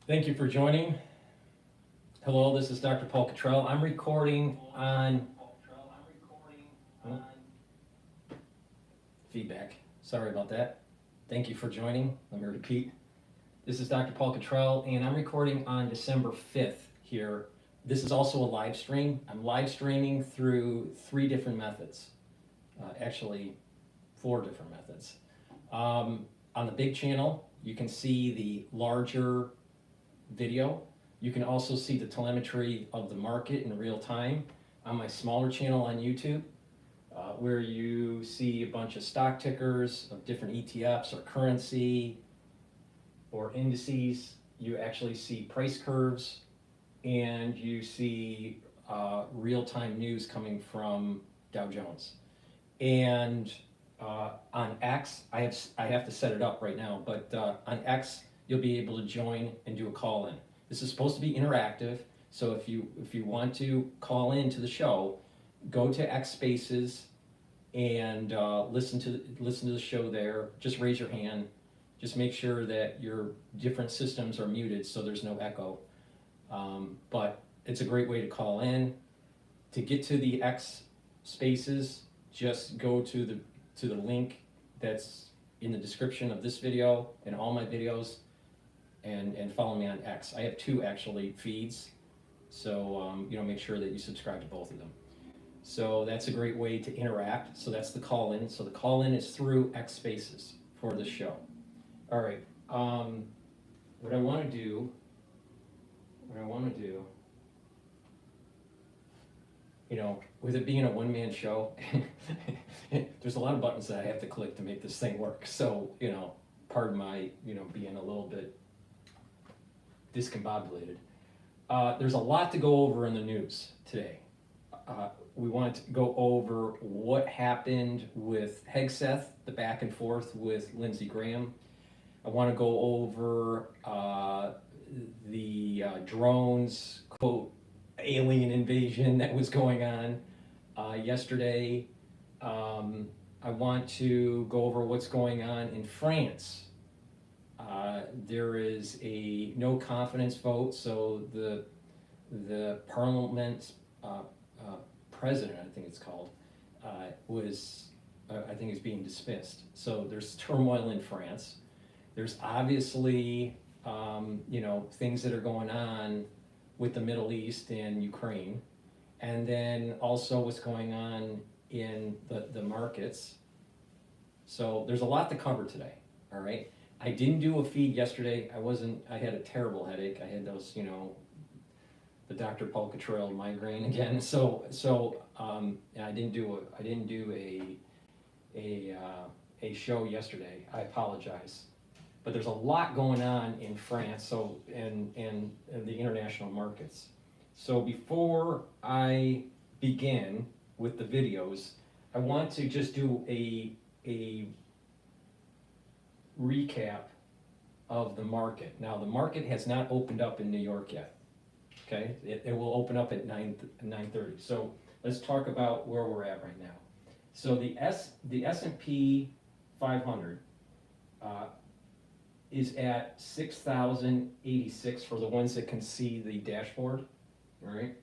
Thank you for joining. Hello, this is Dr. Paul Cottrell. I'm recording on feedback. Sorry about that. Thank you for joining. Let me repeat. This is Dr. Paul Cottrell, and I'm recording on December 5th here. This is also a live stream. I'm live streaming through 3 different methods. Actually, 4 different methods. On the big channel, you can see the larger video. You can also see the telemetry of the market in real time on my smaller channel on YouTube, where you see a bunch of stock tickers of different ETFs or currency or indices. You actually see price curves, and you see real-time news coming from Dow Jones. And on X, I have to set it up right now, but on X, you'll be able to join and do a call-in. This is supposed to be interactive, so if you want to call in to the show, go to X Spaces and listen to the show there. Just raise your hand. Just make sure that your different systems are muted so there's no echo. But it's a great way to call in. To get to the X Spaces, just go to the link that's in the description of this video and all my videos, and follow me on X. I have 2 actually feeds, so make sure that you subscribe to both of them. So that's a great way to interact. So that's the call-in. So the call-in is through X Spaces for the show. All right. What I want to do, with it being a one-man show, there's a lot of buttons that I have to click to make this thing work. So, pardon my, being a little bit discombobulated. There's a lot to go over in the news today. We want to go over what happened with Hegseth, the back and forth with Lindsey Graham. I want to go over the drones, quote, alien invasion that was going on yesterday. I want to go over what's going on in France. There is a no confidence vote, so the parliament president, I think it's called, is being dismissed. So there's turmoil in France. There's obviously things that are going on with the Middle East and Ukraine, and then also what's going on in the markets. So there's a lot to cover today, all right? I didn't do a feed yesterday. I had a terrible headache. I had those, the DrPaulCottrell migraine again. So I didn't do a show yesterday. I apologize. But there's a lot going on in France, and the international markets. So before I begin with the videos, I want to just do a recap of the market. Now, the market has not opened up in New York yet. Okay, it will open up at 9:30. So let's talk about where we're at right now. So the S&P 500 is at 6,086 for the ones that can see the dashboard. All right.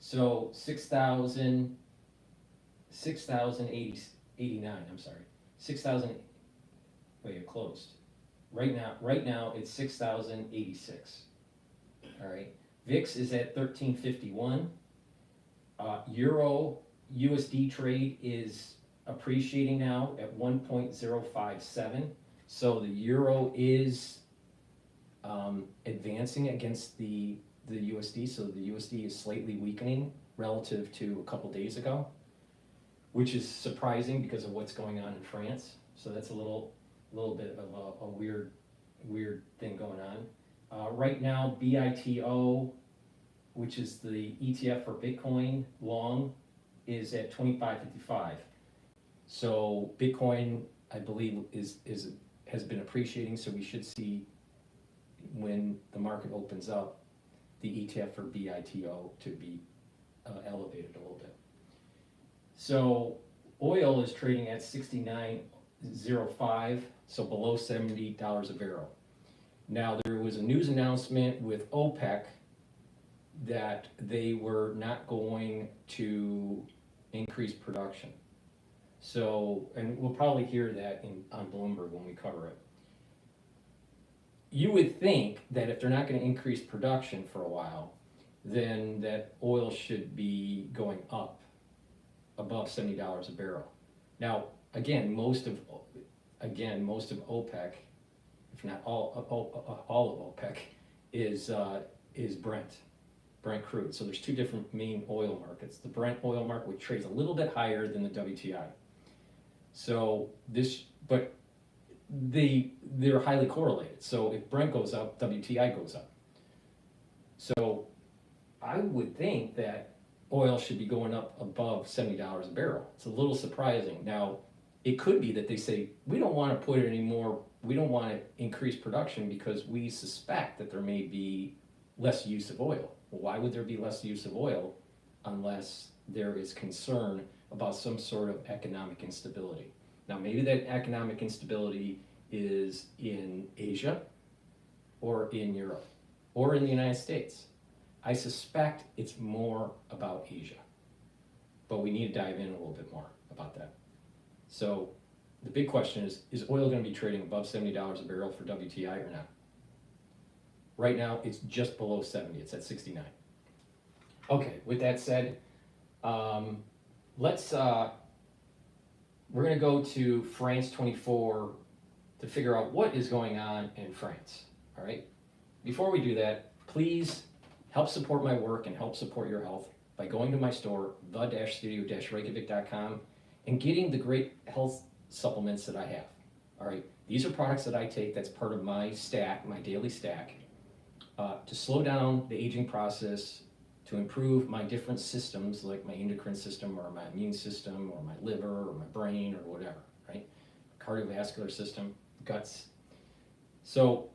So 6,089. I'm sorry. 6,000. Wait, it closed. Right now it's 6,086. All right. VIX is at 1351. Euro USD trade is appreciating now at 1.057. So the euro is advancing against the USD. So the USD is slightly weakening relative to a couple days ago, which is surprising because of what's going on in France. So that's a little bit of a weird thing going on. Right now, BITO, which is the ETF for Bitcoin long, is at 25.55. So Bitcoin, I believe, has been appreciating. So we should see, when the market opens up, the ETF for BITO to be elevated a little bit. So oil is trading at 69.05, so below $70 a barrel. Now, there was a news announcement with OPEC that they were not going to increase production. So, and we'll probably hear that on Bloomberg when we cover it. You would think that if they're not going to increase production for a while, then that oil should be going up above $70 a barrel. Now, again, most of OPEC, if not all of OPEC, is Brent crude. So there's two different main oil markets. The Brent oil market, which trades a little bit higher than the WTI. So but they're highly correlated. So if Brent goes up, WTI goes up. So I would think that oil should be going up above $70 a barrel. It's a little surprising. Now, it could be that they say, we don't want to put it anymore, we don't want to increase production because we suspect that there may be less use of oil. Well, why would there be less use of oil unless there is concern about some sort of economic instability? Now, maybe that economic instability is in Asia or in Europe or in the United States. I suspect it's more about Asia, but we need to dive in a little bit more about that. So the big question is oil going to be trading above $70 a barrel for WTI or not? Right now, it's just below 70. It's at 69. Okay, with that said, we're going to go to France 24 to figure out what is going on in France, all right? Before we do that, please help support my work and help support your health by going to my store, the-studio-reykjavik.com, and getting the great health supplements that I have, all right? These are products that I take that's part of my stack, my daily stack, to slow down the aging process, to improve my different systems like my endocrine system or my immune system or my liver or my brain or whatever, right? Cardiovascular system, guts. So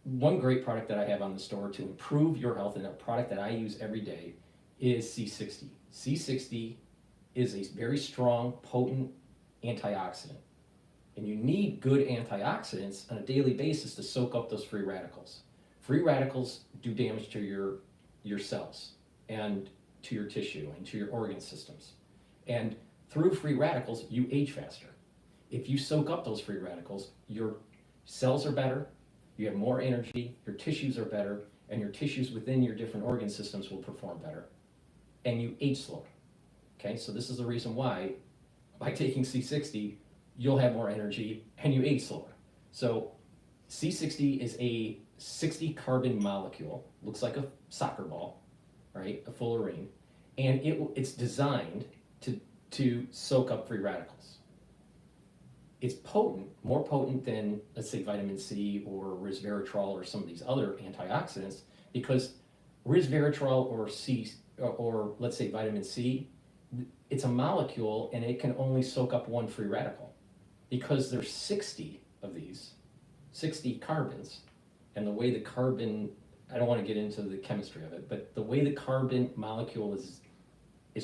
one great product that I have on the store to improve your health, and a product that I use every day, is C60. C60 is a very strong, potent antioxidant. And you need good antioxidants on a daily basis to soak up those free radicals. Free radicals do damage to your cells and to your tissue and to your organ systems. And through free radicals, you age faster. If you soak up those free radicals, your cells are better, you have more energy, your tissues are better, and your tissues within your different organ systems will perform better. And you age slower. Okay, so this is the reason why by taking C60, you'll have more energy and you age slower. So C60 is a 60 carbon molecule, looks like a soccer ball, right? A fullerene, and it's designed to soak up free radicals. It's potent, more potent than, let's say, vitamin C or resveratrol or some of these other antioxidants, because resveratrol or let's say vitamin C, it's a molecule and it can only soak up one free radical. Because there's 60 of these, 60 carbons, and the way the carbon, I don't want to get into the chemistry of it, but the way the carbon molecule is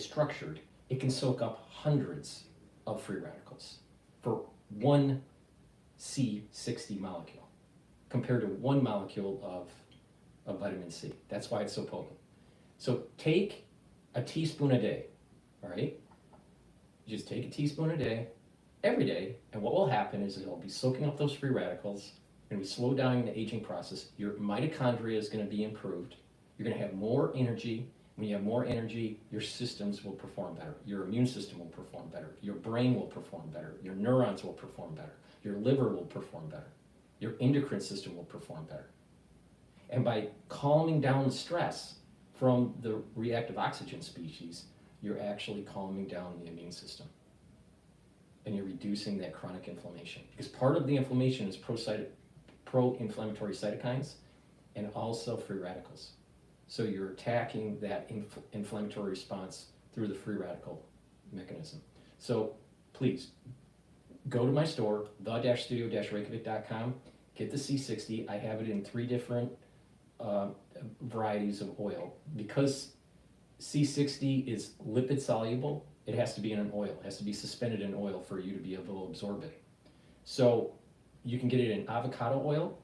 structured, it can soak up hundreds of free radicals for one C60 molecule, compared to one molecule of vitamin C. That's why it's so potent. So take a teaspoon a day, all right? Just take a teaspoon a day, every day, and what will happen is it'll be soaking up those free radicals, and we slow down the aging process. Your mitochondria is going to be improved. You're going to have more energy. When you have more energy, your systems will perform better. Your immune system will perform better. Your brain will perform better. Your neurons will perform better. Your liver will perform better. Your endocrine system will perform better. And by calming down the stress from the reactive oxygen species, you're actually calming down the immune system. And you're reducing that chronic inflammation. Because part of the inflammation is pro-inflammatory cytokines and also free radicals. So you're attacking that inflammatory response through the free radical mechanism. So please, go to my store, the-studio-reykjavik.com, get the C60. I have it in 3 different varieties of oil. Because C60 is lipid soluble, it has to be in an oil. It has to be suspended in oil for you to be able to absorb it. So You can get it in avocado oil,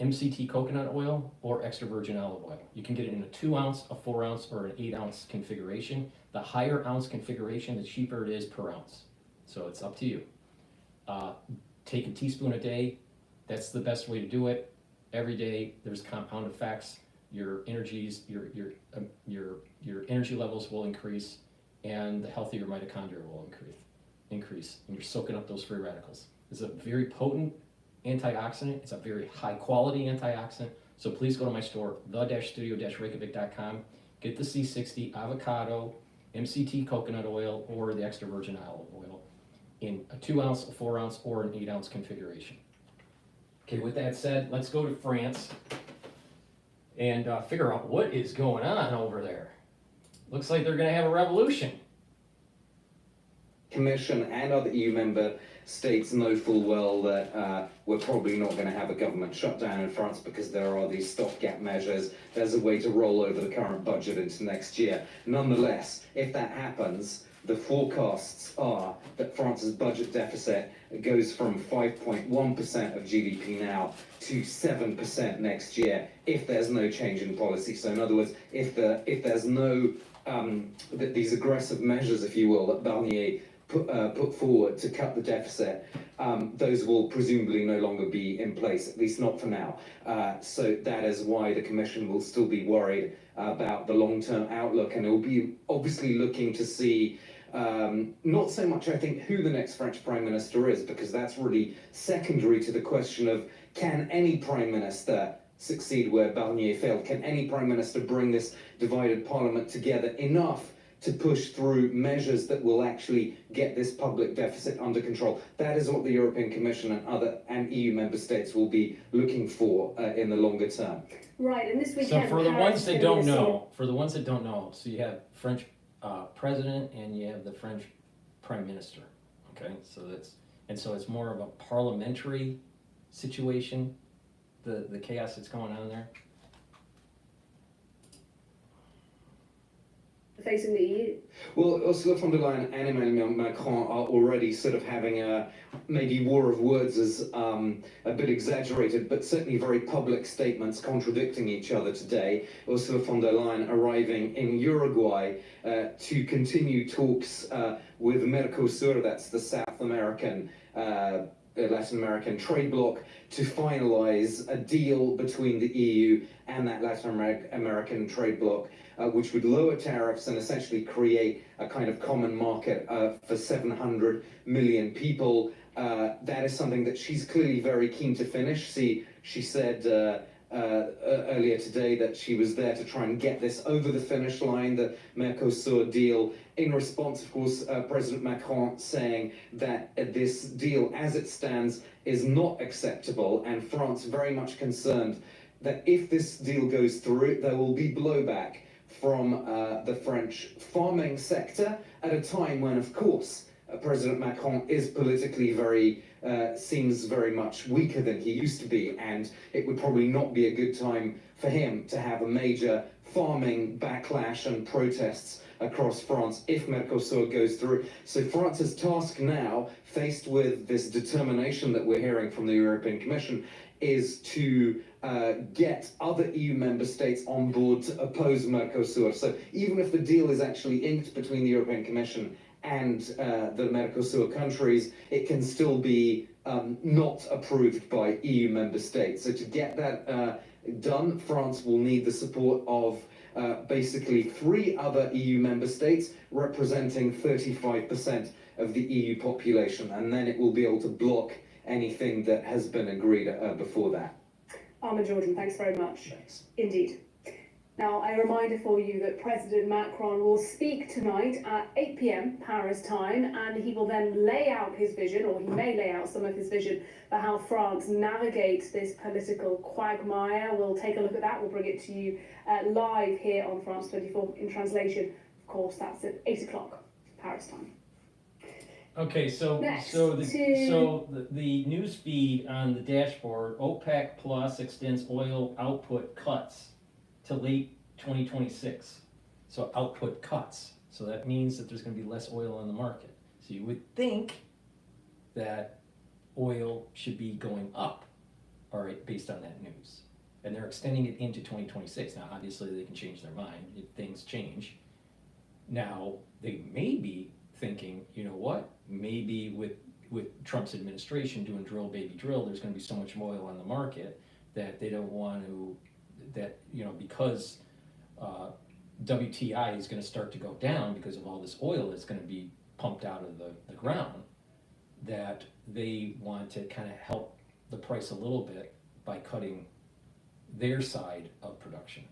MCT coconut oil, or extra virgin olive oil. You can get it in a 2 ounce, a 4 ounce, or an 8 ounce configuration. The higher ounce configuration, the cheaper it is per ounce. So it's up to you. Take a teaspoon a day. That's the best way to do it. Every day, there's compound effects. Your energies, your energy levels will increase, and the healthier mitochondria will increase, and you're soaking up those free radicals. It's a very potent antioxidant. It's a very high quality antioxidant. So please go to my store, the-studio-reykjavik.com. Get the C60 avocado, MCT coconut oil, or the extra virgin olive oil in a 2 ounce, a 4 ounce, or an 8 ounce configuration. Okay, with that said, let's go to France and figure out what is going on over there. Looks like they're going to have a revolution. Commission and other EU member states know full well that we're probably not going to have a government shutdown in France because there are these stopgap measures. There's a way to roll over the current budget into next year. Nonetheless, if that happens, the forecasts are that France's budget deficit goes from 5.1% of GDP now to 7% next year if there's no change in policy. So in other words, if there's no these aggressive measures, if you will, that Barnier put forward to cut the deficit, those will presumably no longer be in place, at least not for now. So that is why the Commission will still be worried about the long-term outlook, and it will be obviously looking to see not so much, I think, who the next French Prime Minister is, because that's really secondary to the question of can any Prime Minister succeed where Barnier failed? Can any Prime Minister bring this divided Parliament together enough to push through measures that will actually get this public deficit under control? That is what the European Commission and EU member states will be looking for in the longer term. Right, and this weekend. So for the ones that don't know, so you have French president and you have the French prime minister. Okay, so it's more of a parliamentary situation. The chaos that's going on there. Facing the EU? Well, Ursula von der Leyen and Emmanuel Macron are already sort of having a maybe war of words is a bit exaggerated, but certainly very public statements contradicting each other today. Ursula von der Leyen arriving in Uruguay to continue talks with Mercosur, that's the South American Latin American trade bloc, to finalize a deal between the EU and that Latin American trade bloc, which would lower tariffs and essentially create a kind of common market for 700 million people. That is something that she's clearly very keen to finish. She said earlier today that she was there to try and get this over the finish line, the Mercosur deal, in response, of course, President Macron saying that this deal as it stands is not acceptable, and France very much concerned that if this deal goes through, there will be blowback from the French farming sector at a time when, of course, President Macron is politically seems very much weaker than he used to be, and it would probably not be a good time for him to have a major farming backlash and protests across France if Mercosur goes through. So France's task now, faced with this determination that we're hearing from the European Commission, is to get other EU member states on board to oppose Mercosur. So even if the deal is actually inked between the European Commission and the Mercosur countries, it can still be not approved by EU member states. So to get that done, France will need the support of basically 3 other EU member states representing 35% of the EU population, and then it will be able to block anything that has been agreed before that. Armin Jordan, thanks very much. Thanks. Indeed. Now, a reminder for you that President Macron will speak tonight at 8 p.m. Paris time, and he will then lay out his vision, or he may lay out some of his vision for how France navigates this political quagmire. We'll take a look at that. We'll bring it to you live here on France 24 in translation. Of course, that's at 8 o'clock Paris time. Okay, so the news feed on the dashboard, OPEC Plus extends oil output cuts to late 2026. So output cuts. So that means that there's going to be less oil on the market. So you would think that oil should be going up, all right, based on that news. And they're extending it into 2026. Now, obviously, they can change their mind if things change. Now, they may be thinking, you know what, maybe with Trump's administration doing drill, baby, drill, there's gonna be so much oil on the market that they don't want to, that, you know, because WTI is gonna start to go down because of all this oil that's gonna be pumped out of the ground, that they want to kind of help the price a little bit by cutting their side of production,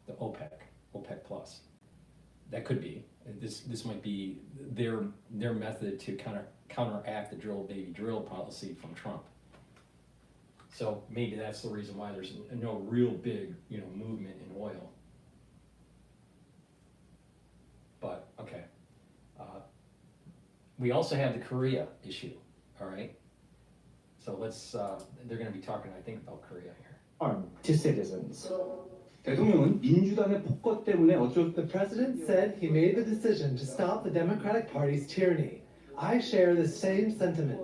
the OPEC plus. That could be. This might be their method to kind of counteract the drill baby drill policy from Trump. So maybe that's the reason why there's no real big, you know, movement in oil. But okay, we also have the Korea issue. All right. So let's. They're going to be talking, I think, about Korea here. To citizens. 대통령은 민주당의 폭거 때문에 어쩔 The president said he made the decision to stop the Democratic Party's tyranny. I share the same sentiment.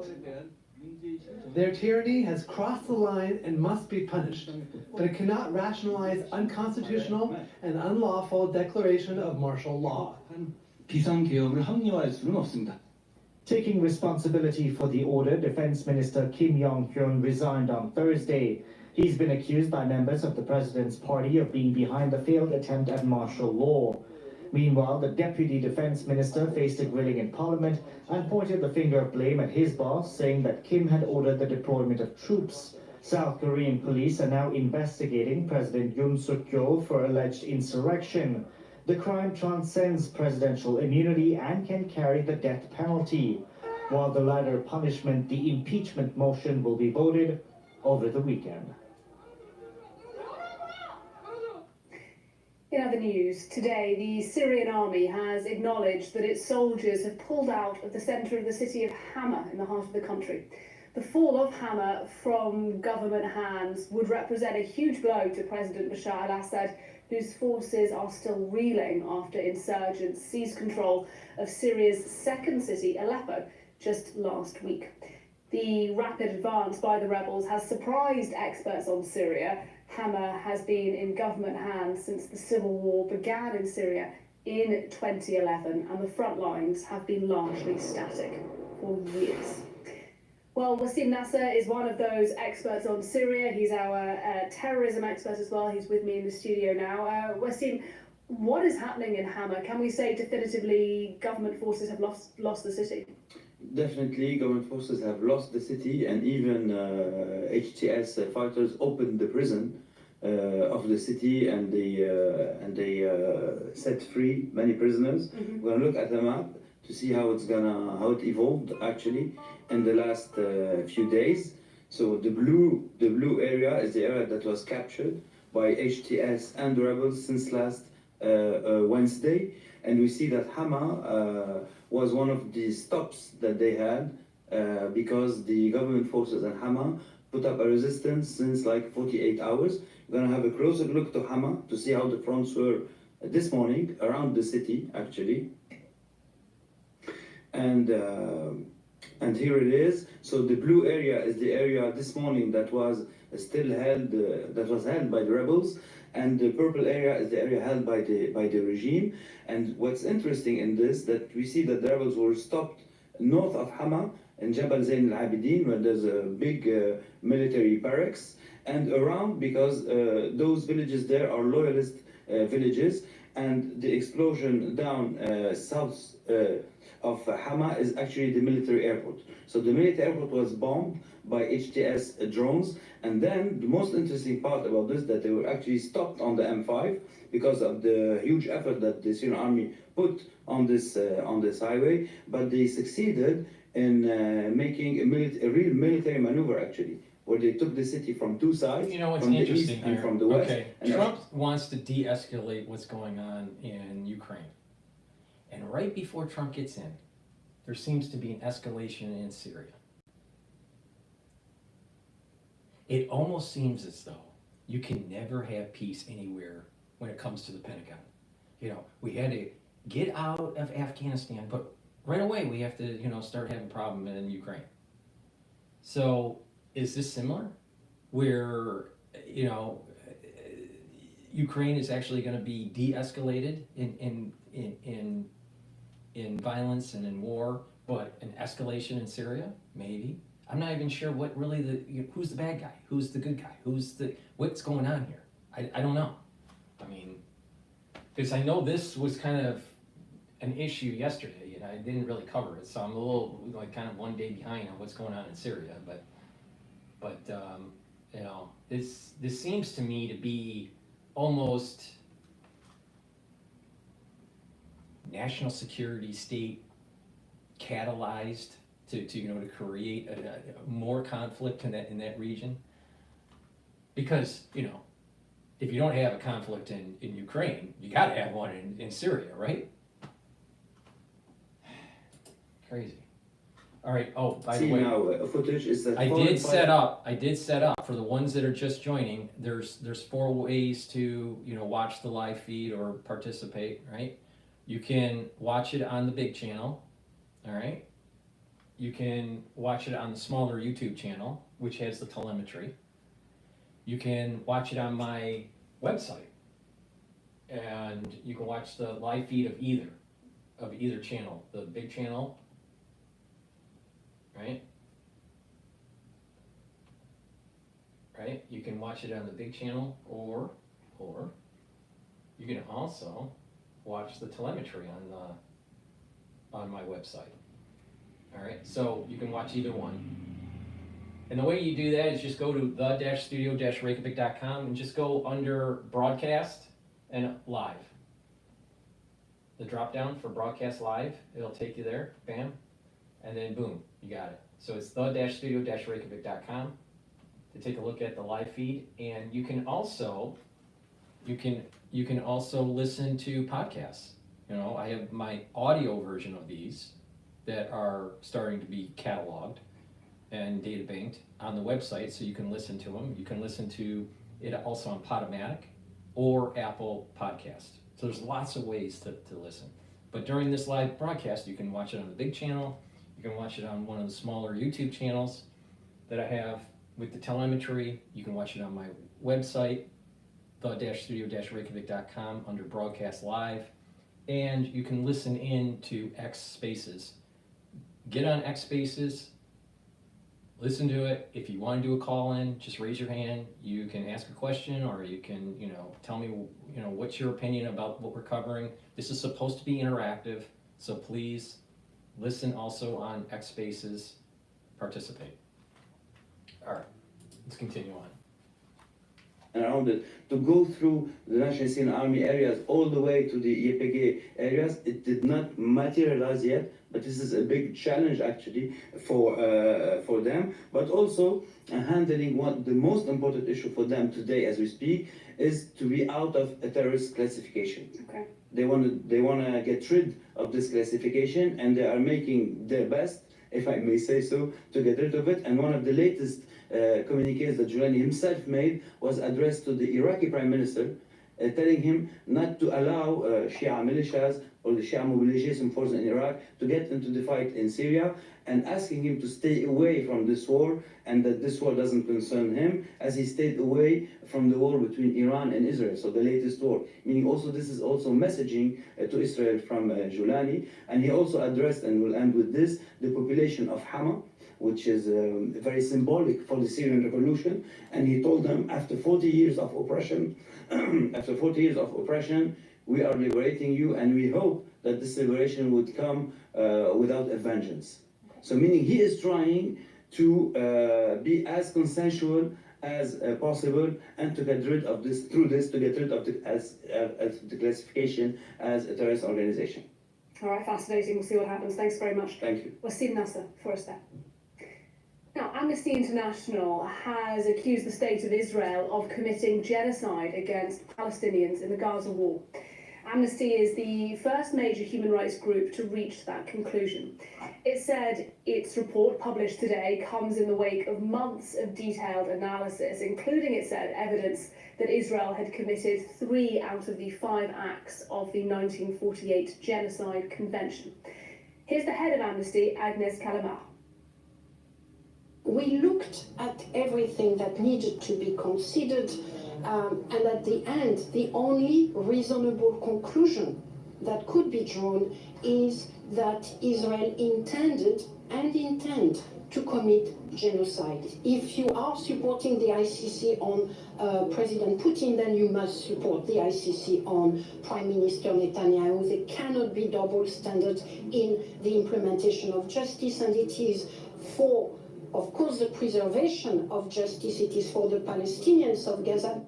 Their tyranny has crossed the line and must be punished, but it cannot rationalize unconstitutional and unlawful declaration of martial law. 비상개혁을 합리화할 수는 없습니다. Taking responsibility for the order, Defense Minister Kim Yong-hyun resigned on Thursday. He's been accused by members of the president's party of being behind the failed attempt at martial law. Meanwhile, the deputy defense minister faced a grilling in parliament and pointed the finger of blame at his boss, saying that Kim had ordered the deployment of troops. South Korean police are now investigating President Yoon Suk-yeol for alleged insurrection. The crime transcends presidential immunity and can carry the death penalty. While the latter punishment, the impeachment motion, will be voted over the weekend. In other news, today the Syrian army has acknowledged that its soldiers have pulled out of the centre of the city of Hama in the heart of the country. The fall of Hama from government hands would represent a huge blow to President Bashar al-Assad, whose forces are still reeling after insurgents seized control of Syria's second city, Aleppo, just last week. The rapid advance by the rebels has surprised experts on Syria. Hama has been in government hands since the civil war began in Syria in 2011, and the front lines have been largely static for years. Well, Wasim Nasser is one of those experts on Syria. He's our terrorism expert as well. He's with me in the studio now. Wasim, what is happening in Hama? Can we say definitively government forces have lost the city? Definitely, government forces have lost the city, and even HTS fighters opened the prison of the city, and they set free many prisoners. Mm-hmm. We're gonna look at the map to see how it evolved actually in the last few days. So the blue area is the area that was captured by HTS and the rebels since last Wednesday, and we see that Hama was one of the stops that they had because the government forces in Hama put up a resistance since like 48 hours. We're gonna have a closer look to Hama to see how the fronts were this morning around the city actually. And here it is. So the blue area is the area this morning that was still held, that was held by the rebels, and the purple area is the area held by the regime. And what's interesting in this, that we see that the rebels were stopped north of Hama in Jabal Zain al-Abidin, where there's a big military barracks, and around, because those villages there are loyalist villages, and the explosion down south of Hama is actually the military airport. So the military airport was bombed by HTS drones, and then the most interesting part about this, that they were actually stopped on the M5 because of the huge effort that the Syrian army put on this highway, but they succeeded in making a real military maneuver actually, where they took the city from two sides, You know what's from the interesting east here? and from the west. Okay, And Trump wants to de-escalate what's going on in Ukraine. And right before Trump gets in, there seems to be an escalation in Syria. It almost seems as though you can never have peace anywhere when it comes to the Pentagon. You know, we had to get out of Afghanistan, but right away we have to, start having problems in Ukraine. So is this similar? Where, you know, Ukraine is actually going to be de-escalated in violence and in war, but an escalation in Syria, maybe. I'm not even sure what really who's the bad guy, who's the good guy, what's going on here. I don't know. I mean, because I know this was kind of an issue yesterday, and I didn't really cover it, so I'm a little like kind of one day behind on what's going on in Syria. But you know, this seems to me to be almost national security state catalyzed to you know, to create a more conflict in that region. Because, you know, if you don't have a conflict in Ukraine, you gotta have one in Syria, right? Crazy. All right. Oh, by the way, now footage is that I did set up for the ones that are just joining. There's 4 ways to, you know, watch the live feed or participate. Right. You can watch it on the big channel. All right. You can watch it on the smaller YouTube channel, which has the telemetry. You can watch it on my website, and you can watch the live feed of either channel, the big channel, right? Right? You can watch it on the big channel, or you can also watch the telemetry on my website. All right, so you can watch either one. And the way you do that is just go to the-studio-reykjavik.com and just go under broadcast and live. The drop down for broadcast live, it'll take you there, bam, and then boom, you got it. So it's the-studio-reykjavik.com to take a look at the live feed, and you can also listen to podcasts. You know, I have my audio version of these that are starting to be cataloged and data banked on the website, so you can listen to them. You can listen to it also on Podomatic or Apple Podcast. So there's lots of ways to listen. But during this live broadcast, you can watch it on the big channel. You can watch it on one of the smaller YouTube channels that I have with the telemetry. You can watch it on my website, the-studio-reykjavik.com under broadcast live. And you can listen in to X Spaces. Get on X Spaces, listen to it. If you want to do a call in, just raise your hand. You can ask a question, or you can, you know, tell me, you know, what's your opinion about what we're covering. This is supposed to be interactive, so please listen also on X Spaces, participate. All right, let's continue on. Around it, to go through the National Syrian Army areas all the way to the YPG areas, it did not materialize yet, but this is a big challenge actually for them. But also handling the most important issue for them today as we speak is to be out of a terrorist classification. Okay. They want to get rid of this classification, and they are making their best, if I may say so, to get rid of it. And one of the latest communiques that Giuliani himself made was addressed to the Iraqi Prime Minister, telling him not to allow Shia militias or the Shia mobilization force in Iraq to get into the fight in Syria, and asking him to stay away from this war, and that this war doesn't concern him, as he stayed away from the war between Iran and Israel, so the latest war. Meaning also this is also messaging to Israel from Giuliani. And he also addressed, and we'll end with this, the population of Hama, which is very symbolic for the Syrian revolution. And he told them, after 40 years of oppression, we are liberating you, and we hope that this liberation would come without a vengeance. So meaning he is trying to be as consensual as possible, and to get rid of this, through this, to get rid of the classification as a terrorist organization. All right, fascinating. We'll see what happens. Thanks very much. Thank you. Wasim Nasser for a step. Now, Amnesty International has accused the state of Israel of committing genocide against Palestinians in the Gaza war. Amnesty is the first major human rights group to reach that conclusion. It said its report, published today, comes in the wake of months of detailed analysis, including, it said, evidence that Israel had committed 3 out of the 5 acts of the 1948 Genocide Convention. Here's the head of Amnesty, Agnes Kalamar. We looked at everything that needed to be considered, and at the end, the only reasonable conclusion that could be drawn is that Israel intended and intend to commit genocide. If you are supporting the ICC on President Putin, then you must support the ICC on Prime Minister Netanyahu. There cannot be double standards in the implementation of justice, and it is for, of course, the preservation of justice. It is for the Palestinians of Gaza.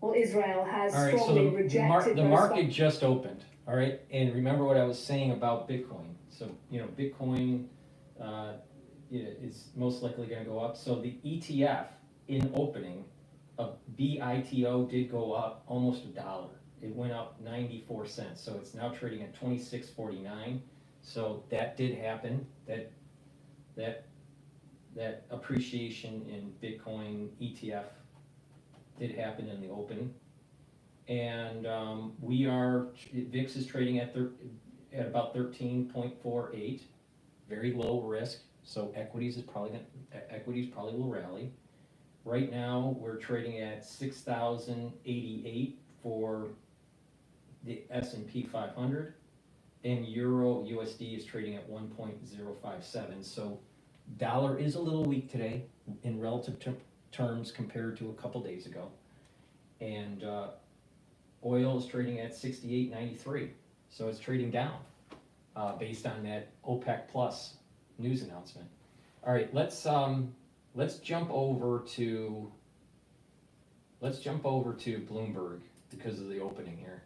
Well, Israel has All right, so strongly rejected the those market just opened, all right? And remember what I was saying about Bitcoin. So, Bitcoin is most likely going to go up. So the ETF in opening of BITO did go up almost $1. It went up 94 cents. So it's now trading at 26.49. So that did happen. That appreciation in Bitcoin ETF did happen in the open, and VIX is trading at about 13.48, very low risk. So equities probably will rally. Right now we're trading at 6,088 for the S&P 500, and Euro USD is trading at 1.057. So dollar is a little weak today in relative terms compared to a couple days ago, and oil is trading at 68.93, so it's trading down based on that OPEC plus news announcement. All right, let's jump over to Bloomberg because of the opening here.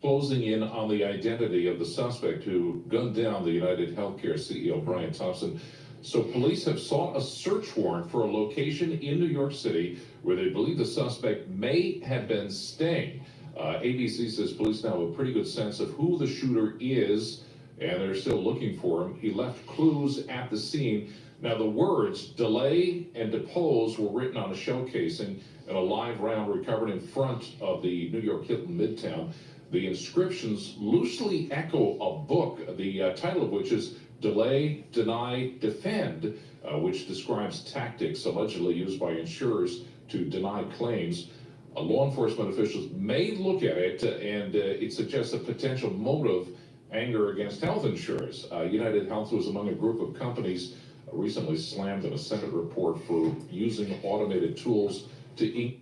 Closing in on the identity of the suspect who gunned down the United Healthcare CEO Brian Thompson. So police have sought a search warrant for a location in New York City where they believe the suspect may have been staying. ABC says police now have a pretty good sense of who the shooter is, and they're still looking for him. He left clues at the scene. Now the words delay and depose were written on a shell casing and a live round recovered in front of the New York Hilton Midtown. The inscriptions loosely echo a book, the title of which is Delay, Deny, Defend, which describes tactics allegedly used by insurers to deny claims. Law enforcement officials may look at it, and it suggests a potential motive, anger against health insurers. United Health was among a group of companies recently slammed in a Senate report for using automated tools to...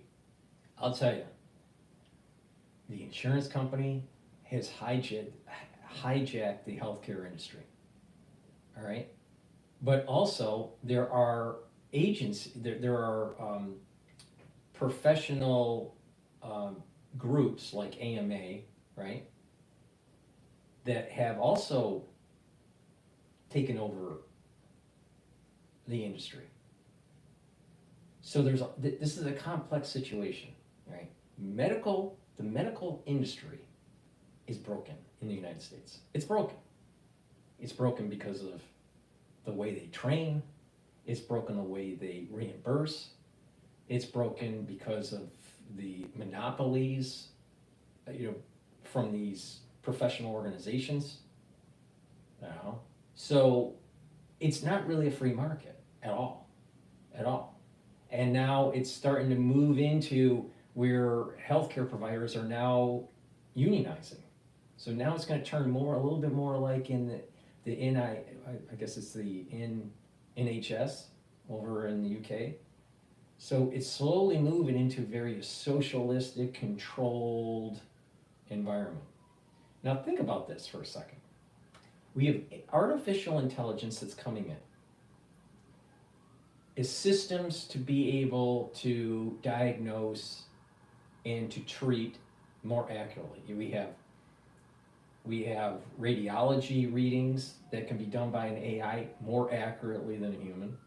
I'll tell you, the insurance company has hijacked the healthcare industry. All right, but also there are agents, there are professional groups like AMA, right, that have also taken over the industry. So this is a complex situation, right? The medical industry is broken in the United States. It's broken. It's broken because of the way they train. It's broken the way they reimburse. It's broken because of the monopolies, from these professional organizations. So it's not really a free market at all. And now it's starting to move into where healthcare providers are now unionizing. So now it's going to turn a little bit more like in I guess it's the NHS over in the UK. So it's slowly moving into a very socialistic, controlled environment. Now think about this for a second. We have artificial intelligence that's coming in. Is systems to be able to diagnose and to treat more accurately. We have radiology readings that can be done by an AI more accurately than a human.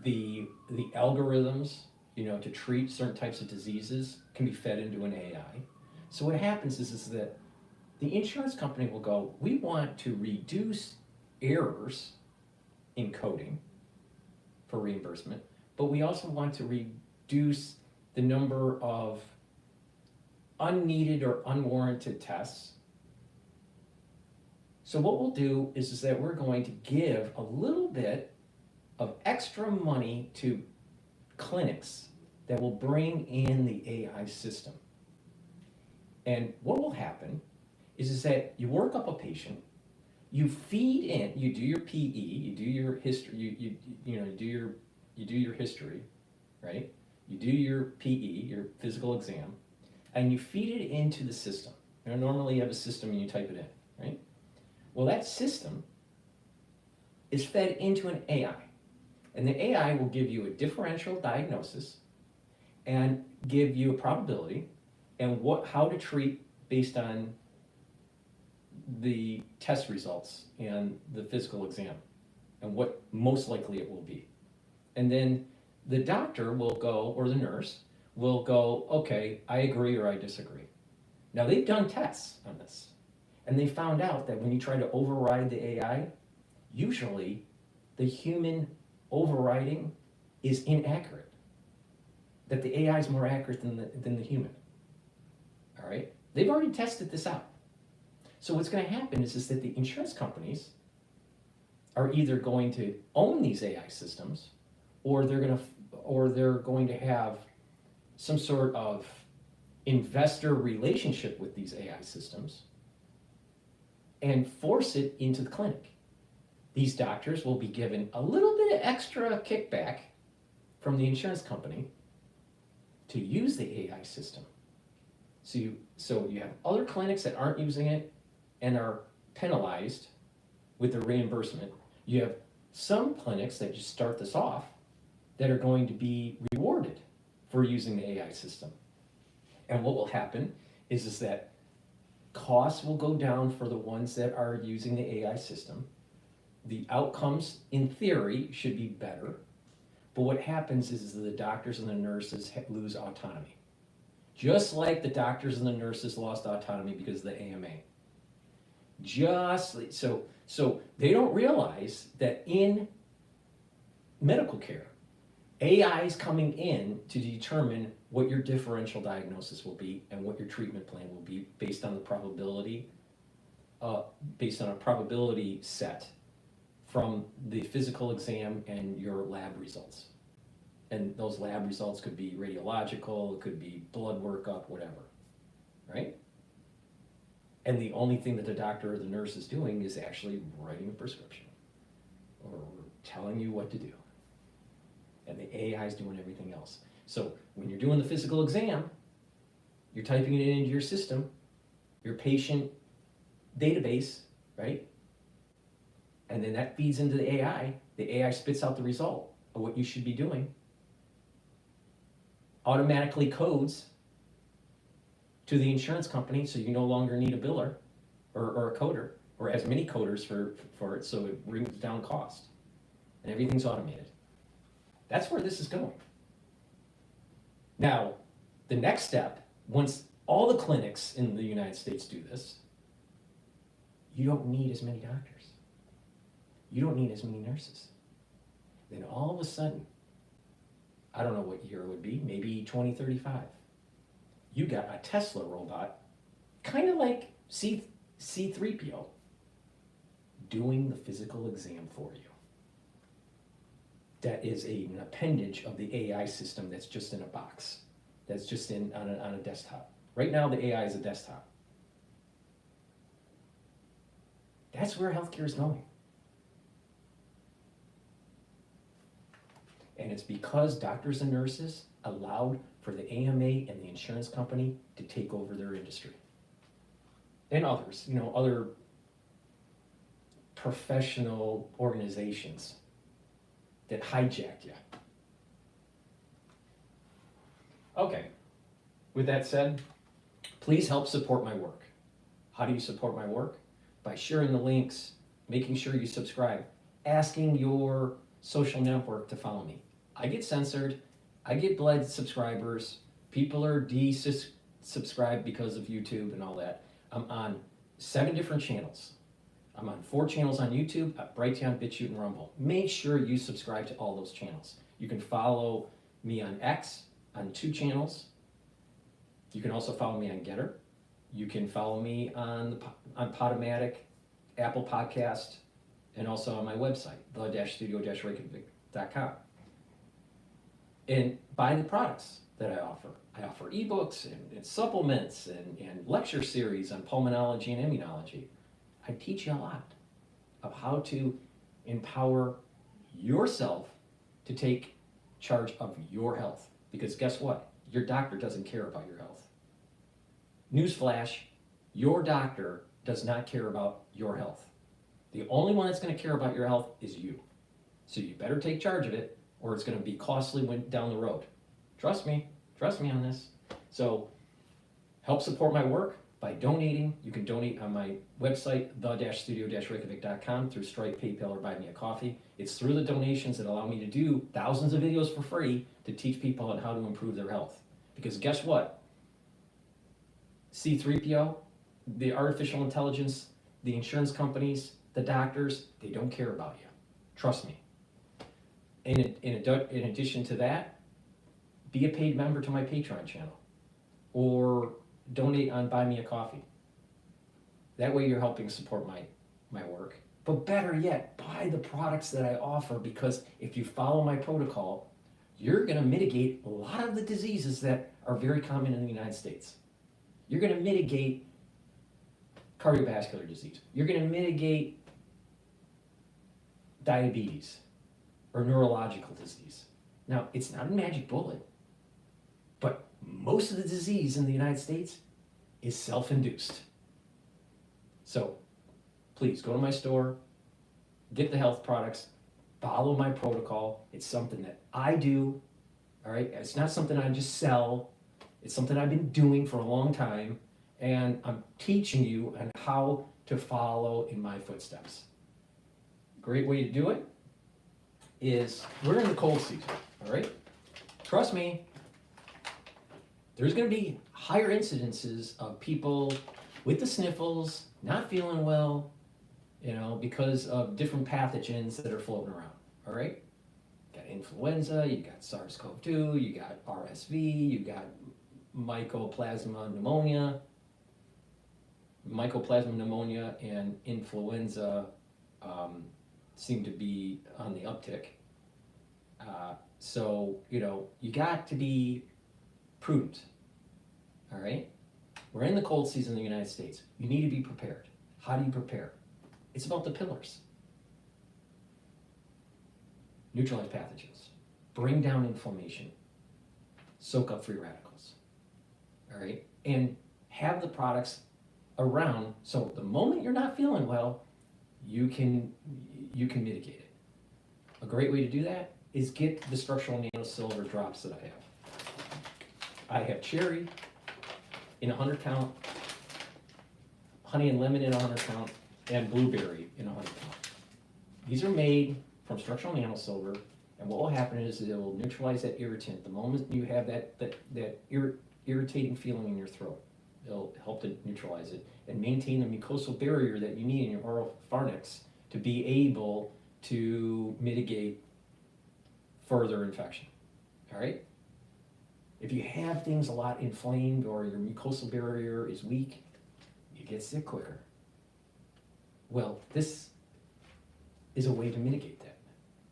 The algorithms, to treat certain types of diseases can be fed into an AI. So what happens is that the insurance company will go, we want to reduce errors in coding for reimbursement, but we also want to reduce the number of unneeded or unwarranted tests. So what we'll do is that we're going to give a little bit of extra money to clinics that will bring in the AI system. And what will happen is that you work up a patient, you feed in, you do your PE, you do your history, you do your history, right? You do your PE, your physical exam, and you feed it into the system. You know, normally you have a system and you type it in, right? Well, that system is fed into an AI, and the AI will give you a differential diagnosis and give you a probability and how to treat based on the test results and the physical exam and what most likely it will be. And then the doctor will go, or the nurse will go, okay, I agree or I disagree. Now they've done tests on this, and they found out that when you try to override the AI, usually the human overriding is inaccurate. That the AI is more accurate than the human. All right? They've already tested this out. So what's going to happen is that the insurance companies are either going to own these AI systems, or they're going to have some sort of investor relationship with these AI systems and force it into the clinic. These doctors will be given a little bit of extra kickback from the insurance company to use the AI system. So you have other clinics that aren't using it and are penalized with the reimbursement. You have some clinics that just start this off that are going to be rewarded for using the AI system. And what will happen is that costs will go down for the ones that are using the AI system. The outcomes, in theory, should be better. But what happens is that the doctors and the nurses lose autonomy. Just like the doctors and the nurses lost autonomy because of the AMA. So they don't realize that in medical care, AI is coming in to determine what your differential diagnosis will be and what your treatment plan will be based on the probability, based on a probability set from the physical exam and your lab results. And those lab results could be radiological, it could be blood workup, whatever, right? And the only thing that the doctor or the nurse is doing is actually writing a prescription or telling you what to do. And the AI is doing everything else. So when you're doing the physical exam, you're typing it into your system, your patient database, right? And then that feeds into the AI. The AI spits out the result of what you should be doing, automatically codes to the insurance company so you no longer need a biller or a coder, or as many coders for it, so it brings down cost. And everything's automated. That's where this is going. Now, the next step, once all the clinics in the United States do this, you don't need as many doctors. You don't need as many nurses. Then all of a sudden, I don't know what year it would be, maybe 2035, you got a Tesla robot, kind of like C3PO, doing the physical exam for you. That is an appendage of the AI system that's just in a box, that's just on a desktop. Right now, the AI is a desktop. That's where healthcare is going. And it's because doctors and nurses allowed for the AMA and the insurance company to take over their industry. And others, other professional organizations that hijacked you. Okay, with that said, please help support my work. How do you support my work? By sharing the links, making sure you subscribe, asking your social network to follow me. I get censored, I get bled subscribers, people are de-subscribed because of YouTube and all that. I'm on 7 different channels. I'm on 4 channels on YouTube, Brighteon, Bitchute, and Rumble. Make sure you subscribe to all those channels. You can follow me on X on 2 channels. You can also follow me on GETTR. You can follow me on Podomatic Apple Podcast, and also on my website, the-studio-reykjavik.com. And buy the products that I offer. I offer ebooks and supplements and lecture series on pulmonology and immunology. I teach you a lot of how to empower yourself to take charge of your health. Because guess what? Your doctor doesn't care about your health. Newsflash, your doctor does not care about your health. The only one that's going to care about your health is you. So you better take charge of it, or it's going to be costly down the road. Trust me on this. So help support my work by donating. You can donate on my website, the-studio-reykjavik.com, through Stripe, PayPal, or Buy Me a Coffee. It's through the donations that allow me to do thousands of videos for free to teach people on how to improve their health. Because guess what? C-3PO, the artificial intelligence, the insurance companies, the doctors, they don't care about you. Trust me. In addition to that, be a paid member to my Patreon channel or donate on Buy Me a Coffee. That way you're helping support my work. But better yet, buy the products that I offer, because if you follow my protocol, you're going to mitigate a lot of the diseases that are very common in the United States. You're going to mitigate cardiovascular disease. You're going to mitigate diabetes or neurological disease. Now, it's not a magic bullet, but most of the disease in the United States is self-induced. So please go to my store, get the health products, follow my protocol. It's something that I do, all right? It's not something I just sell. It's something I've been doing for a long time, and I'm teaching you on how to follow in my footsteps. Great way to do it is, we're in the cold season, all right? Trust me, there's gonna be higher incidences of people with the sniffles, not feeling well, because of different pathogens that are floating around, all right? You got influenza, you got SARS-CoV-2, you got RSV, you got mycoplasma pneumonia. Mycoplasma pneumonia and influenza seem to be on the uptick. So, you got to be prudent, all right? We're in the cold season in the United States. You need to be prepared. How do you prepare? It's about the pillars. Neutralize pathogens, bring down inflammation, soak up free radicals, all right? And have the products around, so the moment you're not feeling well, you can mitigate it. A great way to do that is get the structural nano silver drops that I have. I have cherry in 100 count, honey and lemon in 100 count, and blueberry in 100 count. These are made from structural nano silver, and what will happen is it will neutralize that irritant the moment you have that irritating feeling in your throat. It'll help to neutralize it and maintain the mucosal barrier that you need in your oral pharynx to be able to mitigate further infection, all right? If you have things a lot inflamed or your mucosal barrier is weak, you get sick quicker. Well, this is a way to mitigate that.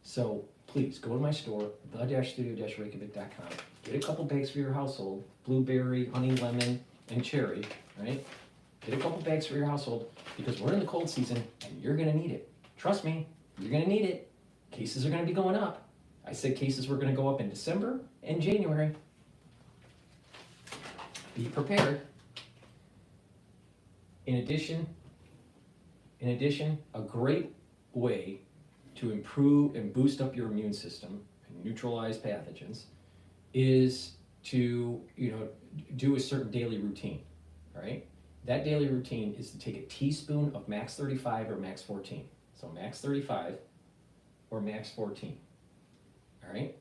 So please go to my store, the-studio-reykjavik.com. Get a couple bags for your household, blueberry, honey, lemon, and cherry, right? Get a couple bags for your household, because we're in the cold season and you're gonna need it. Trust me, you're gonna need it. Cases are gonna be going up. I said cases were gonna go up in December and January. Be prepared. In addition, a great way to improve and boost up your immune system and neutralize pathogens is to do a certain daily routine, all right? That daily routine is to take a teaspoon of Max 35 or Max 14. So Max 35 or Max 14, all right?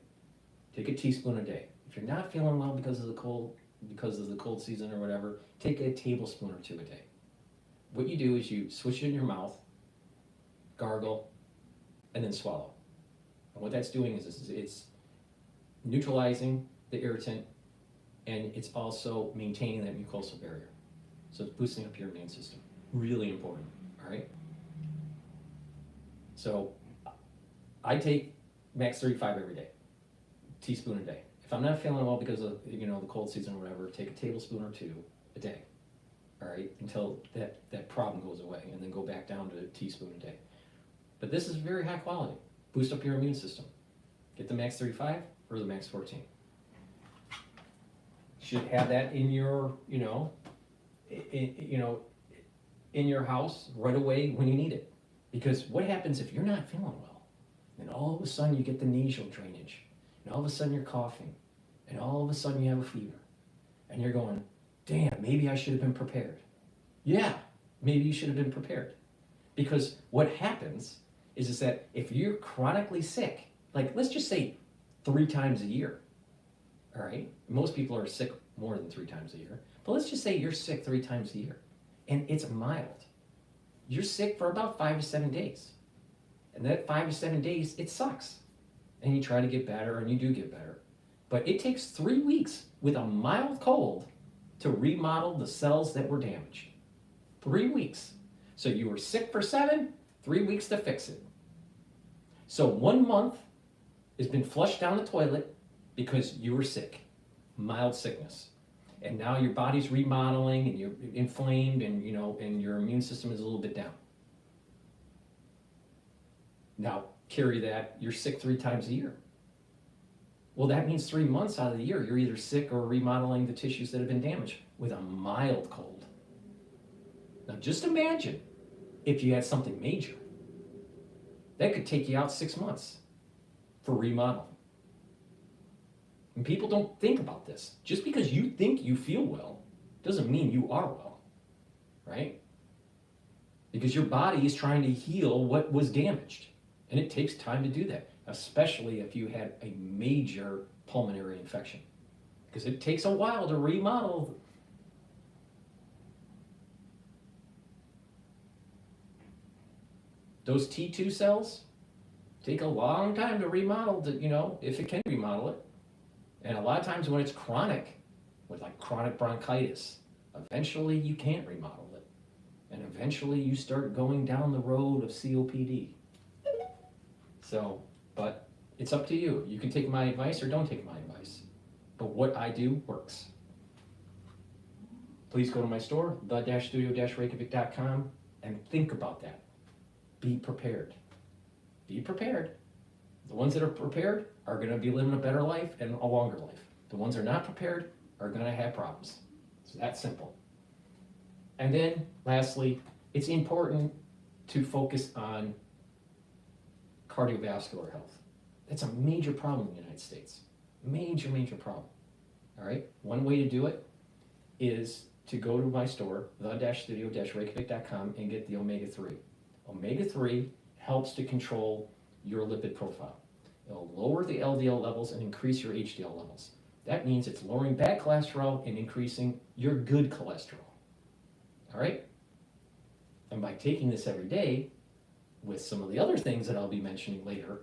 Take a teaspoon a day. If you're not feeling well because of the cold season or whatever, take a tablespoon or two a day. What you do is you switch it in your mouth, gargle, and then swallow. And what that's doing is it's neutralizing the irritant, and it's also maintaining that mucosal barrier. So it's boosting up your immune system. Really important, all right? So I take Max 35 every day, teaspoon a day. If I'm not feeling well because of, the cold season or whatever, take a tablespoon or two a day, all right, until that problem goes away, and then go back down to a teaspoon a day. But this is very high quality. Boost up your immune system. Get the Max 35 or the Max 14. Should have that in your, in your house right away when you need it. Because what happens if you're not feeling well, and all of a sudden you get the nasal drainage, and all of a sudden you're coughing, and all of a sudden you have a fever, and you're going, damn, maybe I should have been prepared. Yeah, maybe you should have been prepared. Because what happens is that if you're chronically sick, like let's just say 3 times a year, all right? Most people are sick more than 3 times a year, but let's just say you're sick 3 times a year, and it's mild. You're sick for about 5 to 7 days. And that 5 to 7 days, it sucks. And you try to get better, and you do get better. But it takes 3 weeks with a mild cold to remodel the cells that were damaged. 3 weeks. So you were sick for 7, 3 weeks to fix it. So 1 month has been flushed down the toilet because you were sick, mild sickness. And now your body's remodeling, and you're inflamed, and and your immune system is a little bit down. Now carry that, you're sick 3 times a year. Well, that means 3 months out of the year, you're either sick or remodeling the tissues that have been damaged with a mild cold. Now just imagine if you had something major. That could take you out 6 months for remodeling. And people don't think about this. Just because you think you feel well doesn't mean you are well, right? Because your body is trying to heal what was damaged. And it takes time to do that, especially if you had a major pulmonary infection. Because it takes a while to remodel. Those T2 cells take a long time to remodel, if it can remodel it. And a lot of times when it's chronic, with like chronic bronchitis, eventually you can't remodel it. And eventually you start going down the road of COPD. So, but it's up to you. You can take my advice or don't take my advice. But what I do works. Please go to my store, the-studio-reykjavik.com, and think about that. Be prepared. Be prepared. The ones that are prepared are going to be living a better life and a longer life. The ones that are not prepared are going to have problems. It's that simple. And then, lastly, it's important to focus on cardiovascular health. That's a major problem in the United States. Major, major problem. All right? One way to do it is to go to my store, the-studio-reykjavik.com, and get the omega-3. Omega-3 helps to control your lipid profile. It'll lower the LDL levels and increase your HDL levels. That means it's lowering bad cholesterol and increasing your good cholesterol. All right? And by taking this every day, with some of the other things that I'll be mentioning later,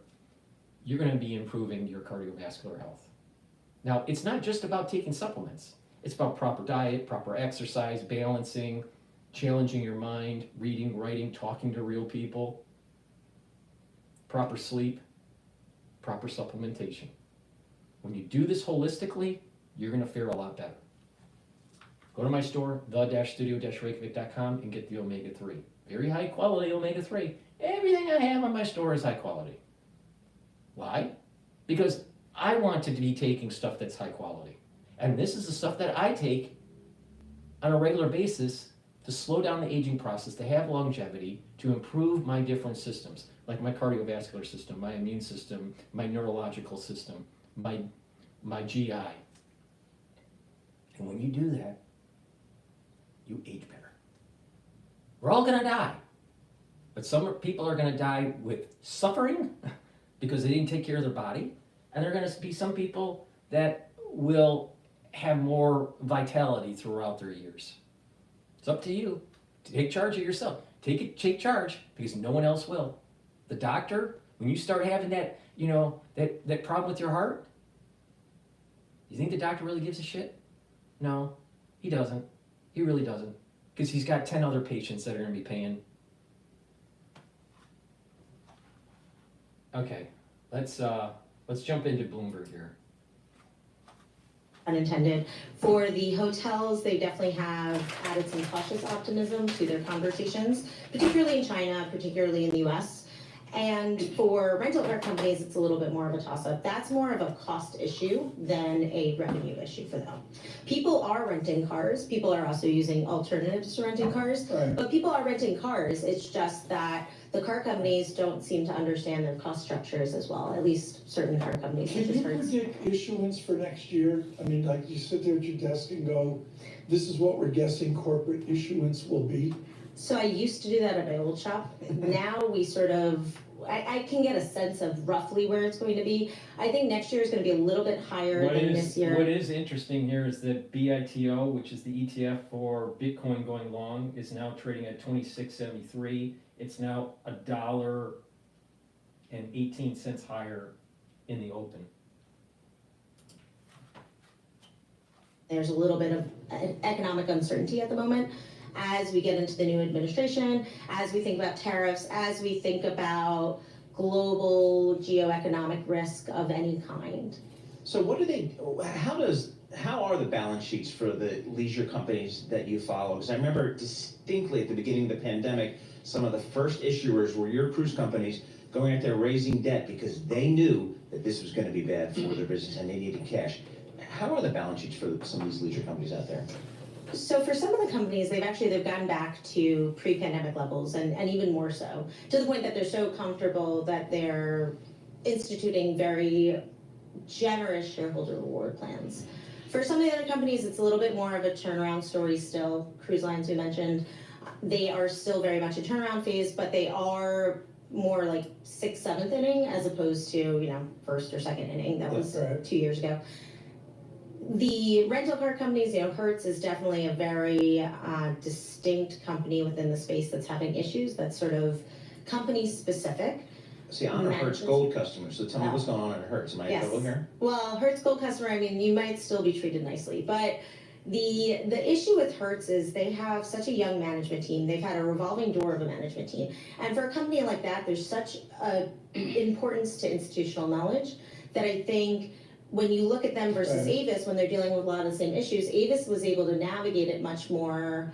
you're going to be improving your cardiovascular health. Now, it's not just about taking supplements. It's about proper diet, proper exercise, balancing, challenging your mind, reading, writing, talking to real people, proper sleep, proper supplementation. When you do this holistically, you're going to fare a lot better. Go to my store, the-studio-reykjavik.com, and get the omega-3. Very high quality omega-3. Everything I have on my store is high quality. Why? Because I want to be taking stuff that's high quality. And this is the stuff that I take on a regular basis to slow down the aging process, to have longevity, to improve my different systems, like my cardiovascular system, my immune system, my neurological system, my GI. And when you do that, you age better. We're all going to die. But some people are going to die with suffering because they didn't take care of their body. And there are going to be some people that will have more vitality throughout their years. It's up to you. Take charge of yourself. Take charge, because no one else will. The doctor, when you start having that, that problem with your heart, you think the doctor really gives a shit? No, he doesn't. He really doesn't. Because he's got 10 other patients that are going to be paying Okay, let's jump into Bloomberg here. Unintended. For the hotels, they definitely have added some cautious optimism to their conversations, particularly in China, particularly in the US. And for rental car companies, it's a little bit more of a toss-up. That's more of a cost issue than a revenue issue for them. People are renting cars. People are also using alternatives to renting cars. Right. But people are renting cars. It's just that the car companies don't seem to understand their cost structures as well, at least certain car companies. Can such as you Hertz. predict issuance for next year? I mean, like you sit there at your desk and go, this is what we're guessing corporate issuance will be? So I used to do that at my old shop. Now we sort of, I can get a sense of roughly where it's going to be. I think next year is going to be a little bit higher than this year. What is interesting here is that BITO, which is the ETF for Bitcoin going long, is now trading at 26.73. It's now $1.18 higher in the open. There's a little bit of economic uncertainty at the moment as we get into the new administration, as we think about tariffs, as we think about global geoeconomic risk of any kind. So what do they, how are the balance sheets for the leisure companies that you follow? Because I remember distinctly at the beginning of the pandemic, some of the first issuers were your cruise companies going out there raising debt because they knew that this was going to be bad for their business and they needed cash. How are the balance sheets for some of these leisure companies out there? So for some of the companies, they've gotten back to pre-pandemic levels and even more so, to the point that they're so comfortable that they're instituting very generous shareholder reward plans. For some of the other companies, it's a little bit more of a turnaround story still. Cruise lines we mentioned, they are still very much a turnaround phase, but they are more like 6th, 7th inning as opposed to, first or second inning. That was 2 years ago. The rental car companies, Hertz is definitely a very distinct company within the space that's having issues. That's sort of company specific. See, I'm a Hertz Gold customer, so tell me what's going on at Hertz. Am I in trouble here? Well, Hertz Gold customer, you might still be treated nicely, but the issue with Hertz is they have such a young management team. They've had a revolving door of a management team. And for a company like that, there's such an importance to institutional knowledge that I think when you look at them versus Avis, when they're dealing with a lot of the same issues, Avis was able to navigate it much more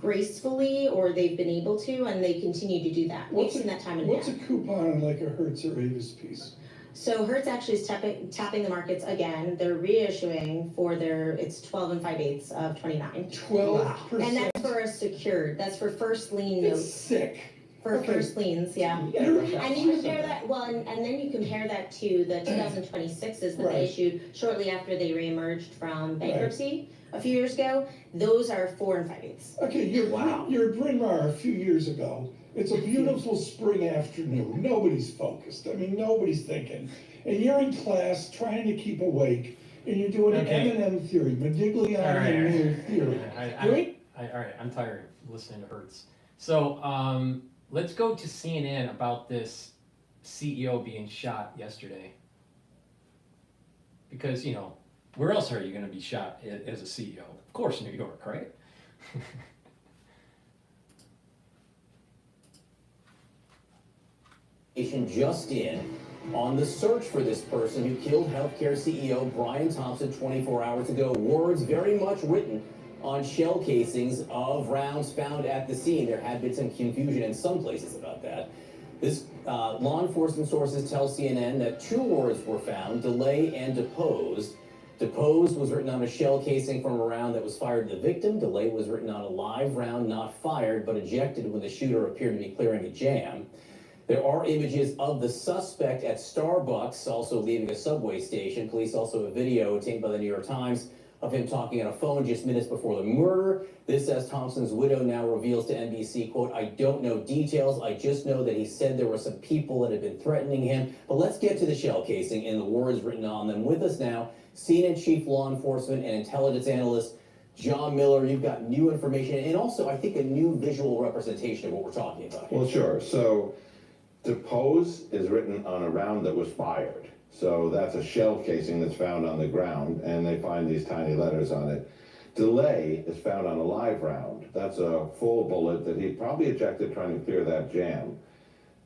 gracefully, or they've been able to, and they continue to do that. We've seen that time and again. What's a coupon on like a Hertz or Avis piece? So Hertz actually is tapping the markets again. They're reissuing for it's 12 5/8 of 29. 12%. And that's for a secured. That's for first lien That's notes. sick. For first liens, yeah. And you compare that, and then you compare that to the 2026s that they issued shortly after they reemerged from bankruptcy a few years ago. Those are 4 5/8. Okay, you're at Bryn Mawr a few years ago. It's a beautiful spring afternoon. Nobody's focused. Nobody's thinking. And you're in class trying to keep awake, and you're doing an M&M theory, Modigliani and Miller theory. All right, I'm tired of listening to Hertz. So, let's go to CNN about this CEO being shot yesterday. Because, where else are you going to be shot as a CEO? Of course, New York, right? Just in on the search for this person who killed healthcare CEO Brian Thompson 24 hours ago. Words very much written on shell casings of rounds found at the scene. There had been some confusion in some places about that. This law enforcement sources tell CNN that 2 words were found: delay and deposed. Deposed was written on a shell casing from a round that was fired to the victim. Delay was written on a live round not fired but ejected when the shooter appeared to be clearing a jam. There are images of the suspect at Starbucks, also leaving a subway station. Police also have a video taken by the New York Times of him talking on a phone just minutes before the murder. This, as Thompson's widow now reveals to NBC, quote, "I don't know details. I just know that he said there were some people that had been threatening him." But let's get to the shell casing and the words written on them. With us now, CNN Chief Law Enforcement and Intelligence Analyst John Miller. You've got new information and also, I think, a new visual representation of what we're talking about here. Well, sure. So, depose is written on a round that was fired. So that's a shell casing that's found on the ground, and they find these tiny letters on it. Delay is found on a live round. That's a full bullet that he probably ejected trying to clear that jam.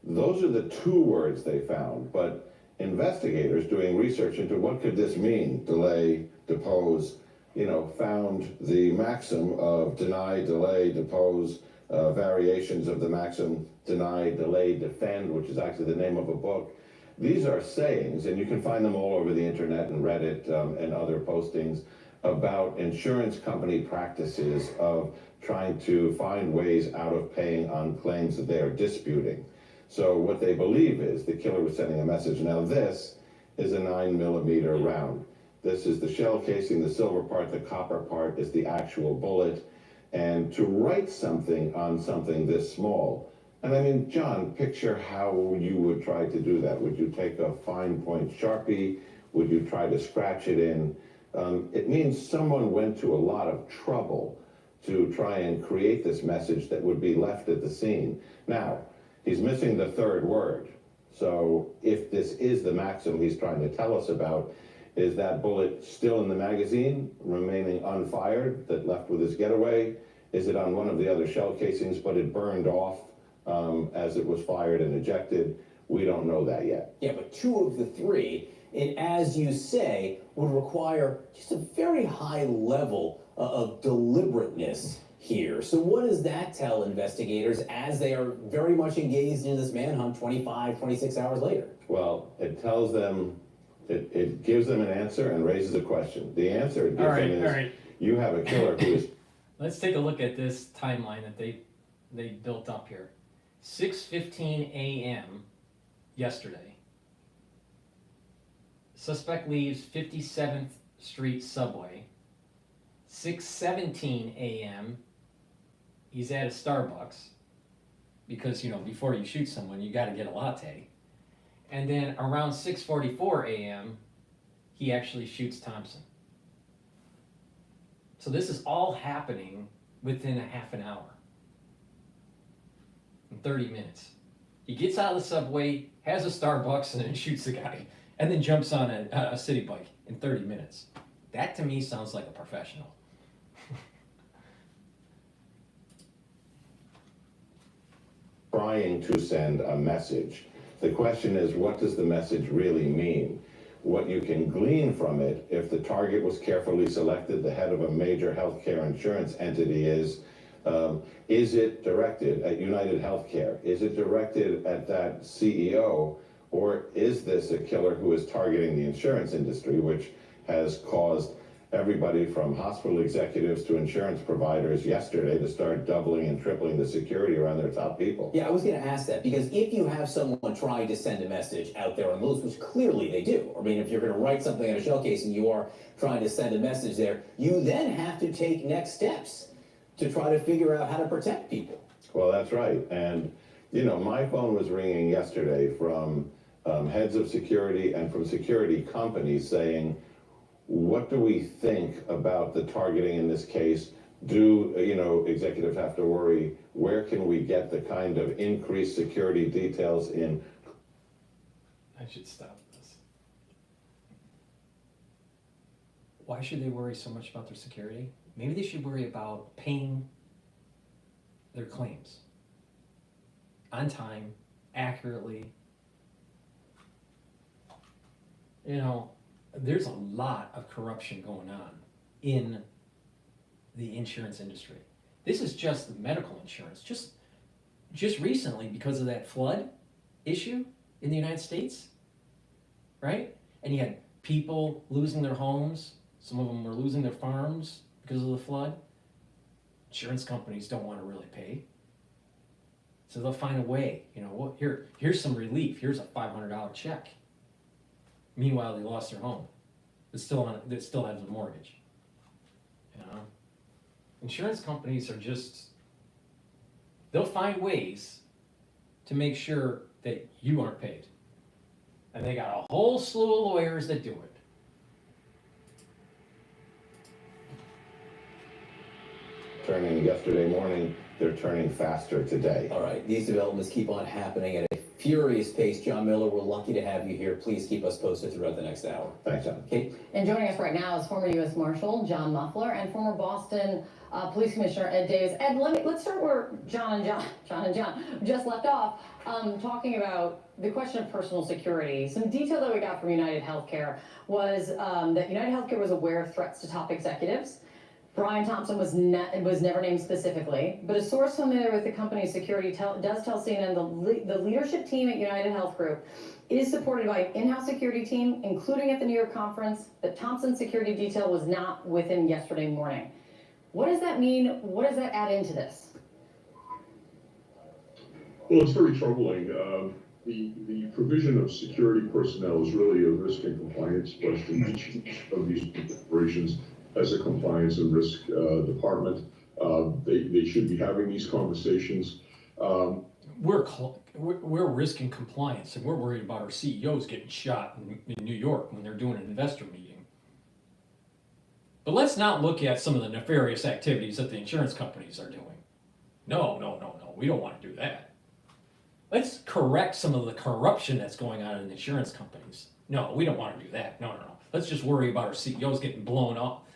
Those are the two words they found, but investigators doing research into what could this mean, delay, depose, found the maxim of deny, delay, depose, variations of the maxim deny, delay, defend, which is actually the name of a book. These are sayings, and you can find them all over the internet and Reddit and other postings about insurance company practices of trying to find ways out of paying on claims that they are disputing. So what they believe is the killer was sending a message. Now this is a 9mm round. This is the shell casing, the silver part, the copper part is the actual bullet. And to write something on something this small, and I mean, John, picture how you would try to do that. Would you take a fine point Sharpie? Would you try to scratch it in? It means someone went to a lot of trouble to try and create this message that would be left at the scene. Now, he's missing the third word. So if this is the maxim he's trying to tell us about, is that bullet still in the magazine, remaining unfired, that left with his getaway? Is it on one of the other shell casings, but it burned off as it was fired and ejected? We don't know that yet. Yeah, but two of the three, and as you say, would require just a very high level of deliberateness here. So what does that tell investigators as they are very much engaged in this manhunt 25, 26 hours later? Well, it tells them, it gives them an answer and raises a question. The answer it gives them is, you have a killer who is... Let's take a look at this timeline that they built up here. 6:15 a.m. yesterday. Suspect leaves 57th Street subway. 6:17 a.m. he's at a Starbucks because, before you shoot someone, you got to get a latte. And then around 6:44 a.m., he actually shoots Thompson. So this is all happening within a half an hour. In 30 minutes. He gets out of the subway, has a Starbucks, and then shoots the guy. And then jumps on a city bike in 30 minutes. That to me sounds like a professional. Trying to send a message. The question is, what does the message really mean? What you can glean from it, if the target was carefully selected, the head of a major healthcare insurance entity is it directed at United Healthcare? Is it directed at that CEO? Or is this a killer who is targeting the insurance industry, which has caused everybody from hospital executives to insurance providers yesterday to start doubling and tripling the security around their top people? Yeah, I was going to ask that, because if you have someone trying to send a message out there on those, which clearly they do, I mean, if you're going to write something on a shell case and you are trying to send a message there, you then have to take next steps to try to figure out how to protect people. Well, that's right. And, my phone was ringing yesterday from heads of security and from security companies saying, what do we think about the targeting in this case? Do, executives have to worry? Where can we get the kind of increased security details in? I should stop this. Why should they worry so much about their security? Maybe they should worry about paying their claims on time, accurately. There's a lot of corruption going on in the insurance industry. This is just the medical insurance. Just recently, because of that flood issue in the United States, right? And you had people losing their homes. Some of them were losing their farms because of the flood. Insurance companies don't want to really pay. So they'll find a way, here's some relief. Here's a $500 check. Meanwhile, they lost their home. It still has a mortgage. Insurance companies are they'll find ways to make sure that you aren't paid. And they got a whole slew of lawyers that do it. Turning yesterday morning they're turning faster today. All right, these developments keep on happening at a furious pace. John Miller, we're lucky to have you here. Please keep us posted throughout the next hour. Thanks, John. Kate? And joining us right now is former U.S. Marshal John Muffler and former Boston Police Commissioner Ed Davis. Ed, let's start where John just left off, talking about the question of personal security. Some detail that we got from United Healthcare was that United Healthcare was aware of threats to top executives. Brian Thompson was never named specifically, but a source familiar with the company's security does tell CNN the leadership team at United Health Group is supported by an in-house security team, including at the New York conference. That Thompson's security detail was not with him yesterday morning. What does that mean? What does that add into this? Well, it's very troubling. The provision of security personnel is really a risk and compliance question. Each of these corporations has a compliance and risk department. They should be having these conversations. We're risk and compliance, and we're worried about our CEOs getting shot in New York when they're doing an investor meeting. But let's not look at some of the nefarious activities that the insurance companies are doing. No, we don't want to do that. Let's correct some of the corruption that's going on in the insurance companies. No, we don't want to do that. No. Let's just worry about our CEOs getting blown up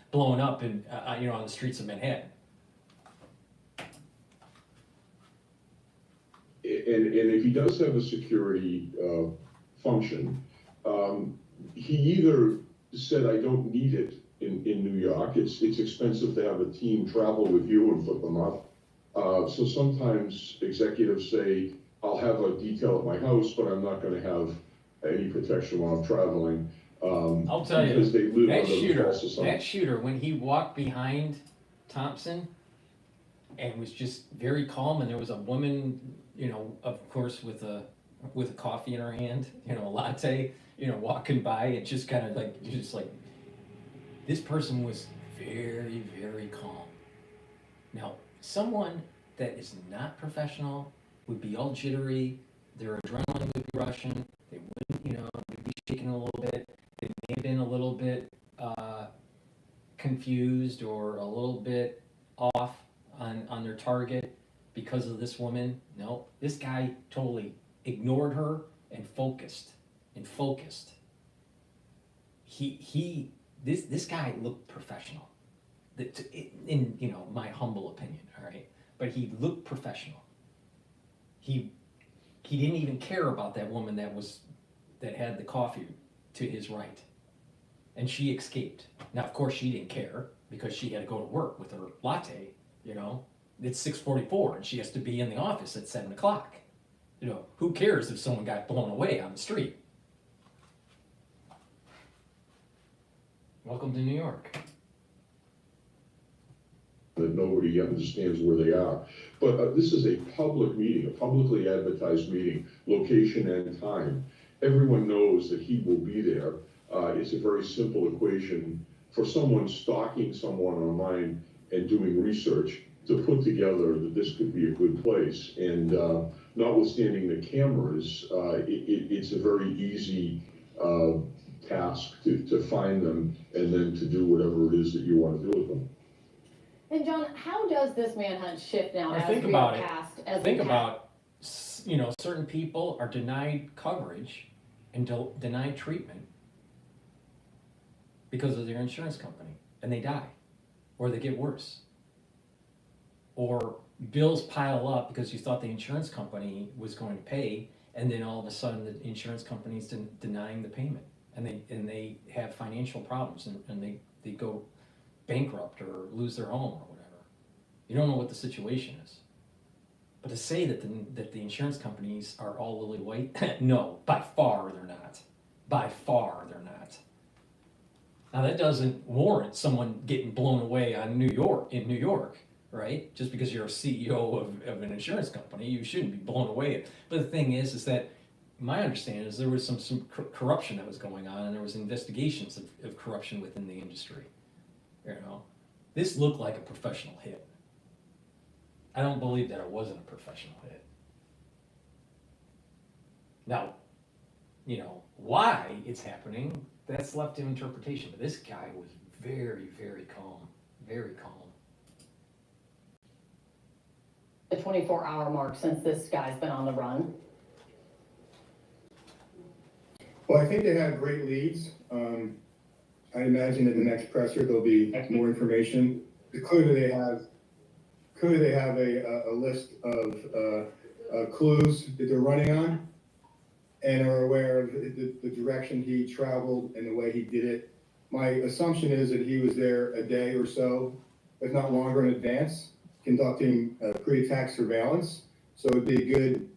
in on the streets of Manhattan. And if he does have a security function, he either said, I don't need it in New York. It's expensive to have a team travel with you and put them up. So sometimes executives say, I'll have a detail at my house, but I'm not going to have any protection while I'm traveling. I'll tell you, because they live that under the false assumption. shooter, when he walked behind Thompson and was just very calm, and there was a woman, of course, with a coffee in her hand, a latte, walking by, and just kind of like, this person was very, very calm. Now, someone that is not professional would be all jittery, their adrenaline would be rushing, they wouldn't, they'd be shaking a little bit, they may have been a little bit confused or a little bit off on their target because of this woman. No, this guy totally ignored her and focused. This guy looked professional, in my humble opinion. All right, but he looked professional. He didn't even care about that woman that had the coffee to his right, and she escaped. Now, of course, she didn't care because she had to go to work with her latte. It's 6:44 and she has to be in the office at 7 o'clock. Who cares if someone got blown away on the street? Welcome to New York. That nobody understands where they are. But this is a public meeting, a publicly advertised meeting, location and time. Everyone knows that he will be there. It's a very simple equation for someone stalking someone online and doing research to put together that this could be a good place. And notwithstanding the cameras, it's a very easy task to find them and then to do whatever it is that you want to do with them. And John, how does this manhunt shift now as Think we about are it. past? Think about, certain people are denied coverage and denied treatment because of their insurance company, and they die, or they get worse, or bills pile up because you thought the insurance company was going to pay, and then all of a sudden the insurance company's denying the payment, and they have financial problems, and they go bankrupt or lose their home or whatever. You don't know what the situation is. But to say that the insurance companies are all lily white, no, by far they're not. By far they're not. Now that doesn't warrant someone getting blown away in New York, right? Just because you're a CEO of an insurance company, you shouldn't be blown away. But the thing is that my understanding is there was some corruption that was going on, and there was investigations of corruption within the industry. This looked like a professional hit. I don't believe that it wasn't a professional hit. Now, why it's happening, that's left to interpretation. But this guy was very, very calm. Very calm. the 24-hour mark since this guy's been on the run? Well, I think they have great leads. I imagine at the next presser there'll be more information. Clearly they have a list of clues that they're running on and are aware of the direction he traveled and the way he did it. My assumption is that he was there a day or so, if not longer in advance, conducting pre-attack surveillance. So it'd be a good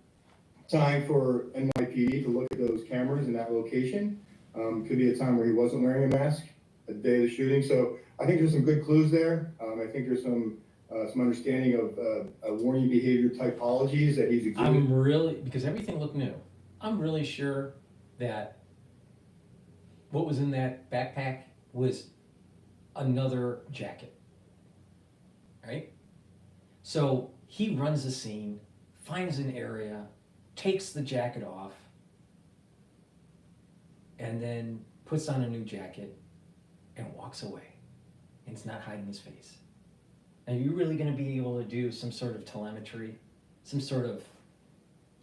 time for NYPD to look at those cameras in that location. Could be a time where he wasn't wearing a mask, a day of the shooting. So I think there's some good clues there. I think there's some understanding of warning behavior typologies that he's exhibiting. I'm really, because everything looked new, I'm really sure that what was in that backpack was another jacket, right? So he runs the scene, finds an area, takes the jacket off, and then puts on a new jacket and walks away. And it's not hiding his face. Are you really going to be able to do some sort of telemetry, some sort of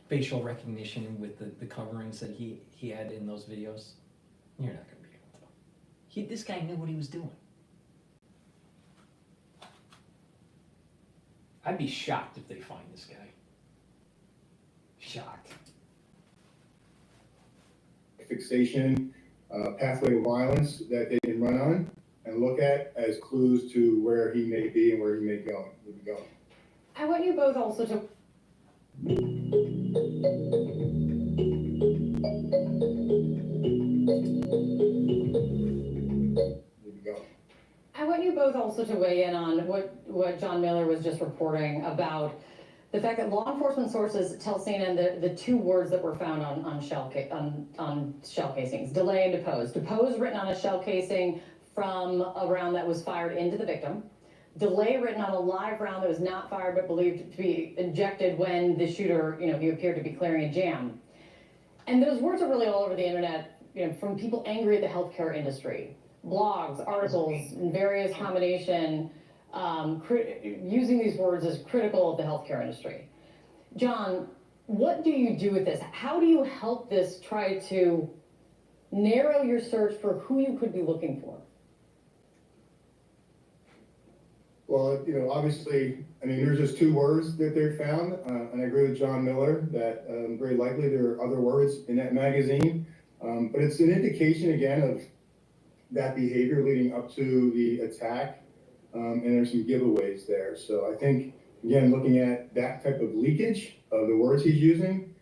facial recognition with the coverings that he had in those videos? You're not going to be able to. This guy knew what he was doing. I'd be shocked if they find this guy. Shocked. Fixation, pathway of violence that they can run on and look at as clues to where he may be and where he may be going. I want you both also to weigh in on what John Miller was just reporting about the fact that law enforcement sources tell CNN the two words that were found on shell casings: delay and depose. Depose written on a shell casing from a round that was fired into the victim. Delay written on a live round that was not fired but believed to be ejected when the shooter, he appeared to be clearing a jam. And those words are really all over the internet, from people angry at the healthcare industry. Blogs, articles, in various combination, using these words as critical of the healthcare industry. John, what do you do with this? How do you help this try to narrow your search for who you could be looking for? Well, obviously, there's just two words that they found, and I agree with John Miller that very likely there are other words in that magazine, but it's an indication, again, of that behavior leading up to the attack, and there's some giveaways there. So I think, again, looking at that type of leakage of the words he's using,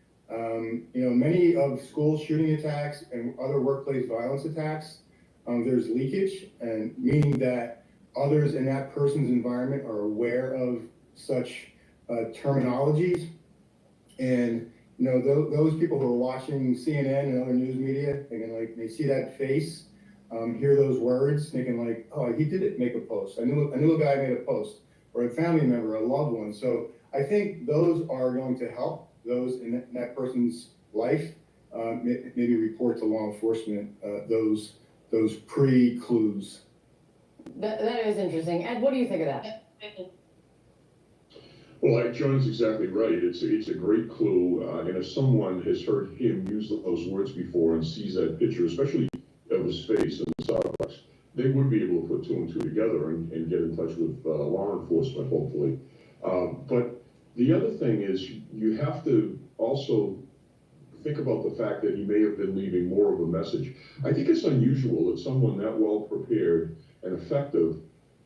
many of school shooting attacks and other workplace violence attacks, there's leakage, and meaning that others in that person's environment are aware of such terminologies. And, those people who are watching CNN and other news media, they see that face, hear those words, thinking like, oh, he did make a post. I knew a guy made a post, or a family member, a loved one. So I think those are going to help those in that person's life, maybe report to law enforcement those pre-clues. That is interesting. Ed, what do you think of that? Well, John's exactly right. It's a great clue, and if someone has heard him use those words before and sees that picture, especially of his face in the Starbucks, they would be able to put two and two together and get in touch with law enforcement, hopefully. But the other thing is you have to also think about the fact that he may have been leaving more of a message. I think it's unusual that someone that well prepared and effective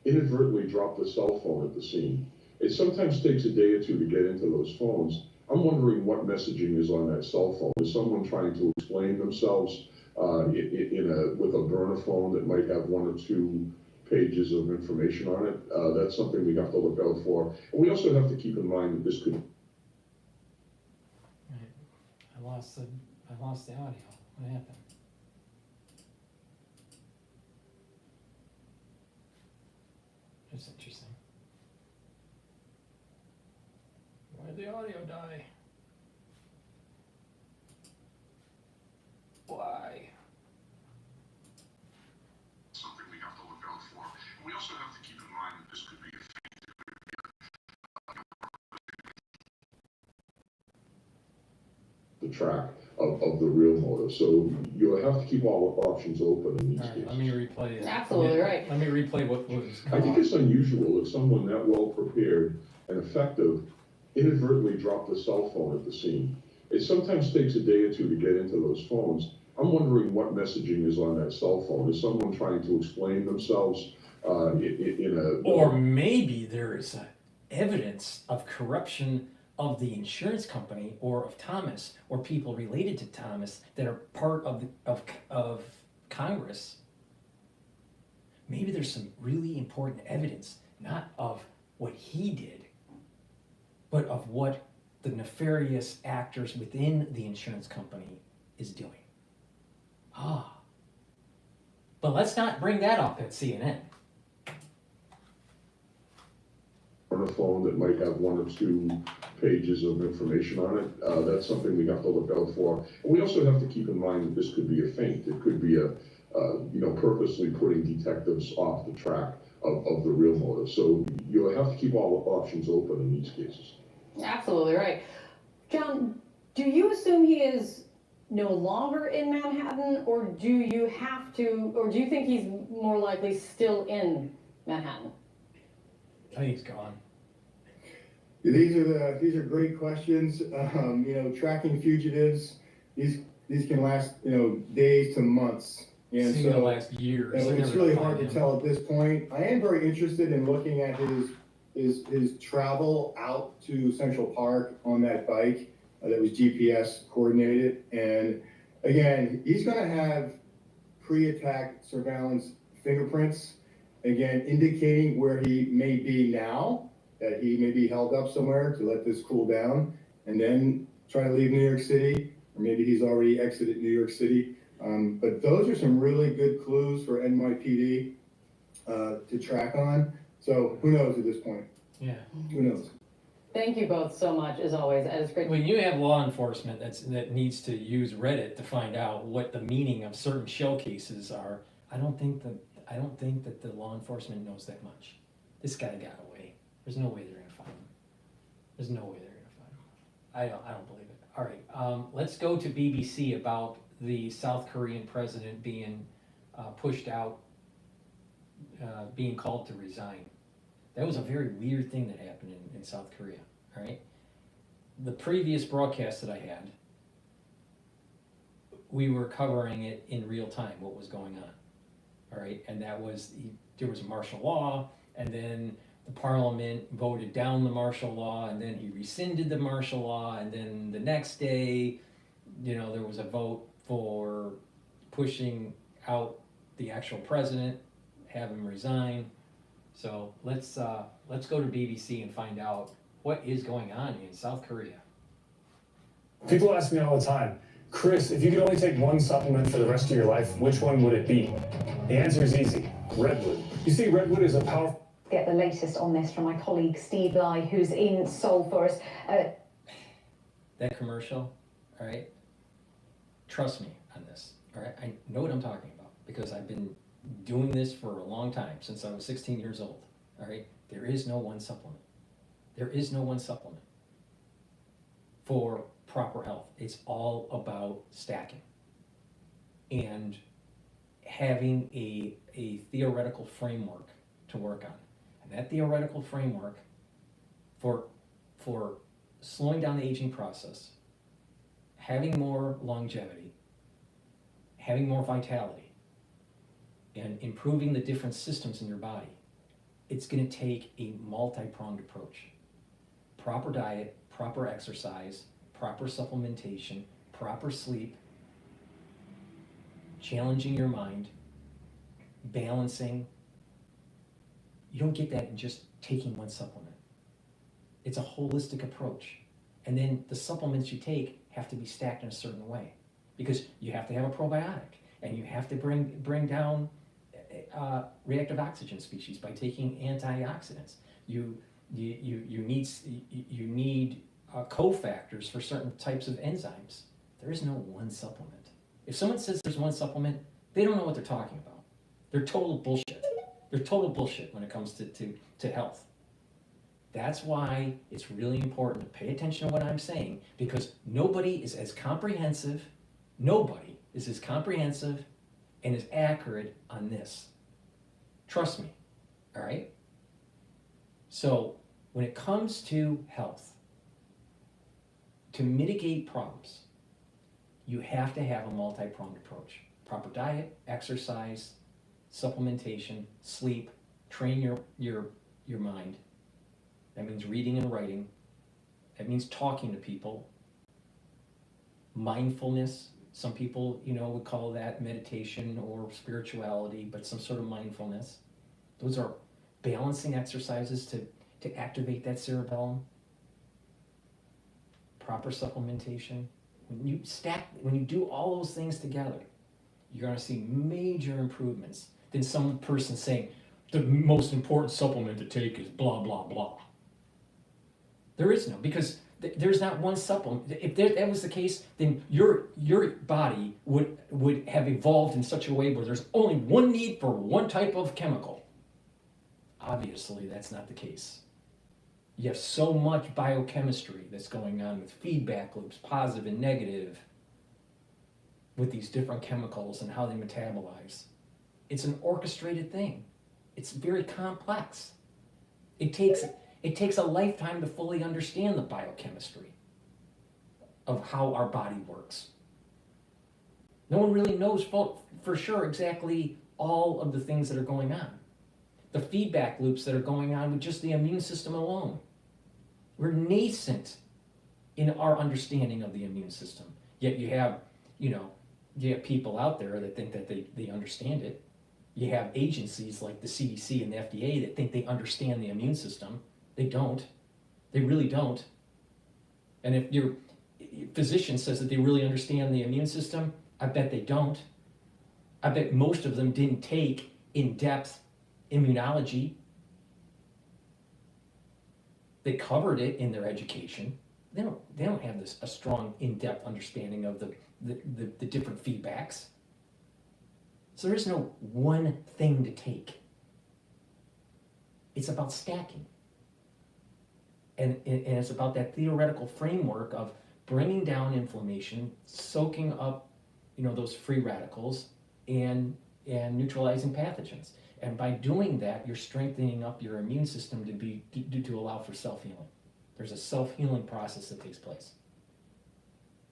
inadvertently dropped a cell phone at the scene. It sometimes takes a day or two to get into those phones. I'm wondering what messaging is on that cell phone. Is someone trying to explain themselves with a burner phone that might have one or two pages of information on it? That's something we have to look out for. And we also have to keep in mind that this could... I lost the audio. What happened? That's interesting. Why did the audio die? Why? Something we have to look out for. And we also have to keep in mind that this could be a track of the real motive. So you'll have to keep all options open in these All right, cases. let me replay it. Absolutely right. Let me replay what was I think it's unusual if someone that well prepared and effective inadvertently dropped a cell phone at the scene. It sometimes takes a day or two to get into those phones. I'm wondering what messaging is on that cell phone. Is someone trying to explain themselves in a... Or maybe there is evidence of corruption of the insurance company or of Thomas or people related to Thomas that are part of Congress. Maybe there's some really important evidence, not of what he did, but of what the nefarious actors within the insurance company is doing. But let's not bring that up at CNN. On a phone that might have 1 or 2 pages of information on it. That's something we have to look out for. And we also have to keep in mind that this could be a feint. It could be purposely putting detectives off the track of the real motive. So you'll have to keep all options open in these cases. Absolutely right. John, do you assume he is no longer in Manhattan, or do you think he's more likely still in Manhattan? I think he's gone. These are great questions. Tracking fugitives, these can last, days to months. And so last years. It's really hard to tell at this point. I am very interested in looking at his travel out to Central Park on that bike that was GPS coordinated. And again, he's going to have pre-attack surveillance fingerprints, again, indicating where he may be now, that he may be held up somewhere to let this cool down, and then try to leave New York City, or maybe he's already exited New York City. But those are some really good clues for NYPD to track on. So who knows at this point? Yeah. Who knows? Thank you both so much, as always. That is great. When you have law enforcement that needs to use Reddit to find out what the meaning of certain shell cases are, I don't think that the law enforcement knows that much. This guy got away. There's no way they're gonna find him. There's no way they're gonna find him. I don't believe it. All right, let's go to BBC about the South Korean president being pushed out, being called to resign. That was a very weird thing that happened in South Korea, all right? The previous broadcast that I had, we were covering it in real time, what was going on, all right? And that was, there was martial law, and then the parliament voted down the martial law, and then he rescinded the martial law, and then the next day, there was a vote for pushing out the actual president, have him resign. So let's go to BBC and find out what is going on in South Korea. People ask me all the time, Chris, if you could only take one supplement for the rest of your life, which one would it be? The answer is easy, redwood. You see, redwood is a powerful... Get the latest on this from my colleague Steve Lai, who's in Seoul for us. That commercial, all right? Trust me on this, all right? I know what I'm talking about because I've been doing this for a long time, since I was 16 years old, all right? There is no one supplement. There is no one supplement for proper health. It's all about stacking and having a theoretical framework to work on. And that theoretical framework for slowing down the aging process, having more longevity, having more vitality, and improving the different systems in your body, it's going to take a multi-pronged approach. Proper diet, proper exercise, proper supplementation, proper sleep, challenging your mind, balancing. You don't get that in just taking one supplement. It's a holistic approach. And then the supplements you take have to be stacked in a certain way, because you have to have a probiotic, and you have to bring down reactive oxygen species by taking antioxidants. You need cofactors for certain types of enzymes. There is no one supplement. If someone says there's one supplement, they don't know what they're talking about. They're total bullshit. They're total bullshit when it comes to health. That's why it's really important to pay attention to what I'm saying, because nobody is as comprehensive and as accurate on this. Trust me, all right? So when it comes to health, to mitigate problems, you have to have a multi-pronged approach. Proper diet, exercise, supplementation, sleep, train your mind. That means reading and writing. That means talking to people. Mindfulness. Some people, would call that meditation or spirituality, but some sort of mindfulness. Those are balancing exercises to activate that cerebellum. Proper supplementation. When you do all those things together, you're going to see major improvements than some person saying, the most important supplement to take is blah, blah, blah. There is no, because there's not one supplement. If that was the case, then your body would have evolved in such a way where there's only one need for one type of chemical. Obviously, that's not the case. You have so much biochemistry that's going on with feedback loops, positive and negative, with these different chemicals and how they metabolize. It's an orchestrated thing. It's very complex. It takes a lifetime to fully understand the biochemistry of how our body works. No one really knows for sure exactly all of the things that are going on. The feedback loops that are going on with just the immune system alone. We're nascent in our understanding of the immune system. Yet you have people out there that think that they understand it. You have agencies like the CDC and the FDA that think they understand the immune system. They don't. They really don't. And if your physician says that they really understand the immune system, I bet they don't. I bet most of them didn't take in-depth immunology. They covered it in their education. They don't have a strong in-depth understanding of the different feedbacks. So there is no one thing to take. It's about stacking. And it's about that theoretical framework of bringing down inflammation, soaking up, those free radicals, and neutralizing pathogens. And by doing that, you're strengthening up your immune system to allow for self-healing. There's a self-healing process that takes place.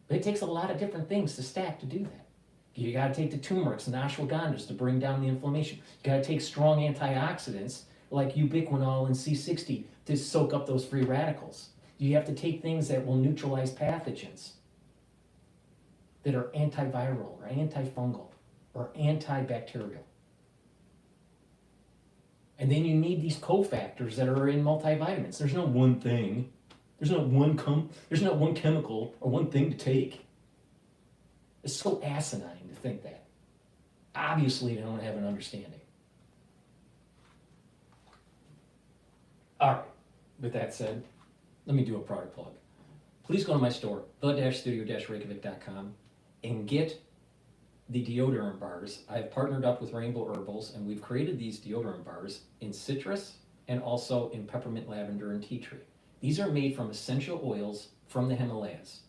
But it takes a lot of different things to stack to do that. You got to take the turmerics and ashwagandhas to bring down the inflammation. You got to take strong antioxidants like ubiquinol and C60 to soak up those free radicals. You have to take things that will neutralize pathogens, that are antiviral or antifungal or antibacterial. And then you need these cofactors that are in multivitamins. There's no one thing. There's not one chemical or one thing to take. It's so asinine to think that. Obviously, they don't have an understanding. All right, with that said, let me do a product plug. Please go to my store, the-studio-reykjavik.com, and get the deodorant bars. I've partnered up with Rainbow Herbals, and we've created these deodorant bars in citrus and also in peppermint, lavender, and tea tree. These are made from essential oils from the Himalayas.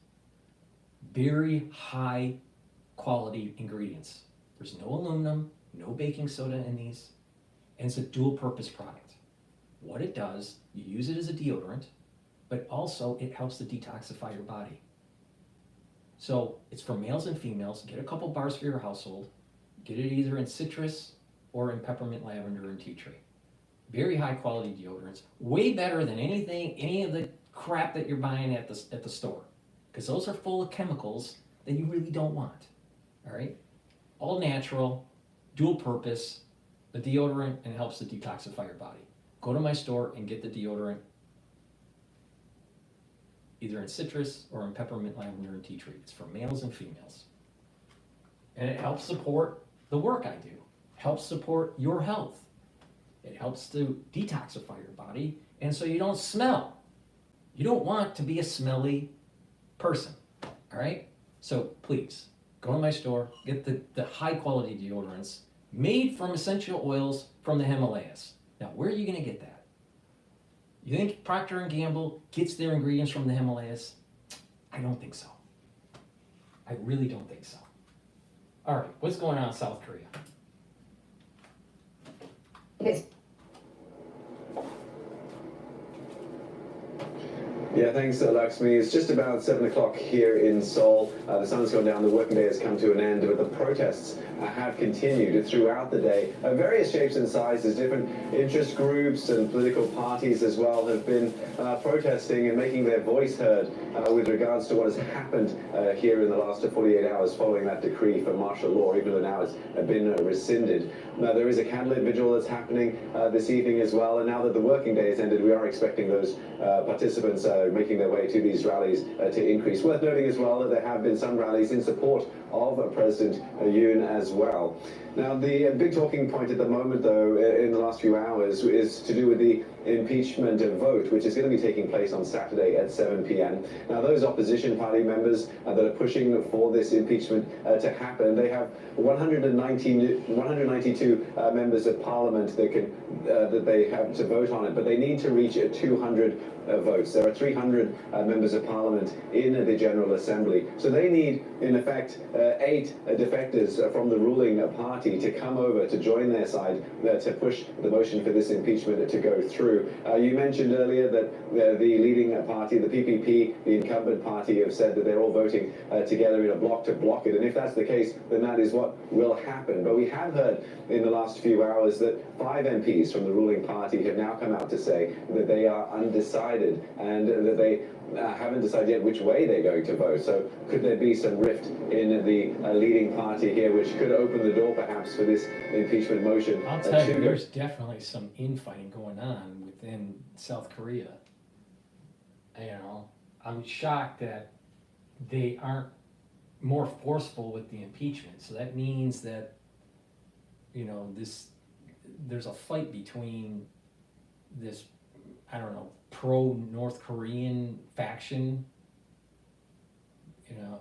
Very high quality ingredients. There's no aluminum, no baking soda in these, and it's a dual purpose product. What it does, you use it as a deodorant, but also it helps to detoxify your body. So it's for males and females. Get a couple bars for your household. Get it either in citrus or in peppermint, lavender, and tea tree. Very high quality deodorants. Way better than any of the crap that you're buying at the store. Because those are full of chemicals that you really don't want. All right? All natural, dual purpose, the deodorant, and it helps to detoxify your body. Go to my store and get the deodorant either in citrus or in peppermint, lavender, and tea tree. It's for males and females. And it helps support the work I do. It helps support your health. It helps to detoxify your body, and so you don't smell. You don't want to be a smelly person, all right? So please, go to my store, get the high quality deodorants made from essential oils from the Himalayas. Now, where are you gonna get that? You think Procter & Gamble gets their ingredients from the Himalayas? I don't think so. I really don't think so. All right, what's going on in South Korea? Yeah, thanks, Lakshmi. It's just about 7 o'clock here in Seoul. The sun's gone down, the working day has come to an end, but the protests have continued throughout the day. Various shapes and sizes, different interest groups and political parties as well have been protesting and making their voice heard with regards to what has happened here in the last 48 hours following that decree for martial law, even though now it's been rescinded. Now, there is a candlelight vigil that's happening this evening as well, and now that the working day has ended, we are expecting those participants making their way to these rallies to increase. Worth noting as well that there have been some rallies in support of President Yoon as well. Now, the big talking point at the moment, though, in the last few hours is to do with the impeachment vote, which is going to be taking place on Saturday at 7 p.m. Now, those opposition party members that are pushing for this impeachment to happen, they have 192 members of parliament that they have to vote on it, but they need to reach 200 votes. There are 300 members of parliament in the General Assembly, so they need, in effect, 8 defectors from the ruling party to come over to join their side to push the motion for this impeachment to go through. You mentioned earlier that the leading party, the PPP, the incumbent party, have said that they're all voting together in a block to block it, and if that's the case, then that is what will happen. But we have heard in the last few hours that 5 MPs from the ruling party have now come out to say that they are undecided and that they haven't decided yet which way they're going to vote. So could there be some rift in the leading party here, which could open the door perhaps for this impeachment motion? I'll tell you, there's definitely some infighting going on within South Korea. You know, I'm shocked that they aren't more forceful with the impeachment. So that means that, you know, there's a fight between this, I don't know, pro-North Korean faction. You know,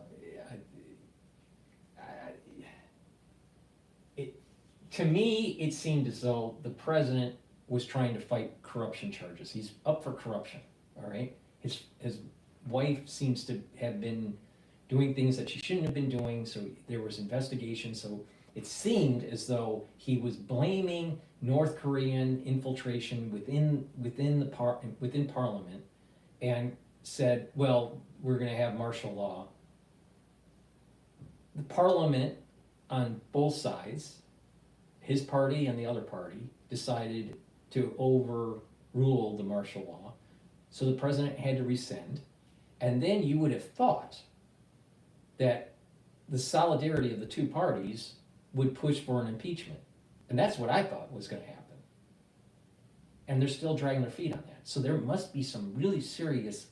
to me, it seemed as though the president was trying to fight corruption charges. He's up for corruption, all right? His wife seems to have been doing things that she shouldn't have been doing, so there was investigation. So it seemed as though he was blaming North Korean infiltration within Parliament, and said, "Well, we're going to have martial law." The Parliament on both sides, his party and the other party, decided to overrule the martial law, so the president had to rescind. And then you would have thought that the solidarity of the two parties would push for an impeachment. And that's what I thought was going to happen. And they're still dragging their feet on that. So there must be some really serious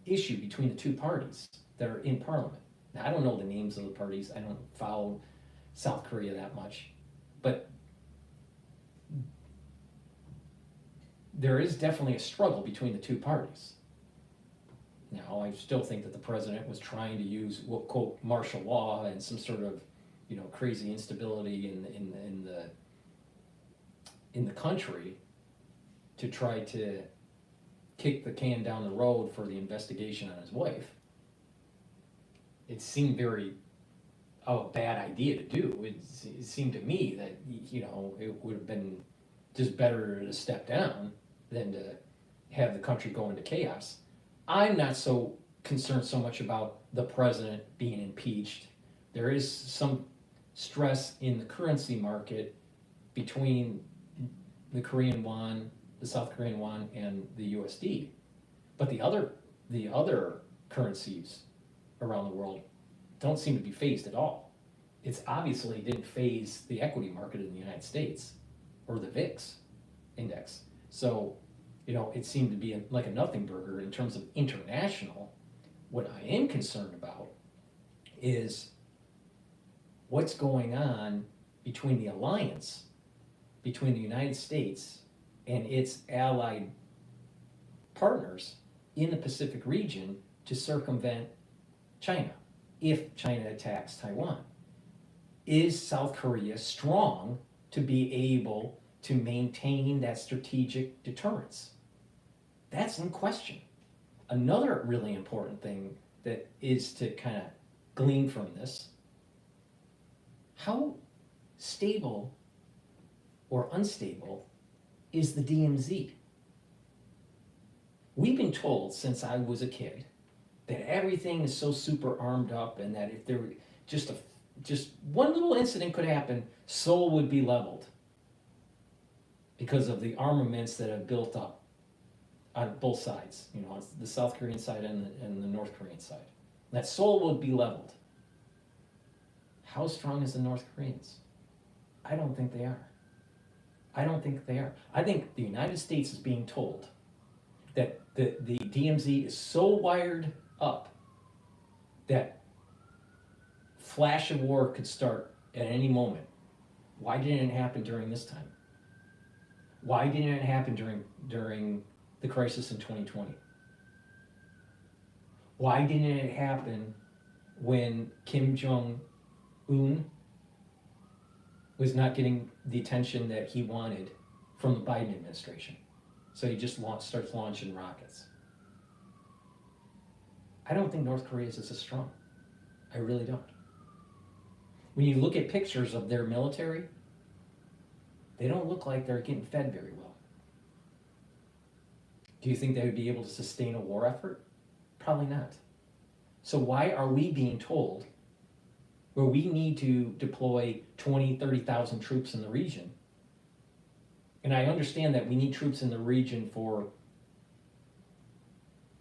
issue between the two parties that are in Parliament. Now, I don't know the names of the parties. I don't follow South Korea that much. But there is definitely a struggle between the two parties. Now, I still think that the president was trying to use, we'll quote, martial law and some sort of, you know, crazy instability in the country to try to kick the can down the road for the investigation on his wife. It seemed very a bad idea to do. It seemed to me that, you know, it would have been just better to step down than to have the country go into chaos. I'm not so concerned so much about the president being impeached. There is some stress in the currency market between the Korean won, the South Korean won, and the USD. But the other currencies around the world don't seem to be phased at all. It's obviously didn't phase the equity market in the United States or the VIX index. So, you know, it seemed to be like a nothing burger in terms of international. What I am concerned about is what's going on between the alliance between the United States and its allied partners in the Pacific region to circumvent China if China attacks Taiwan. Is South Korea strong to be able to maintain that strategic deterrence. That's in question. Another really important thing that is to kind of glean from this, how stable or unstable is the DMZ? We've been told since I was a kid that everything is so super armed up, and that if there were just one little incident could happen, Seoul would be leveled because of the armaments that have built up on both sides, you know, on the South Korean side and the North Korean side. That Seoul would be leveled. How strong is the North Koreans? I don't think they are. I don't think they are. I think the United States is being told that the DMZ is so wired up that flash of war could start at any moment. Why didn't it happen during this time? Why didn't it happen during the crisis in 2020? Why didn't it happen when Kim Jong-un was not getting the attention that he wanted from the Biden administration? So he just starts launching rockets. I don't think North Korea is as strong. I really don't. When you look at pictures of their military, they don't look like they're getting fed very well. Do you think they would be able to sustain a war effort? Probably not. So why are we being told where we need to deploy 20, 30,000 troops in the region? And I understand that we need troops in the region for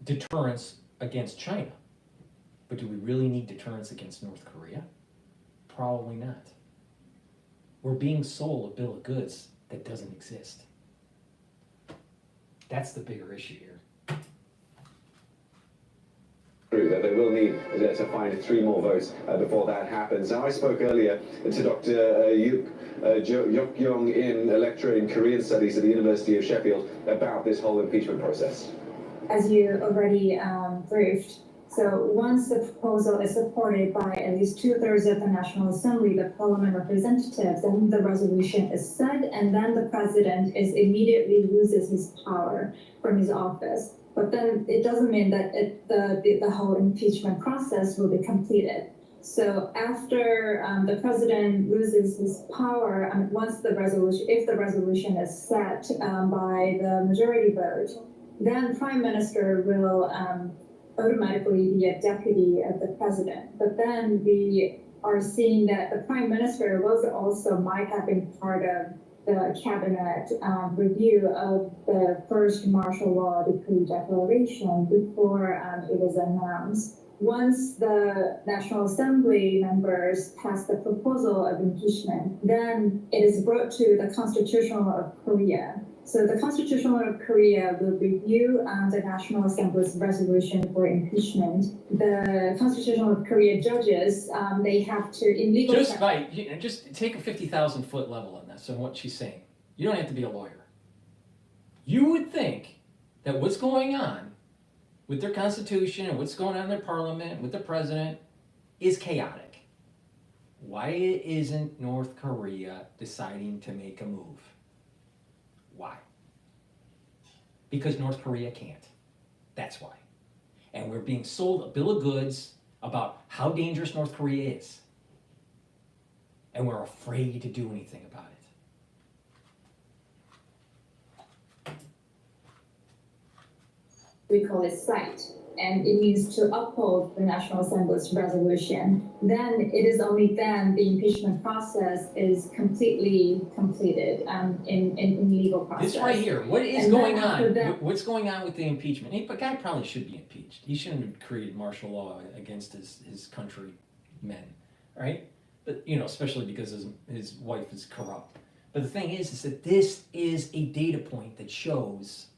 deterrence against China. But do we really need deterrence against North Korea? Probably not. We're being sold a bill of goods that doesn't exist. That's the bigger issue here. That they will need to find 3 more votes before that happens. Now, I spoke earlier to Dr. Yok Yong-in, a lecturer in Korean Studies at the University of Sheffield, about this whole impeachment process. As you already briefed, so once the proposal is supported by at least 2/3 of the National Assembly, the Parliament representatives, then the resolution is set, and then the president immediately loses his power from his office. But then it doesn't mean that the whole impeachment process will be completed. So after the president loses his power, once the resolution, if the resolution is set by the majority vote, then Prime Minister will automatically be a deputy of the president. But then we are seeing that the Prime Minister was also might have been part of the cabinet review of the first martial law decree declaration before it was announced. Once the National Assembly members pass the proposal of impeachment, then it is brought to the Constitutional of Korea. So the Constitutional of Korea will review the National Assembly's resolution for impeachment. The Constitutional of Korea judges, they have to, in legal... Just take a 50,000 foot level on this and what she's saying. You don't have to be a lawyer. You would think that what's going on with their constitution and what's going on in their parliament, with the president, is chaotic. Why isn't North Korea deciding to make a move? Why? Because North Korea can't. That's why. And we're being sold a bill of goods about how dangerous North Korea is. And we're afraid to do anything about it. We call it CITE, and it means to uphold the National Assembly's resolution. Then it is only then the impeachment process is completely completed in legal process. This right here, what is going on? What's going on with the impeachment? The guy probably should be impeached. He shouldn't have created martial law against his countrymen, right? But, you know, especially because his wife is corrupt. But the thing is that this is a data point that shows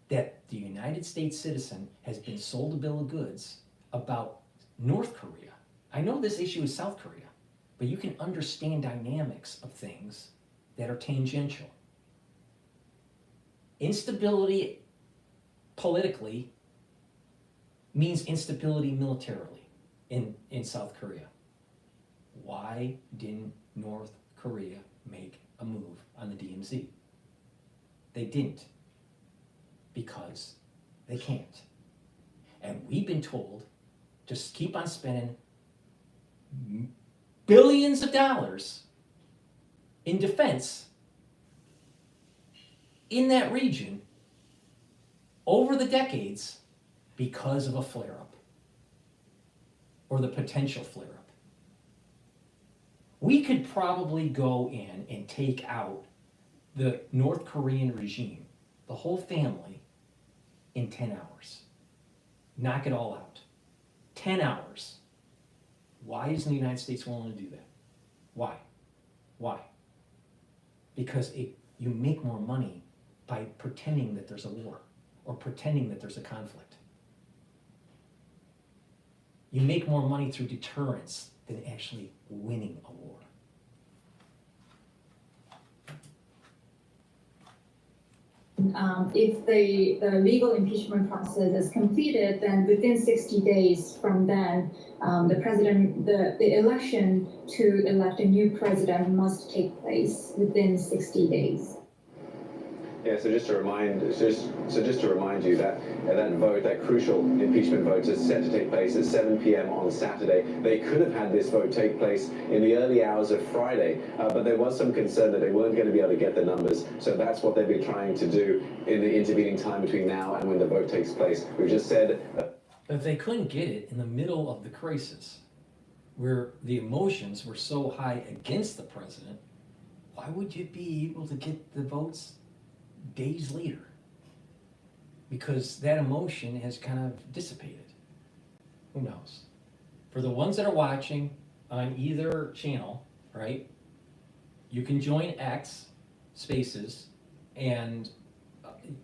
that the United States citizen has been sold a bill of goods about North Korea. I know this issue is South Korea, but you can understand dynamics of things that are tangential. Instability politically means instability militarily in South Korea. Why didn't North Korea make a move on the DMZ. They didn't, because they can't. And we've been told to keep on spending billions of dollars in defense in that region over the decades because of a flare-up or the potential flare-up. We could probably go in and take out the North Korean regime, the whole family, in 10 hours. Knock it all out. 10 hours. Why isn't the United States willing to do that? Why? Why? Because you make more money by pretending that there's a war or pretending that there's a conflict. You make more money through deterrence than actually winning a war. If the legal impeachment process is completed, then within 60 days from then, the election to elect a new president must take place within 60 days. Yeah, so just to remind you that that vote, that crucial impeachment vote, is set to take place at 7 p.m. on Saturday. They could have had this vote take place in the early hours of Friday, but there was some concern that they weren't going to be able to get the numbers. So that's what they've been trying to do in the intervening time between now and when the vote takes place. We've just said. But if they couldn't get it in the middle of the crisis, where the emotions were so high against the president, why would you be able to get the votes days later? Because that emotion has kind of dissipated. Who knows? For the ones that are watching on either channel, right, you can join X Spaces and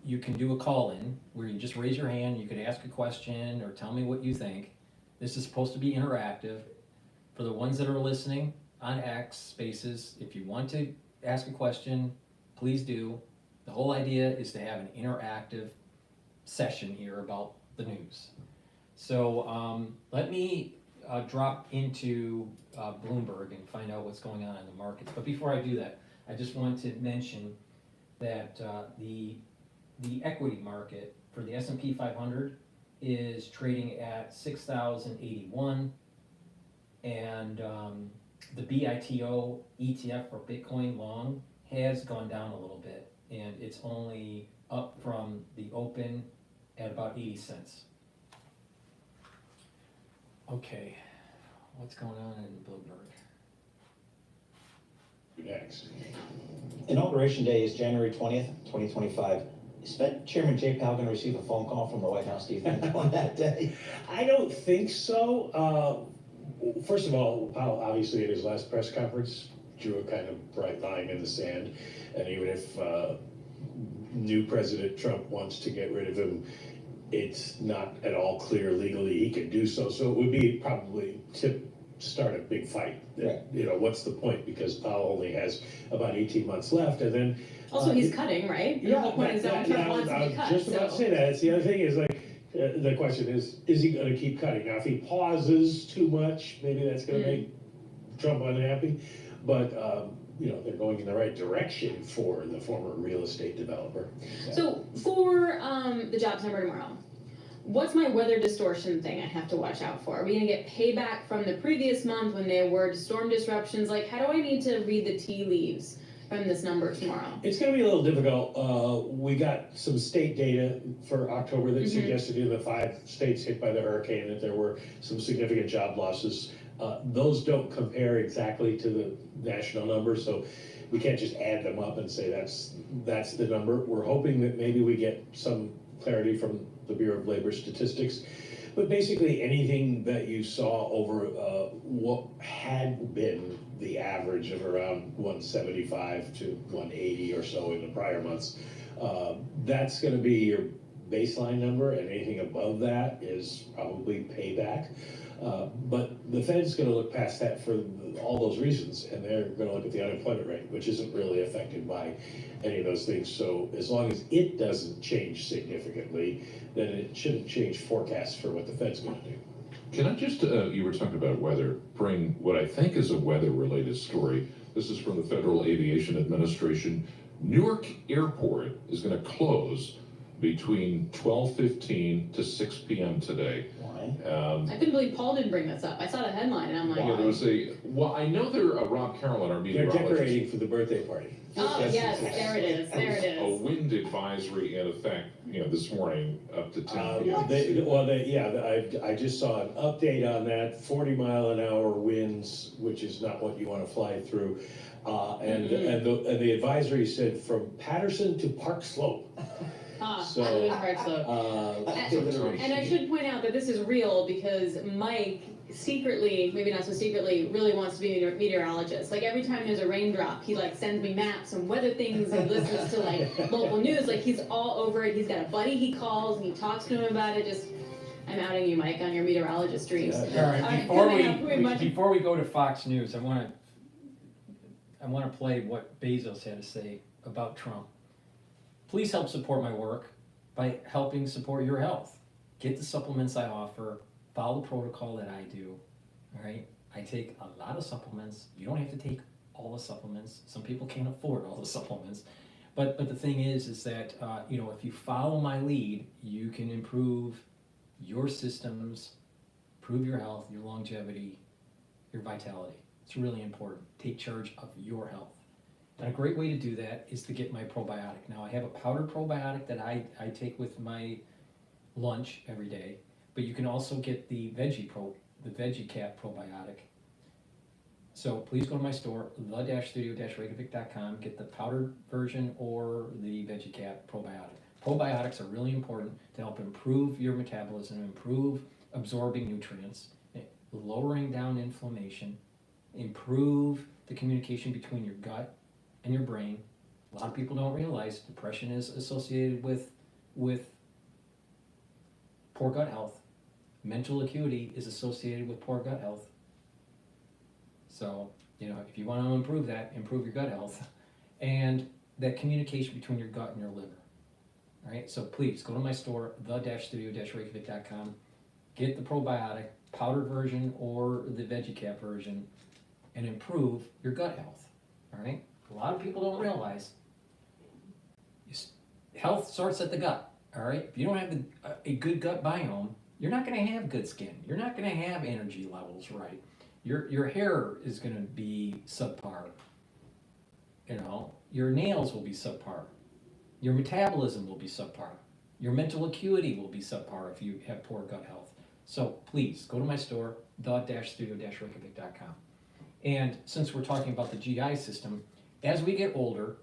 you can do a call-in where you just raise your hand, you could ask a question or tell me what you think. This is supposed to be interactive. For the ones that are listening on X Spaces, if you want to ask a question, please do. The whole idea is to have an interactive session here about the news. So let me drop into Bloomberg and find out what's going on in the markets. But before I do that, I just want to mention that the equity market for the S&P 500 is trading at 6,081, and the BITO ETF for Bitcoin long has gone down a little bit, and it's only up from the open at about 80 cents. Okay, what's going on in Bloomberg? Next. Inauguration Day is January 20th, 2025. Is Fed Chairman Jay Powell going to receive a phone call from the White House, do you think, on that day? I don't think so. First of all, Powell obviously at his last press conference drew a kind of bright line in the sand, and even if new President Trump wants to get rid of him, it's not at all clear legally he can do so. So it would be probably to start a big fight. That, you know, what's the point? Because Powell only has about 18 months left, and then also he's cutting, right? Yeah, the whole point is Donald Trump wants to be cut. Just about to say that. It's the other thing is like the question is he going to keep cutting? Now, if he pauses too much, maybe that's going to make Trump unhappy. But you know, they're going in the right direction for the former real estate developer. So for the jobs number tomorrow, what's my weather distortion thing I have to watch out for? Are we going to get payback from the previous month when there were storm disruptions? Like, how do I need to read the tea leaves from this number tomorrow? It's going to be a little difficult. We got some state data for October that suggested in the 5 states hit by the hurricane that there were some significant job losses. Those don't compare exactly to the national number, so we can't just add them up and say that's the number. We're hoping that maybe we get some clarity from the Bureau of Labor Statistics. But basically anything that you saw over what had been the average of around 175 to 180 or so in the prior months, that's going to be your baseline number, and anything above that is probably payback. But the Fed's going to look past that for all those reasons, and they're going to look at the unemployment rate, which isn't really affected by any of those things. So as long as it doesn't change significantly, then it shouldn't change forecasts for what the Fed's going to do. Can I just, you were talking about weather, bring what I think is a weather-related story This is from the Federal Aviation Administration. Newark Airport is going to close between 12:15 to 6 p.m. today. Why? I couldn't believe Paul didn't bring this up. I saw the headline and I'm like, There was I know Rob Carrollin, our They're meteorologist. decorating for the birthday party. oh yes, there it is, there it A is. wind advisory in effect, this morning up to 10 p.m. I just saw an update on that, 40-mile-an-hour winds, which is not what you want to fly through. And the advisory said from Patterson to Park Slope. I live in Park Slope. And I should point out that this is real because Mike secretly, maybe not so secretly, really wants to be a meteorologist. Like every time there's a raindrop, he like sends me maps and weather things and listens to like local news. Like he's all over it. He's got a buddy he calls and he talks to him about it. Just, I'm outing you, Mike, on your meteorologist dreams. All right, before we go to Fox News, I want to play what Bezos had to say about Trump. Please help support my work by helping support your health. Get the supplements I offer, follow the protocol that I do, all right? I take a lot of supplements. You don't have to take all the supplements. Some people can't afford all the supplements. But the thing is that, if you follow my lead, you can improve your systems, improve your health, your longevity, your vitality. It's really important. Take charge of your health. And a great way to do that is to get my probiotic. Now I have a powdered probiotic that I take with my lunch every day, but you can also get the VeggieCap probiotic. So please go to my store, the-studio-reykjavik.com, get the powdered version or the VeggieCap probiotic. Probiotics are really important to help improve your metabolism, improve absorbing nutrients, lowering down inflammation, improve the communication between your gut and your brain. A lot of people don't realize depression is associated with poor gut health. Mental acuity is associated with poor gut health. So, if you want to improve that, improve your gut health and that communication between your gut and your liver. All right, so please go to my store, the-studio-reykjavik.com, get the probiotic, powdered version or the VeggieCap version, and improve your gut health. All right? A lot of people don't realize health starts at the gut. All right? If you don't have a good gut biome, you're not going to have good skin. You're not going to have energy levels right. Your hair is going to be subpar. Your nails will be subpar. Your metabolism will be subpar. Your mental acuity will be subpar if you have poor gut health. So please go to my store, the-studio-reykjavik.com. And since we're talking about the GI system, as we get older,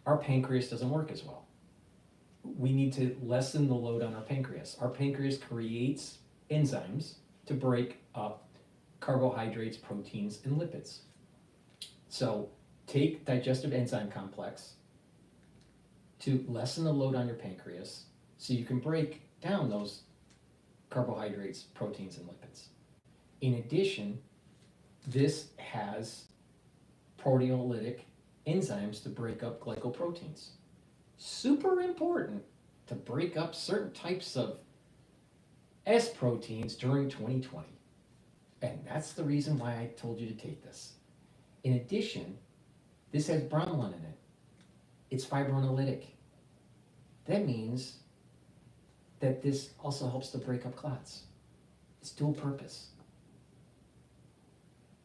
our pancreas doesn't work as well. We need to lessen the load on our pancreas. Our pancreas creates enzymes to break up carbohydrates, proteins, and lipids. So take digestive enzyme complex to lessen the load on your pancreas so you can break down those carbohydrates, proteins, and lipids. In addition, this has proteolytic enzymes to break up glycoproteins. Super important to break up certain types of S proteins during 2020. And that's the reason why I told you to take this. In addition, this has bromelain in it. It's fibrinolytic. That means that this also helps to break up clots. It's dual purpose.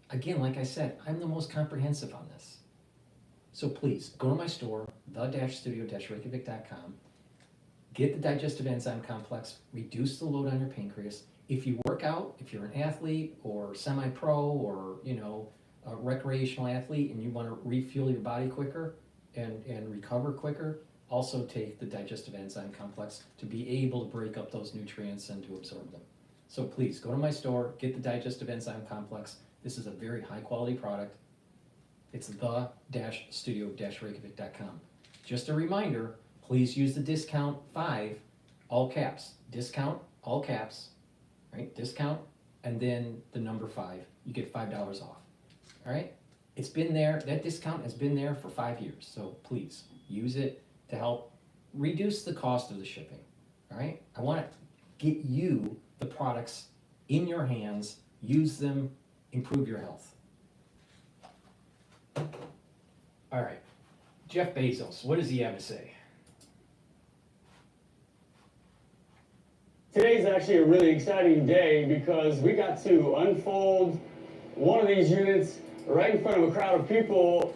Again, like I said, I'm the most comprehensive on this. So please, go to my store, the-studio-reykjavik.com, get the digestive enzyme complex, reduce the load on your pancreas. If you work out, if you're an athlete or semi-pro or, a recreational athlete and you want to refuel your body quicker and recover quicker, also take the digestive enzyme complex to be able to break up those nutrients and to absorb them. So please, go to my store, get the digestive enzyme complex. This is a very high quality product. It's the-studio-reykjavik.com. Just a reminder, please use the discount 5, all caps. Discount, all caps, right? Discount, and then the number 5. You get $5 off, all right? It's been there, that discount has been there for 5 years. So please, use it to help reduce the cost of the shipping, all right? I want to get you the products in your hands, use them, improve your health. All right, Jeff Bezos, what does he have to say? Today's actually a really exciting day because we got to unfold one of these units right in front of a crowd of people.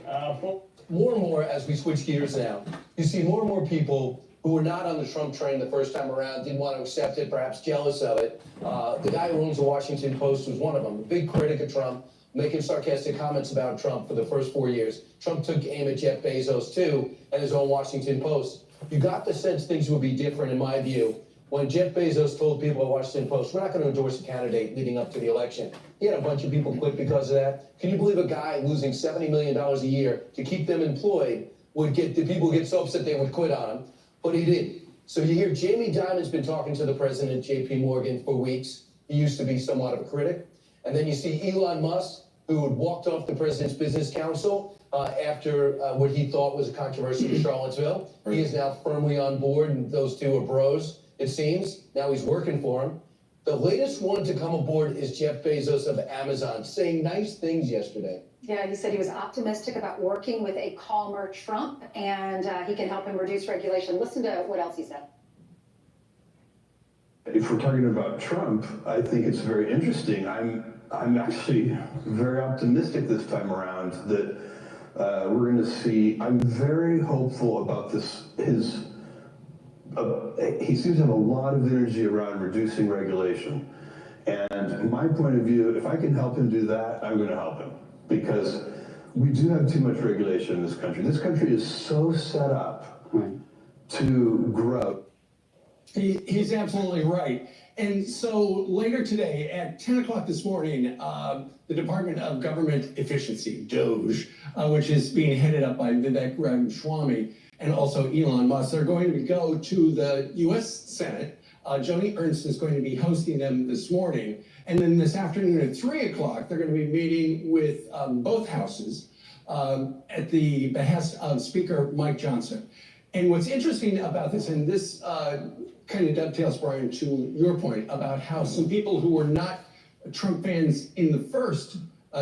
More and more, as we switch gears now, you see more and more people who were not on the Trump train the first time around, didn't want to accept it, perhaps jealous of it. The guy who owns the Washington Post was one of them, a big critic of Trump, making sarcastic comments about Trump for the first 4 years. Trump took aim at Jeff Bezos, too, and his own Washington Post. You got the sense things would be different, in my view, when Jeff Bezos told people at Washington Post, we're not going to endorse a candidate leading up to the election. He had a bunch of people quit because of that. Can you believe a guy losing $70 million a year to keep them employed would get the people get so upset they would quit on him? But he didn't. So you hear Jamie Dimon's been talking to the president at J.P. Morgan for weeks. He used to be somewhat of a critic. And then you see Elon Musk, who had walked off the president's business council after what he thought was a controversy in Charlottesville. He is now firmly on board, and those two are bros, it seems. Now he's working for him. The latest one to come aboard is Jeff Bezos of Amazon, saying nice things yesterday. Yeah, he said he was optimistic about working with a calmer Trump, and he can help him reduce regulation. Listen to what else he said. If we're talking about Trump, I think it's very interesting. I'm actually very optimistic this time around that we're going to see. I'm very hopeful about this. He seems to have a lot of energy around reducing regulation. And my point of view, if I can help him do that, I'm going to help him. Because we do have too much regulation in this country. This country is so set up to grow. He's absolutely right. And so later today at 10 o'clock this morning, the Department of Government Efficiency, DOGE, which is being headed up by Vivek Ramaswamy and also Elon Musk, they're going to go to the U.S. Senate. Joni Ernst is going to be hosting them this morning. And then this afternoon at 3 o'clock, they're going to be meeting with both houses at the behest of Speaker Mike Johnson. And what's interesting about this, and this kind of dovetails, Brian, to your point about how some people who were not Trump fans in the first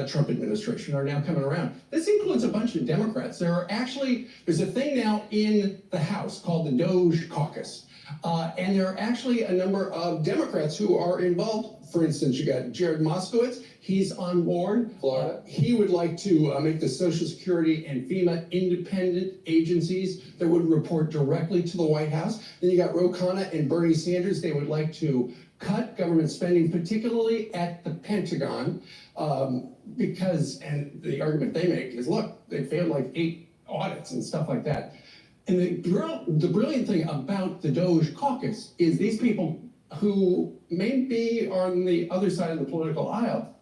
Trump administration are now coming around. This includes a bunch of Democrats. There's a thing now in the House called the DOGE caucus. And there are actually a number of Democrats who are involved. For instance, you got Jared Moskowitz. He's on board. Florida. He would like to make the Social Security and FEMA independent agencies that would report directly to the White House. Then you got Ro Khanna and Bernie Sanders. They would like to cut government spending, particularly at the Pentagon, and the argument they make is, look, they failed like 8 audits and stuff like that. And the brilliant thing about the DOGE caucus is these people who may be on the other side of the political aisle,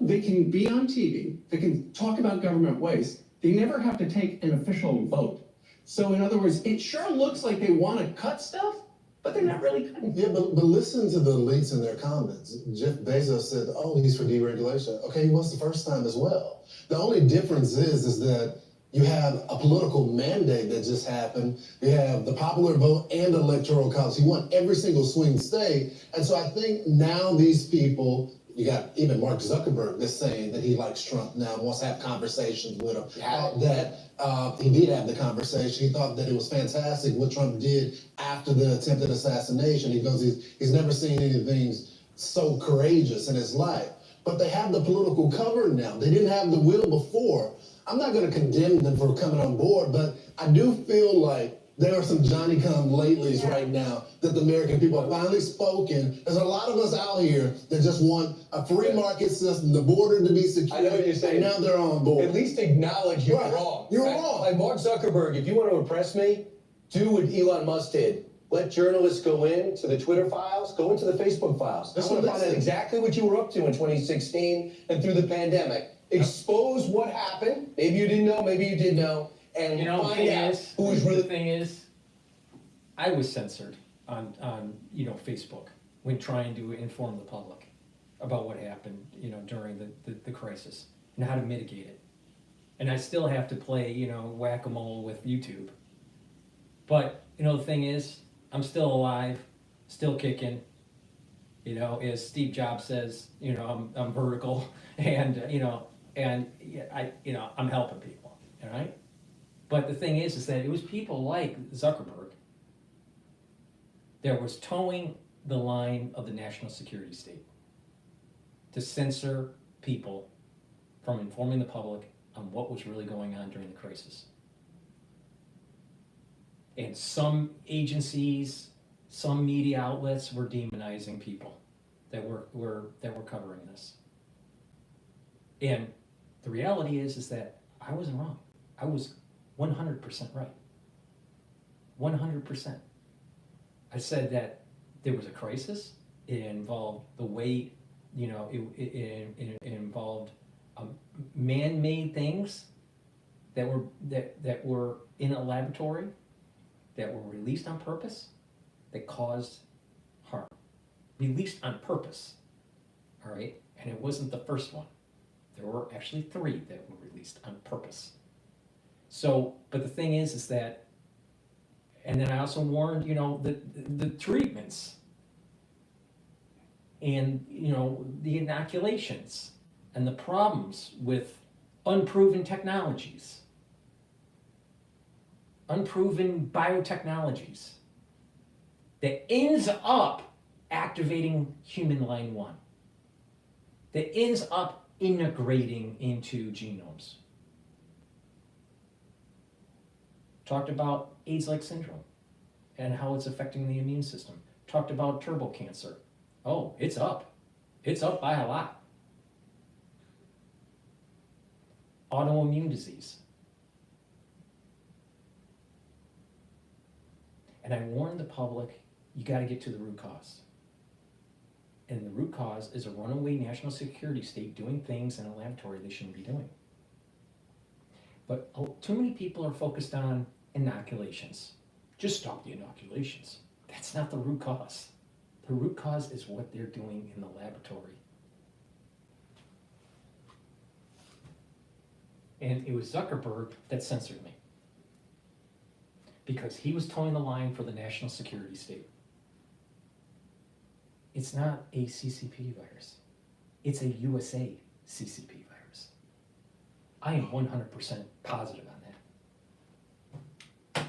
they can be on TV, they can talk about government waste, they never have to take an official vote. So in other words, it sure looks like they want to cut stuff, but they're not really cutting. Yeah, but listen to the elites in their comments. Jeff Bezos said, oh, he's for deregulation. Okay, he was the first time as well. The only difference is that you have a political mandate that just happened. You have the popular vote and electoral college. He won every single swing state. And so I think now these people, you got even Mark Zuckerberg that's saying that he likes Trump now, wants to have conversations with him. He did have the conversation. He thought that it was fantastic what Trump did after the attempted assassination. He goes, he's never seen anything so courageous in his life. But they have the political cover now. They didn't have the will before. I'm not going to condemn them for coming on board, but I do feel like there are some Johnny-come-latelys right now that the American people have finally spoken. There's a lot of us out here that just want a free market system, the border to be secure. I know what you're saying. And now they're on board. At least acknowledge you're wrong. You're wrong. Like Mark Zuckerberg, if you want to impress me, do what Elon Musk did. Let journalists go in to the Twitter files, go into the Facebook files. I want to find out exactly what you were up to in 2016 and through the pandemic. Expose what happened. Maybe you didn't know, maybe you did know, and find out who was really. The thing is, I was censored on Facebook when trying to inform the public about what happened, during the crisis and how to mitigate it. And I still have to play, whack-a-mole with YouTube. But, the thing is, I'm still alive, still kicking. As Steve Jobs says, I'm vertical, and And yeah, I'm helping people, all right? But the thing is that it was people like Zuckerberg that was towing the line of the national security state to censor people from informing the public on what was really going on during the crisis. And some agencies, some media outlets were demonizing people that were covering this. And the reality is that I wasn't wrong. I was 100% right. 100%. I said that there was a crisis. It involved the way, it involved man-made things that were in a laboratory, that were released on purpose, that caused harm. Released on purpose, all right? And it wasn't the first one. There were actually 3 that were released on purpose. So, but the thing is that, and then I also warned, the treatments and, the inoculations and the problems with unproven technologies, unproven biotechnologies that ends up activating human line 1, that ends up integrating into genomes. Talked about AIDS-like syndrome and how it's affecting the immune system. Talked about turbo cancer. Oh, it's up. It's up by a lot. Autoimmune disease. And I warned the public, you got to get to the root cause. And the root cause is a runaway national security state doing things in a laboratory they shouldn't be doing. But too many people are focused on inoculations. Just stop the inoculations. That's not the root cause. The root cause is what they're doing in the laboratory. And it was Zuckerberg that censored me, because he was towing the line for the national security state. It's not a CCP virus. It's a USA CCP virus. I am 100% positive on that.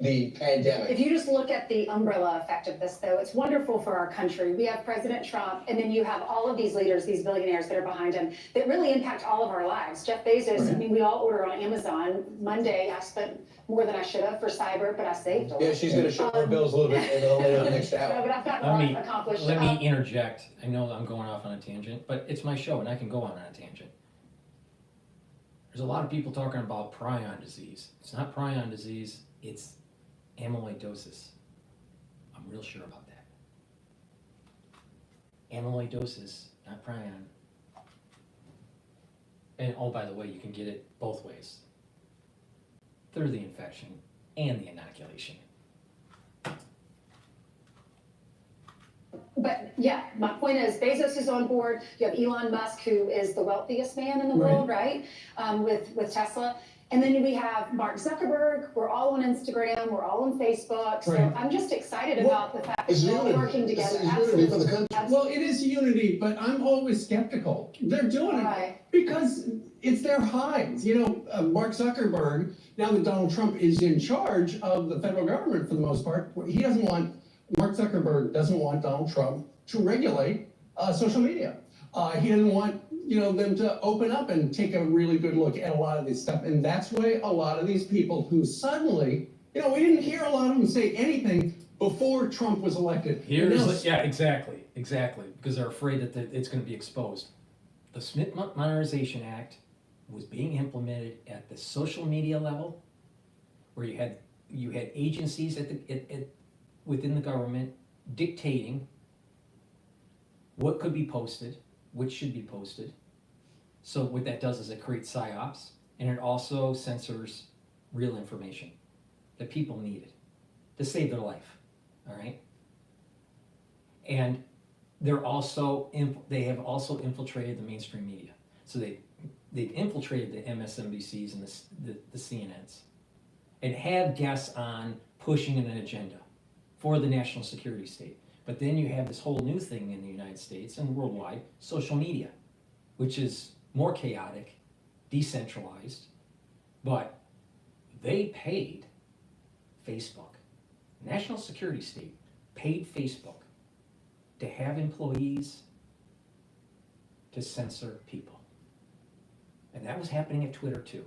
The pandemic. If you just look at the umbrella effect of this, though, it's wonderful for our country. We have President Trump, and then you have all of these leaders, these billionaires that are behind him, that really impact all of our lives. Jeff Bezos, Right. I mean, we all order on Amazon. Monday, I spent more than I should have for cyber, but I saved a lot. Yeah, she's going to show her bills a little bit later next hour. No, but I've gotten a lot accomplished. Let me interject. I know I'm going off on a tangent, but it's my show and I can go on a tangent. There's a lot of people talking about prion disease. It's not prion disease, it's amyloidosis. I'm real sure about that. Amyloidosis, not prion. And oh, by the way, you can get it both ways. Through the infection and the inoculation. But yeah, my point is Bezos is on board. You have Elon Musk, who is the wealthiest man in the world, right? With Tesla. And then we have Mark Zuckerberg. We're all on Instagram. We're all on Facebook. So I'm just excited about the fact that we're all working together. Absolutely. Well, it is unity, but I'm always skeptical. They're doing it because it's their hides. Mark Zuckerberg, now that Donald Trump is in charge of the federal government for the most part, Mark Zuckerberg doesn't want Donald Trump to regulate social media. He doesn't want them to open up and take a really good look at a lot of this stuff. And that's why a lot of these people who suddenly, we didn't hear a lot of them say anything before Trump was elected. Yeah, exactly, because they're afraid that it's going to be exposed. The Smith Modernization Act was being implemented at the social media level, where you had agencies within the government dictating what could be posted, which should be posted. So what that does is it creates psyops, and it also censors real information that people needed to save their life, all right? And they have also infiltrated the mainstream media. So they've infiltrated the MSNBCs and the CNNs, and have guests on pushing an agenda for the national security state, But then you have this whole new thing in the United States and worldwide, social media, which is more chaotic, decentralized, but they paid Facebook, national security state, paid Facebook to have employees to censor people. And that was happening at Twitter too.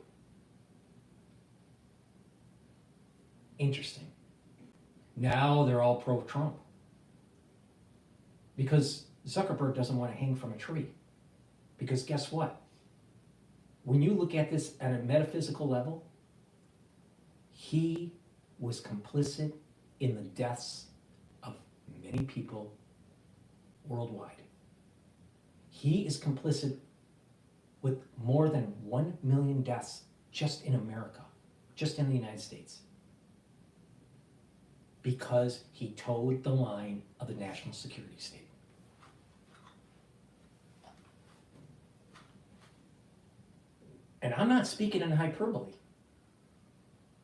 Interesting. Now they're all pro-Trump. Because Zuckerberg doesn't want to hang from a tree. Because guess what? When you look at this at a metaphysical level, he was complicit in the deaths of many people worldwide. He is complicit with more than 1 million deaths just in America, just in the United States, because he towed the line of the national security state. And I'm not speaking in hyperbole.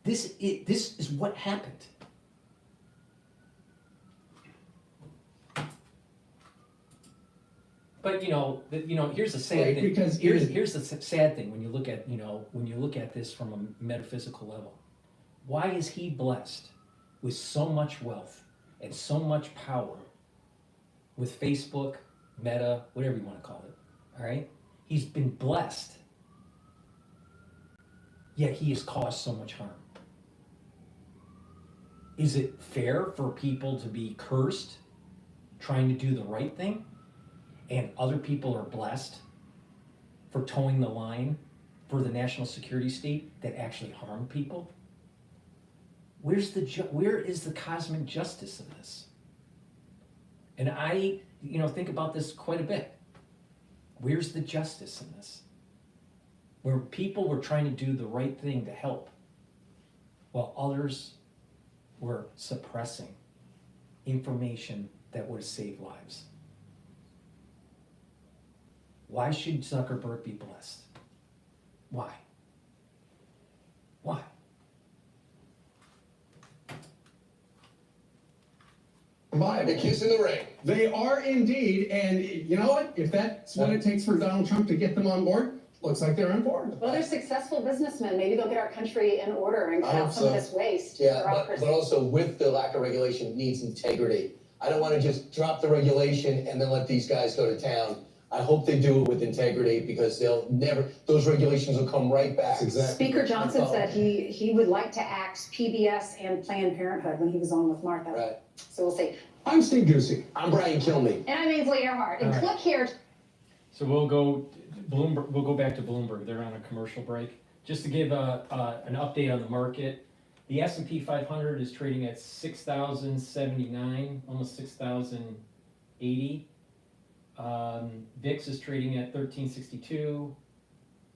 This is what happened. But here's the sad thing. Because here's the sad thing when you look at this from a metaphysical level. Why is he blessed with so much wealth and so much power with Facebook, Meta, whatever you want to call it? All right, he's been blessed, yet he has caused so much harm. Is it fair for people to be cursed trying to do the right thing? And other people are blessed for towing the line for the national security state that actually harm people? Where is the cosmic justice of this? And I, think about this quite a bit. Where's the justice in this? Where people were trying to do the right thing to help, while others were suppressing information that would save lives. Why should Zuckerberg be blessed? Why? Why? Bye, the kiss in the ring. they are indeed, and you know what? If that's what it takes for Donald Trump to get them on board, looks like they're on board. Well, they're successful businessmen. Maybe they'll get our country in order and cut I out hope some of so. this waste. Yeah, bureaucracy. but also with the lack of regulation needs integrity. I don't want to just drop the regulation and then let these guys go to town. I hope they do it with integrity because those regulations will come right back. Speaker Johnson said he would like to axe PBS and Planned Parenthood when he was on with Martha. Right. So we'll see. I'm Steve Ducey. I'm Brian Kilmeade. And I'm Ainsley Earhart. And All right. click here. So we'll go back to Bloomberg. They're on a commercial break. Just to give an update on the market, the S&P 500 is trading at 6,079, almost 6,080. VIX is trading at 1362,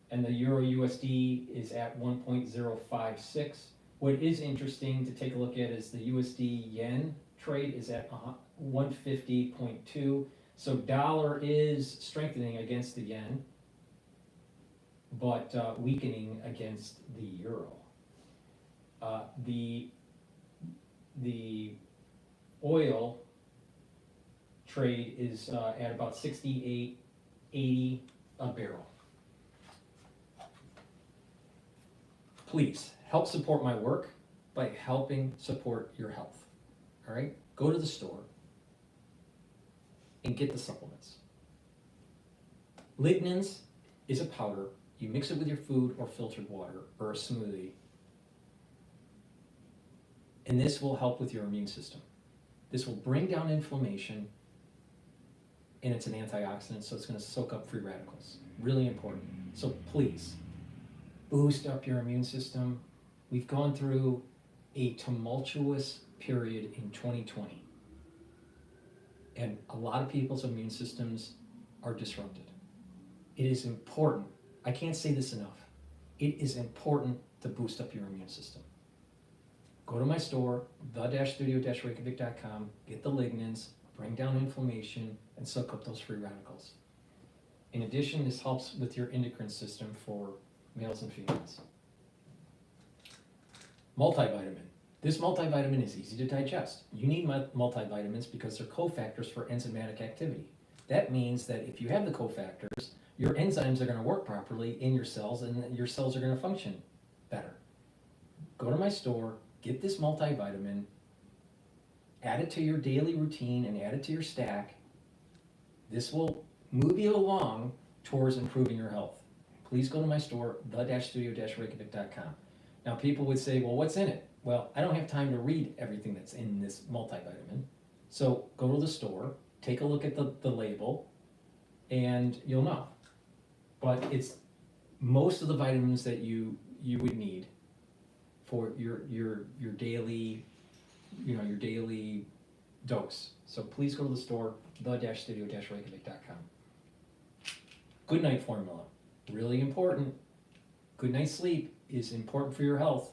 and the Euro USD is at 1.056. What is interesting to take a look at is the USD yen trade is at 150.2. So dollar is strengthening against the yen, but weakening against the euro. The oil trade is at about 68.80 a barrel. Please help support my work by helping support your health. All right, go to the store and get the supplements. Lignans is a powder. You mix it with your food or filtered water or a smoothie, and this will help with your immune system. This will bring down inflammation, and it's an antioxidant, so it's going to soak up free radicals. Really important. So please, boost up your immune system. We've gone through a tumultuous period in 2020, and a lot of people's immune systems are disrupted. It is important, I can't say this enough, it is important to boost up your immune system. Go to my store, the-studio-reykjavik.com, get the lignans, bring down inflammation, and soak up those free radicals. In addition, this helps with your endocrine system for males and females. Multivitamin. This multivitamin is easy to digest. You need multivitamins because they're cofactors for enzymatic activity. That means that if you have the cofactors, your enzymes are going to work properly in your cells and your cells are going to function better. Go to my store, get this multivitamin, add it to your daily routine and add it to your stack. This will move you along towards improving your health. Please go to my store, the-studio-reykjavik.com. Now people would say, well, what's in it? Well, I don't have time to read everything that's in this multivitamin. So go to the store, take a look at the label, and you'll know. But it's most of the vitamins that you would need for your daily, your daily dose. So please go to the store, the-studio-reykjavik.com. Good night formula, really important. Good night's sleep is important for your health.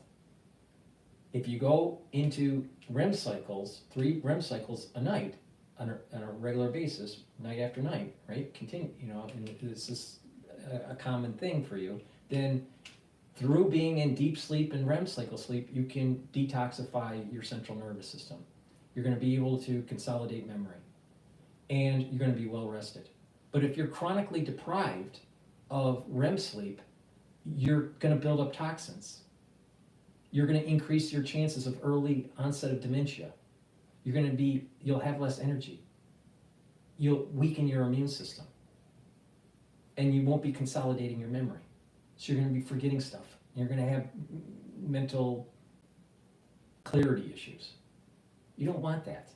If you go into REM cycles, 3 REM cycles a night on a regular basis, night after night, right? Continue, and this is a common thing for you, then through being in deep sleep and REM cycle sleep, you can detoxify your central nervous system. You're going to be able to consolidate memory, and you're going to be well rested. But if you're chronically deprived of REM sleep, you're going to build up toxins. You're going to increase your chances of early onset of dementia. You'll have less energy. You'll weaken your immune system. And you won't be consolidating your memory. So you're going to be forgetting stuff. You're going to have mental clarity issues. You don't want that.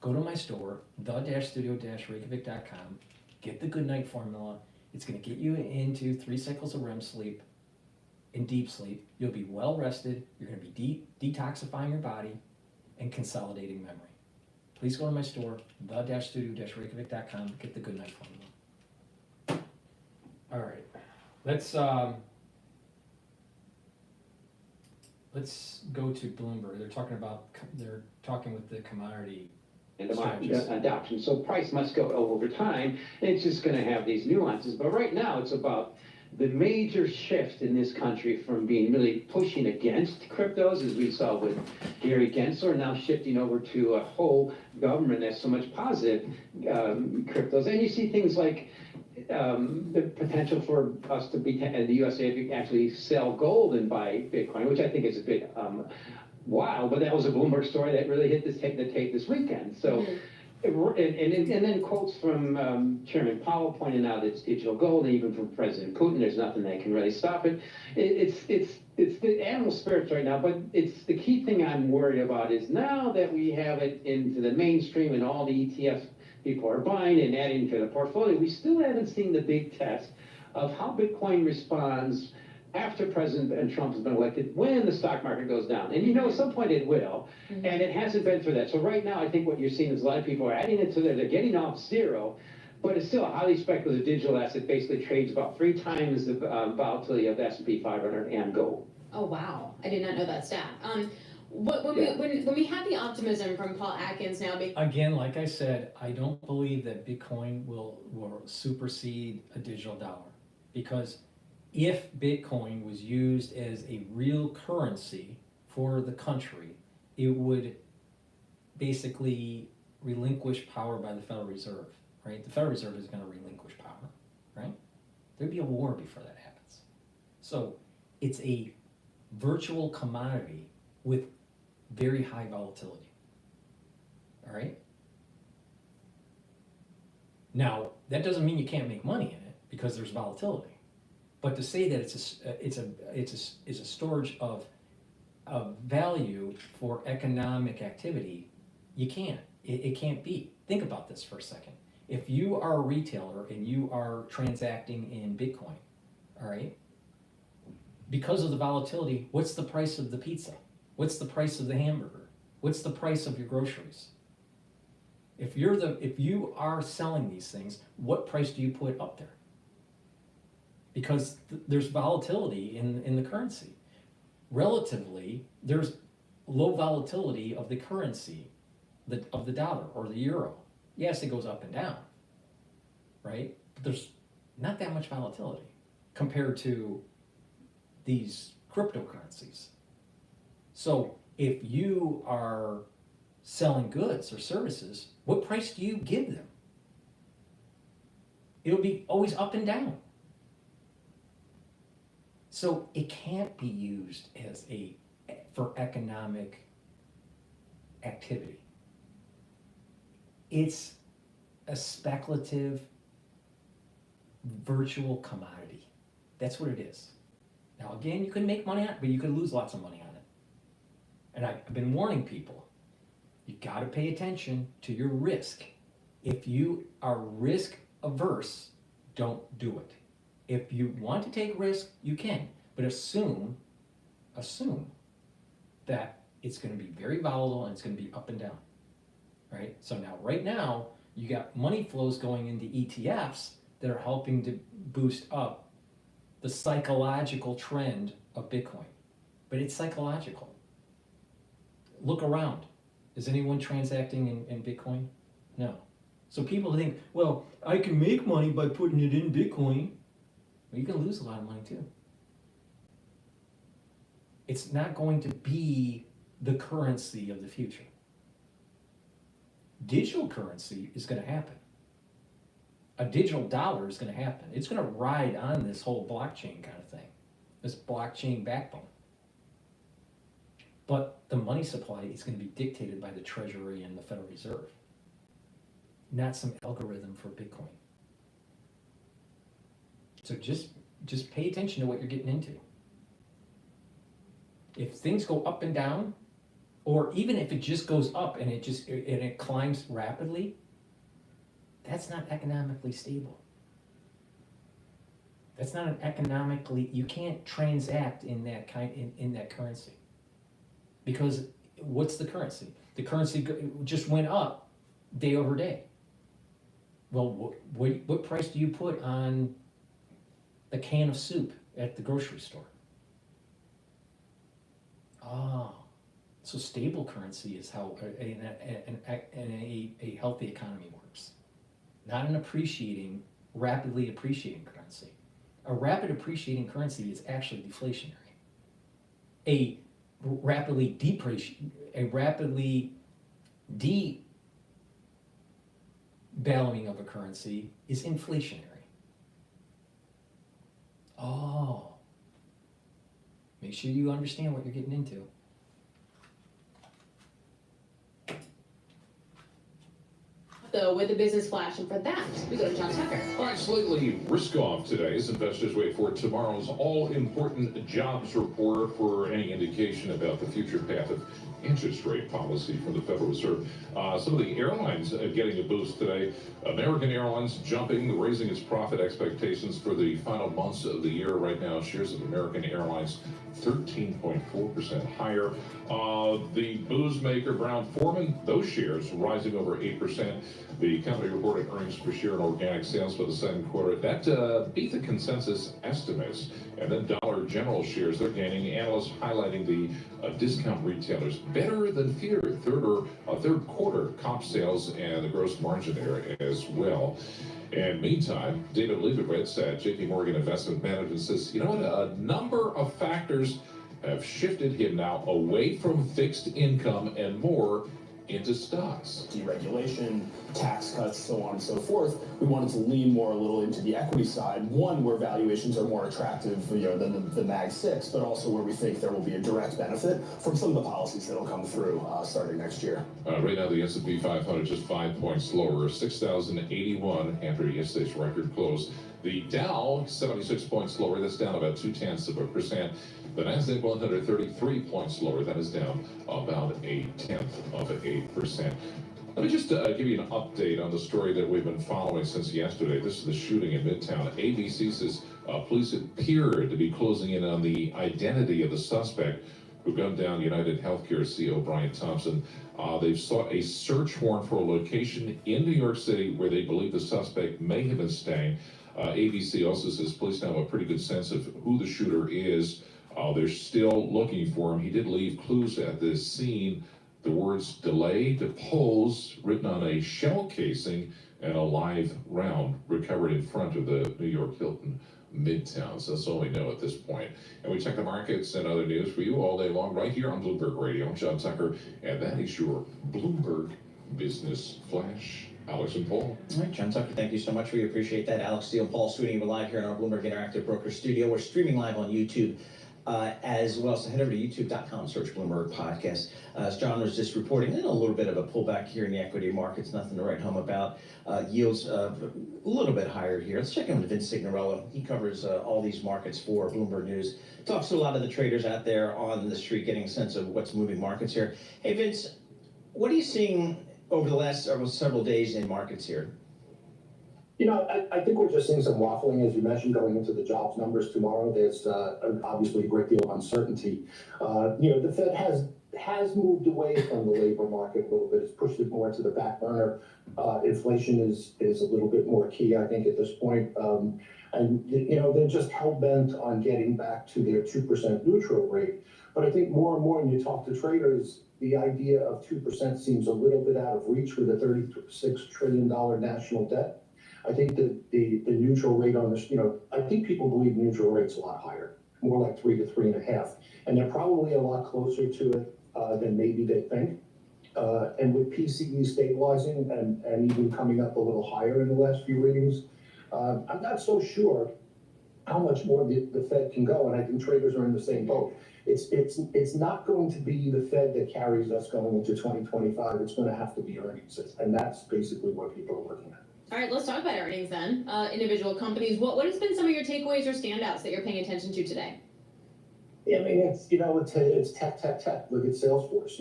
Go to my store, the-studio-reykjavik.com, get the Good Night formula. It's going to get you into 3 cycles of REM sleep and deep sleep. You'll be well rested. You're going to be detoxifying your body and consolidating memory. Please go to my store, the-studio-reykjavik.com, get the Good Night formula. All right, let's go to Bloomberg. They're talking with the commodity adoption. So price must go over time. It's just going to have these nuances. But right now, it's about the major shift in this country from being really pushing against cryptos, as we saw with Gary Gensler, now shifting over to a whole government that's so much positive cryptos. And you see things like the potential for us to be, the USA to actually sell gold and buy Bitcoin, which I think is a bit wild, but that was a Bloomberg story that really hit the tape this weekend. So, and then quotes from Chairman Powell pointing out it's digital gold, and even from President Putin, there's nothing that can really stop it. It's the animal spirits right now, but it's the key thing I'm worried about is now that we have it into the mainstream and all the ETFs people are buying and adding to the portfolio, we still haven't seen the big test of how Bitcoin responds after President Trump has been elected, when the stock market goes down. And at some point it will, and it hasn't been through that. So right now, I think what you're seeing is a lot of people are adding it to they're getting off zero, but it's still a highly speculative digital asset, basically trades about 3 times the volatility of S&P 500 and gold. Oh, wow. I did not know that stat. When we had the optimism from Paul Atkins now... Again, like I said, I don't believe that Bitcoin will supersede a digital dollar, because if Bitcoin was used as a real currency for the country, it would basically relinquish power by the Federal Reserve, right? The Federal Reserve is going to relinquish power, right? There'd be a war before that happens. So it's a virtual commodity with very high volatility, all right? Now, that doesn't mean you can't make money in it because there's volatility. But to say that it's a storage of value for economic activity, you can't. It can't be. Think about this for a second. If you are a retailer and you are transacting in Bitcoin, all right, because of the volatility, what's the price of the pizza? What's the price of the hamburger? What's the price of your groceries? If you are selling these things, what price do you put up there? Because there's volatility in the currency. Relatively, there's low volatility of the currency, of the dollar or the euro. Yes, it goes up and down, right? But there's not that much volatility compared to these cryptocurrencies. So if you are selling goods or services, what price do you give them? It'll be always up and down. So it can't be used as for economic activity. It's a speculative virtual commodity. That's what it is. Now again, you can make money on it, but you could lose lots of money on it. And I've been warning people, you gotta pay attention to your risk. If you are risk averse, don't do it. If you want to take risk, you can, but assume that it's gonna be very volatile and it's gonna be up and down, right? So now, right now, you got money flows going into ETFs that are helping to boost up the psychological trend of Bitcoin. But it's psychological. Look around. Is anyone transacting in Bitcoin? No. So people think, well, I can make money by putting it in Bitcoin. Well, you can lose a lot of money too. It's not going to be the currency of the future. Digital currency is going to happen. A digital dollar is going to happen. It's going to ride on this whole blockchain kind of thing, this blockchain backbone. But the money supply is going to be dictated by the Treasury and the Federal Reserve, not some algorithm for Bitcoin. So just pay attention to what you're getting into. If things go up and down, or even if it just goes up and it climbs rapidly, that's not economically stable. That's not an economically, you can't transact in that currency. Because what's the currency? The currency just went up day over day. Well, what price do you put on a can of soup at the grocery store? Oh, so stable currency is how a healthy economy works. Not an rapidly appreciating currency. A rapid appreciating currency is actually deflationary. A rapidly devaluing of a currency is inflationary. Oh, make sure you understand what you're getting into. Though with the business flash, and for that, we go to John Tucker. All right, slightly risk off today as investors wait for tomorrow's all-important jobs report for any indication about the future path of interest rate policy from the Federal Reserve. Some of the airlines getting a boost today. American Airlines jumping, raising its profit expectations for the final months of the year. Right now, shares of American Airlines 13.4% higher. The booze maker Brown-Forman, those shares rising over 8%. The company reported earnings per share and organic sales for the second quarter. That beat the consensus estimates. And then Dollar General shares, they're gaining. Analysts highlighting the discount retailers better than feared. Third quarter comp sales and the gross margin there as well. And meantime, David Leibowitz at JP Morgan Investment Management says, you know what, a number of factors have shifted him now away from fixed income and more into stocks. Deregulation, tax cuts, so on and so forth. We wanted to lean more a little into the equity side, one where valuations are more attractive, than the Mag 6, but also where we think there will be a direct benefit from some of the policies that will come through starting next year. Right now, the S&P 500 just 5 points lower, 6,081 after yesterday's record close. The Dow 76 points lower. That's down about 0.2%. The Nasdaq 133 points lower. That is down about 0.1%. Let me just give you an update on the story that we've been following since yesterday. This is the shooting in Midtown. ABC says police appear to be closing in on the identity of the suspect who gunned down United Healthcare CEO Brian Thompson. They've sought a search warrant for a location in New York City where they believe the suspect may have been staying. ABC also says police now have a pretty good sense of who the shooter is. They're still looking for him. He did leave clues at this scene. The words "delay to polls" written on a shell casing and a live round recovered in front of the New York Hilton Midtown. So that's all we know at this point. And we check the markets and other news for you all day long right here on Bloomberg Radio. I'm John Tucker, and that is your Bloomberg Business Flash. Alex and Paul. All right, John Tucker, thank you so much. We appreciate that. Alex Steele, Paul Sweeney, we're live here in our Bloomberg Interactive Broker Studio. We're streaming live on YouTube as well. So head over to youtube.com, search Bloomberg Podcast. As John was just reporting, a little bit of a pullback here in the equity markets. Nothing to write home about. Yields a little bit higher here. Let's check in with Vince Signorello. He covers all these markets for Bloomberg News. Talks to a lot of the traders out there on the street, getting a sense of what's moving markets here. Hey, Vince, what are you seeing over the last several days in markets here? You know, I think we're just seeing some waffling, as you mentioned, going into the jobs numbers tomorrow. There's obviously a great deal of uncertainty. The Fed has moved away from the labor market a little bit. It's pushed it more to the back burner. Inflation is a little bit more key, I think, at this point. They're just hell-bent on getting back to their 2% neutral rate. But I think more and more when you talk to traders, the idea of 2% seems a little bit out of reach with a $36 trillion national debt. I think that the neutral rate on this, I think people believe neutral rate's a lot higher, more like 3 to 3.5. And they're probably a lot closer to it than maybe they think. And with PCE stabilizing and even coming up a little higher in the last few readings, I'm not so sure how much more the Fed can go. And I think traders are in the same boat. It's not going to be the Fed that carries us going into 2025. It's going to have to be earnings. And that's basically what people are looking at. All right, let's talk about earnings then. Individual companies. What has been some of your takeaways or standouts that you're paying attention to today? Yeah, I mean, it's tech. Look at Salesforce.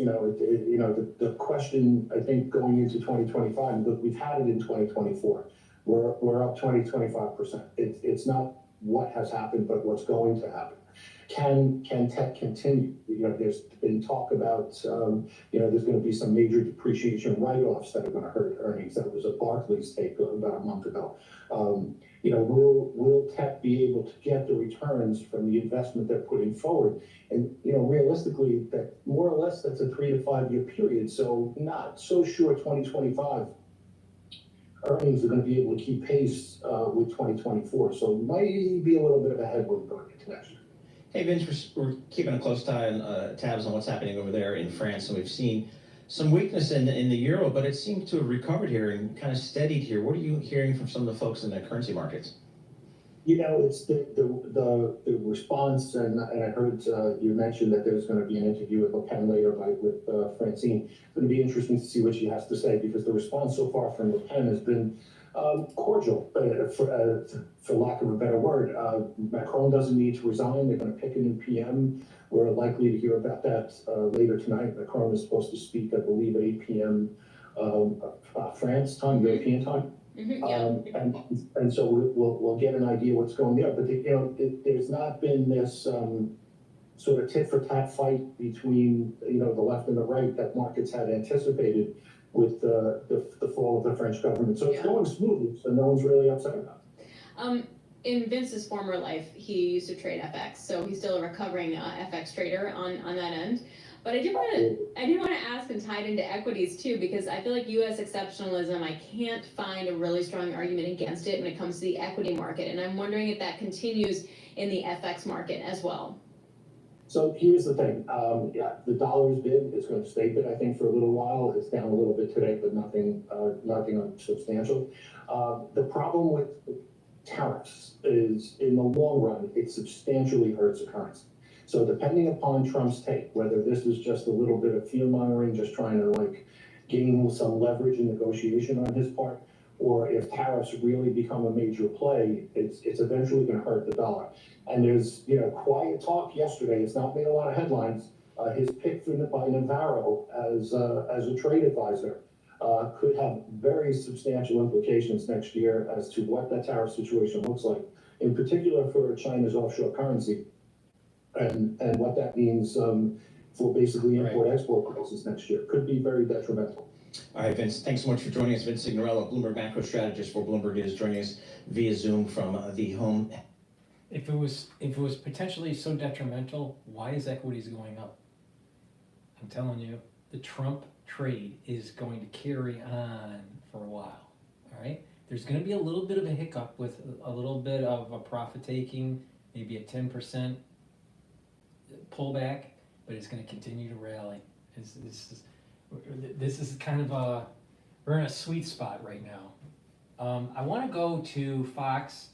The question, I think, going into 2025, look, we've had it in 2024. We're up 25%. It's not what has happened, but what's going to happen. Can tech continue? There's been talk about, there's going to be some major depreciation write-offs that are going to hurt earnings. That was a Barclays take about a month ago. Will tech be able to get the returns from the investment they're putting forward? And, realistically, that more or less that's a 3 to 5 year period. So not so sure 2025 earnings are going to be able to keep pace with 2024. So might be a little bit of a headwind going into next year. Hey, Vince, we're keeping a close tabs on what's happening over there in France, and we've seen some weakness in the euro, but it seems to have recovered here and kind of steadied here. What are you hearing from some of the folks in the currency markets? It's the response, and I heard you mention that there's going to be an interview with Le Pen later with Francine. It's going to be interesting to see what she has to say, because the response so far from Le Pen has been cordial, for lack of a better word. Macron doesn't need to resign. They're going to pick a new PM. We're likely to hear about that later tonight. Macron is supposed to speak, I believe, at 8 p.m. France time, European time. And so we'll get an idea what's going there. But there's not been this sort of tit for tat fight between the left and the right that markets had anticipated with the fall of the French government. So it's going smoothly, so no one's really upset about it. In Vince's former life, he used to trade FX, so he's still a recovering FX trader on that end. But I did want to ask and tie it into equities too, because I feel like U.S. exceptionalism, I can't find a really strong argument against it when it comes to the equity market, and I'm wondering if that continues in the FX market as well. So here's the thing. The dollar's bid. It's going to stay bid, I think, for a little while. It's down a little bit today, but nothing substantial. The problem with tariffs is, in the long run, it substantially hurts the currency. So depending upon Trump's take, whether this is just a little bit of fear-mongering, just trying to gain some leverage in negotiation on his part, or if tariffs really become a major play, it's eventually going to hurt the dollar. And there's quiet talk yesterday. It's not made a lot of headlines. His pick by Navarro as a trade advisor could have very substantial implications next year as to what that tariff situation looks like, in particular for China's offshore currency, and what that means for basically import-export prices next year. Could be very detrimental. All right, Vince, thanks so much for joining us. Vince Signorello, Bloomberg macro strategist for Bloomberg News, joining us via Zoom from the home. If it was potentially so detrimental, why is equities going up? I'm telling you, the Trump trade is going to carry on for a while. All right, There's going to be a little bit of a hiccup with a little bit of a profit taking, maybe a 10% pullback, but it's going to continue to rally. This is kind of we're in a sweet spot right now. I want to go to Fox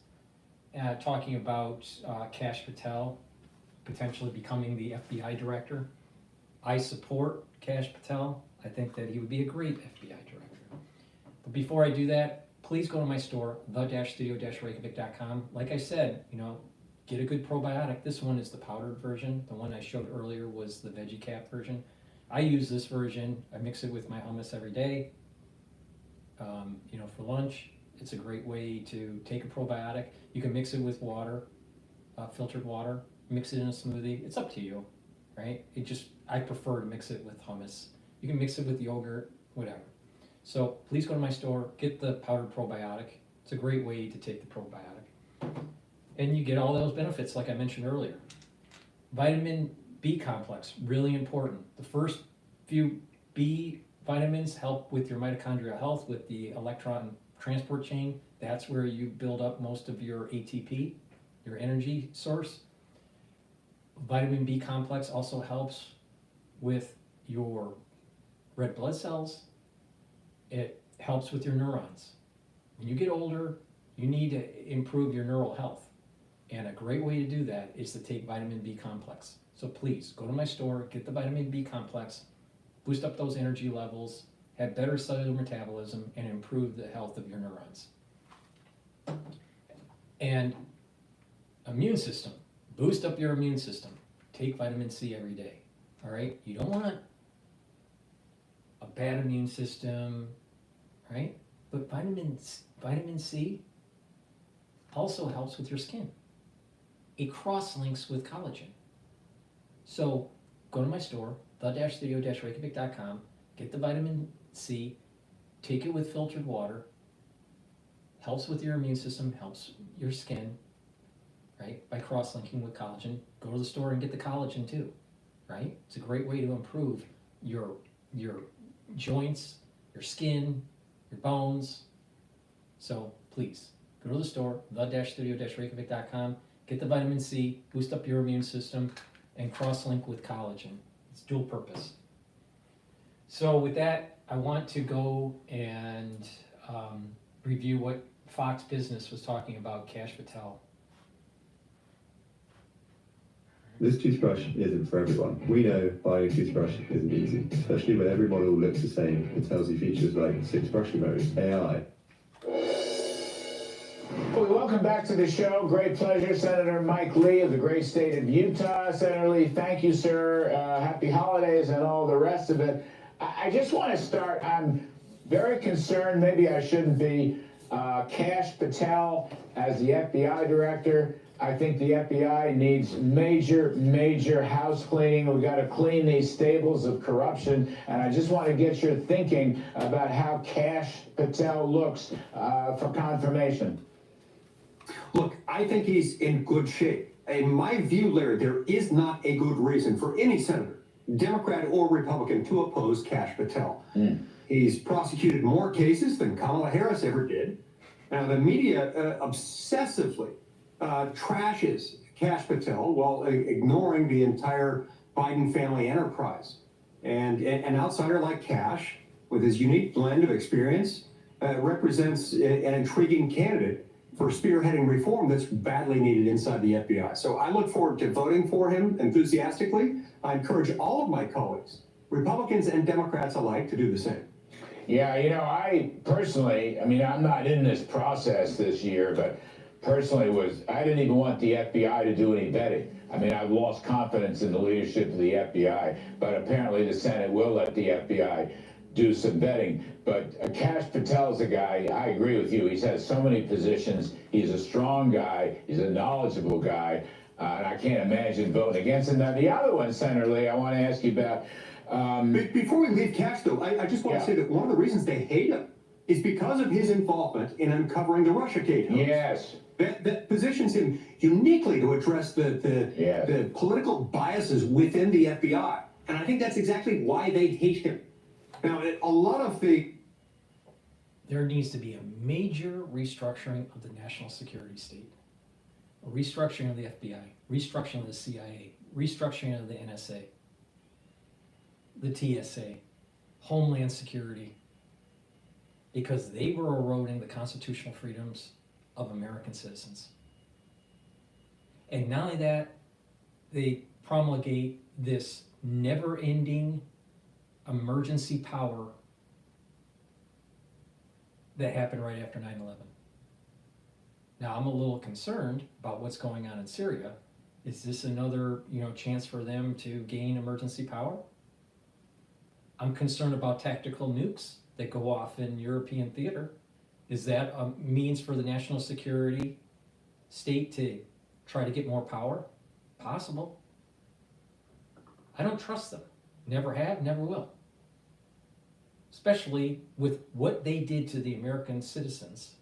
talking about Kash Patel potentially becoming the FBI director. I support Kash Patel. I think that he would be a great FBI director. But before I do that, please go to my store, the-studio-reykjavik.com. Like I said, get a good probiotic. This one is the powdered version. The one I showed earlier was the veggie cap version. I use this version. I mix it with my hummus every day. For lunch, it's a great way to take a probiotic. You can mix it with water, filtered water, mix it in a smoothie. It's up to you, right? I prefer to mix it with hummus. You can mix it with yogurt, whatever. So please go to my store, get the powdered probiotic. It's a great way to take the probiotic. And you get all those benefits like I mentioned earlier. Vitamin B complex, really important. The first few B vitamins help with your mitochondrial health, with the electron transport chain. That's where you build up most of your ATP, your energy source. Vitamin B complex also helps with your red blood cells. It helps with your neurons. When you get older, you need to improve your neural health. And a great way to do that is to take vitamin B complex. So please, go to my store, get the vitamin B complex, boost up those energy levels, have better cellular metabolism, and improve the health of your neurons. And immune system, boost up your immune system. Take vitamin C every day, all right? You don't want a bad immune system, right? But vitamin C also helps with your skin. It cross-links with collagen. So go to my store, the-studio-reykjavik.com, get the vitamin C, take it with filtered water, helps with your immune system, helps your skin, right? By cross-linking with collagen. Go to the store and get the collagen too, right? It's a great way to improve your joints, your skin, your bones. So please, go to the store, the-studio-reykjavik.com, get the vitamin C, boost up your immune system, and cross-link with collagen. It's dual purpose. So with that, I want to go and review what Fox Business was talking about Kash Patel. This toothbrush isn't for everyone. We know buying a toothbrush isn't easy, especially when every model looks the same and tells you features like 6 brushing modes, AI. Well, welcome back to the show. Great pleasure, Senator Mike Lee of the great state of Utah. Senator Lee, thank you, sir. Happy holidays and all the rest of it. I just want to start, I'm very concerned, maybe I shouldn't be, Kash Patel as the FBI director. I think the FBI needs major house cleaning. We've got to clean these stables of corruption. And I just want to get your thinking about how Kash Patel looks for confirmation. Look, I think he's in good shape. In my view, Larry, there is not a good reason for any senator, Democrat or Republican, to oppose Kash Patel. He's prosecuted more cases than Kamala Harris ever did. Now, the media obsessively trashes Kash Patel while ignoring the entire Biden family enterprise. And an outsider like Kash, with his unique blend of experience, represents an intriguing candidate for spearheading reform that's badly needed inside the FBI. So I look forward to voting for him enthusiastically. I encourage all of my colleagues, Republicans and Democrats alike, to do the same. Yeah, I personally, I'm not in this process this year, but personally I didn't even want the FBI to do any vetting. I've lost confidence in the leadership of the FBI, but apparently the Senate will let the FBI do some vetting. But Kash Patel is a guy, I agree with you, he's had so many positions, he's a strong guy, he's a knowledgeable guy, and I can't imagine voting against him. Now the other one, Senator Lee, I want to ask you about. Before we leave Kash, though, I just want to say that one of the reasons they hate him is because of his involvement in uncovering the Russiagate hoax. Yes. That positions him uniquely to address the political biases within the FBI. And I think that's exactly why they hate him. Now, a lot of the there needs to be a major restructuring of the national security state, a restructuring of the FBI, restructuring of the CIA, restructuring of the NSA, the TSA, Homeland Security, because they were eroding the constitutional freedoms of American citizens. And not only that, they promulgate this never-ending emergency power that happened right after 9/11. Now, I'm a little concerned about what's going on in Syria. Is this another, chance for them to gain emergency power? I'm concerned about tactical nukes that go off in European theater. Is that a means for the national security state to try to get more power? Possible. I don't trust them. Never have, never will. Especially with what they did to the American citizens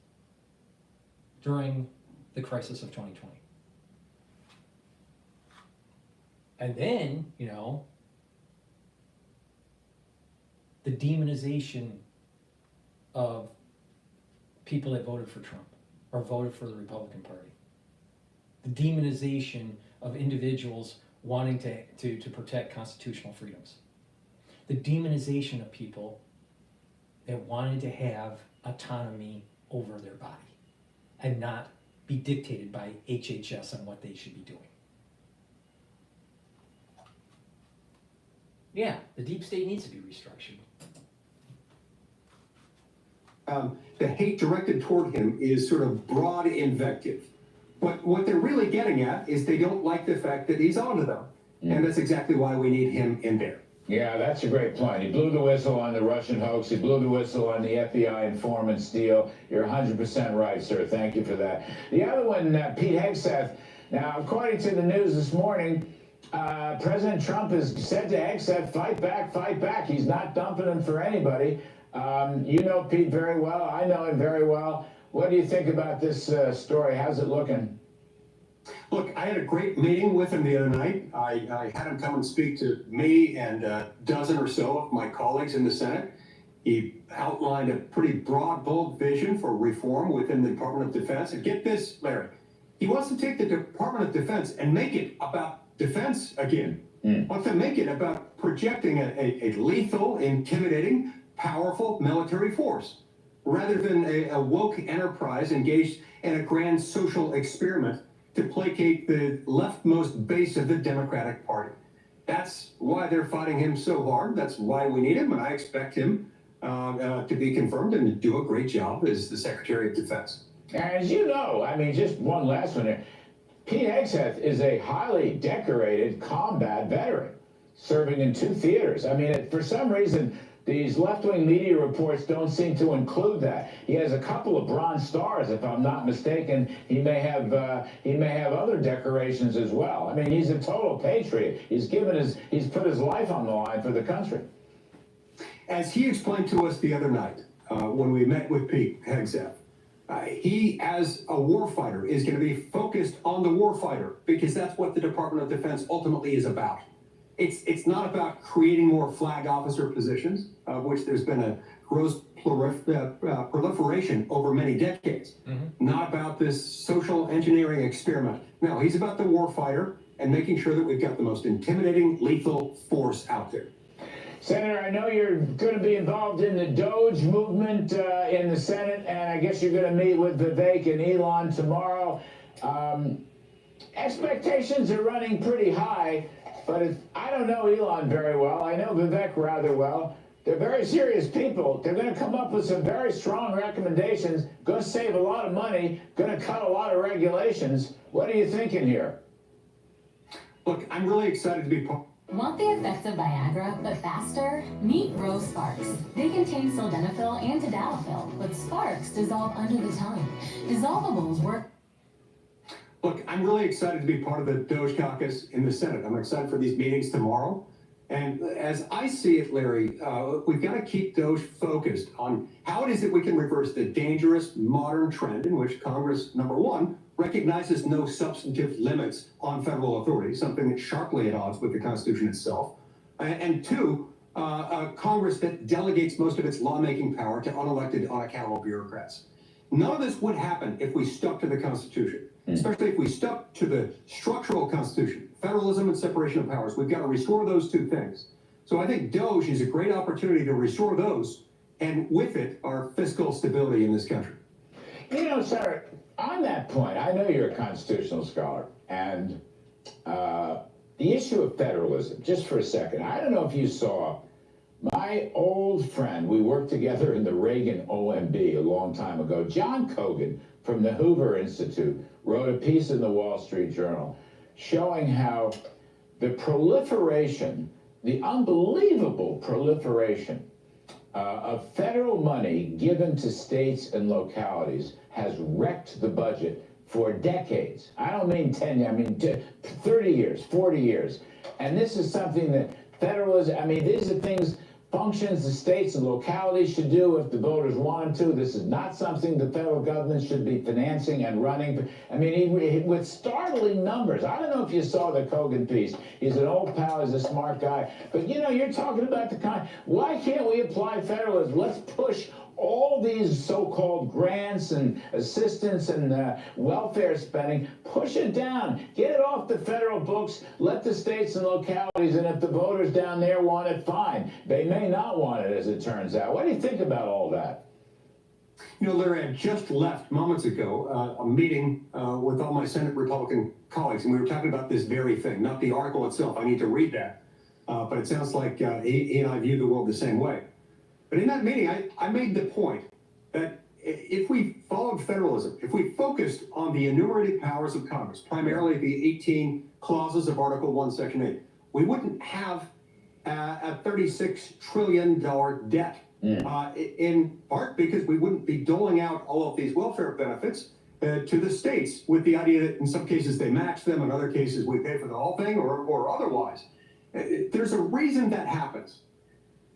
during the crisis of 2020. And then, the demonization of people that voted for Trump or voted for the Republican Party. The demonization of individuals wanting to protect constitutional freedoms. The demonization of people that wanted to have autonomy over their body and not be dictated by HHS on what they should be doing. Yeah, the deep state needs to be restructured. The hate directed toward him is sort of broad invective. But what they're really getting at is they don't like the fact that he's onto them. And that's exactly why we need him in there. Yeah, that's a great point. He blew the whistle on the Russian hoax. He blew the whistle on the FBI informants deal. You're 100% right, sir. Thank you for that. The other one, Pete Hegseth. Now, according to the news this morning, President Trump has said to Hegseth, fight back, fight back. He's not dumping him for anybody. You know Pete very well. I know him very well. What do you think about this story? How's it looking? Look, I had a great meeting with him the other night. I had him come and speak to me and a dozen or so of my colleagues in the Senate. He outlined a pretty broad, bold vision for reform within the Department of Defense. And get this, Larry, he wants to take the Department of Defense and make it about defense again. Wants to make it about projecting a lethal, intimidating, powerful military force, rather than a woke enterprise engaged in a grand social experiment to placate the leftmost base of the Democratic Party. That's why they're fighting him so hard. That's why we need him, and I expect him to be confirmed and to do a great job as the Secretary of Defense. As you know, I mean, just one last one here. Pete Hegseth is a highly decorated combat veteran, serving in 2 theaters. I mean, for some reason, these left-wing media reports don't seem to include that. He has a couple of Bronze Stars, if I'm not mistaken. He may have other decorations as well. I mean, he's a total patriot. He's put his life on the line for the country. As he explained to us the other night, when we met with Pete Hegseth, he, as a warfighter, is going to be focused on the warfighter, because that's what the Department of Defense ultimately is about. It's not about creating more flag officer positions, of which there's been a gross proliferation over many decades. Not about this social engineering experiment. No, he's about the warfighter and making sure that we've got the most intimidating, lethal force out there. Senator, I know you're going to be involved in the DOGE movement in the Senate, and I guess you're going to meet with Vivek and Elon tomorrow. Expectations are running pretty high, but I don't know Elon very well. I know Vivek rather well. They're very serious people. They're going to come up with some very strong recommendations, going to save a lot of money, going to cut a lot of regulations. What are you thinking here? Look, I'm really excited to be part. Want the effects of Viagra, but faster? Meet Rose Sparks. They contain sildenafil and tadalafil, but Sparks dissolve under the tongue. Dissolvables work. Look, I'm really excited to be part of the DOGE caucus in the Senate. I'm excited for these meetings tomorrow. And as I see it, Larry, we've got to keep DOGE focused on how it is that we can reverse the dangerous modern trend in which Congress, number one, recognizes no substantive limits on federal authority, something that's sharply at odds with the Constitution itself. And two, a Congress that delegates most of its lawmaking power to unelected, unaccountable bureaucrats. None of this would happen if we stuck to the Constitution, especially if we stuck to the structural Constitution, federalism and separation of powers. We've got to restore those two things. So I think DOGE is a great opportunity to restore those, and with it, our fiscal stability in this country. You know, sir, on that point, I know you're a constitutional scholar, and the issue of federalism, just for a second, I don't know if you saw my old friend, we worked together in the Reagan OMB a long time ago, John Cogan from the Hoover Institute, wrote a piece in the Wall Street Journal showing how the proliferation, the unbelievable proliferation of federal money given to states and localities has wrecked the budget for decades. I don't mean 10, I mean 30 years, 40 years. And this is something that federalism, I mean, these are things, functions the states and localities should do if the voters wanted to. This is not something the federal government should be financing and running. I mean, with startling numbers. I don't know if you saw the Kogan piece. He's an old pal, he's a smart guy. But you know, you're talking about the kind, why can't we apply federalism? Let's push all these so-called grants and assistance and welfare spending, push it down, get it off the federal books, let the states and localities, and if the voters down there want it, fine. They may not want it, as it turns out. What do you think about all that? You know, Larry, I just left moments ago a meeting with all my Senate Republican colleagues, and we were talking about this very thing, not the article itself. I need to read that. But it sounds like he and I view the world the same way. But in that meeting, I made the point that if we followed federalism, if we focused on the enumerated powers of Congress, primarily the 18 clauses of Article 1, Section 8, we wouldn't have a $36 trillion debt, in part because we wouldn't be doling out all of these welfare benefits to the states with the idea that in some cases they match them, in other cases we pay for the whole thing or otherwise. There's a reason that happens.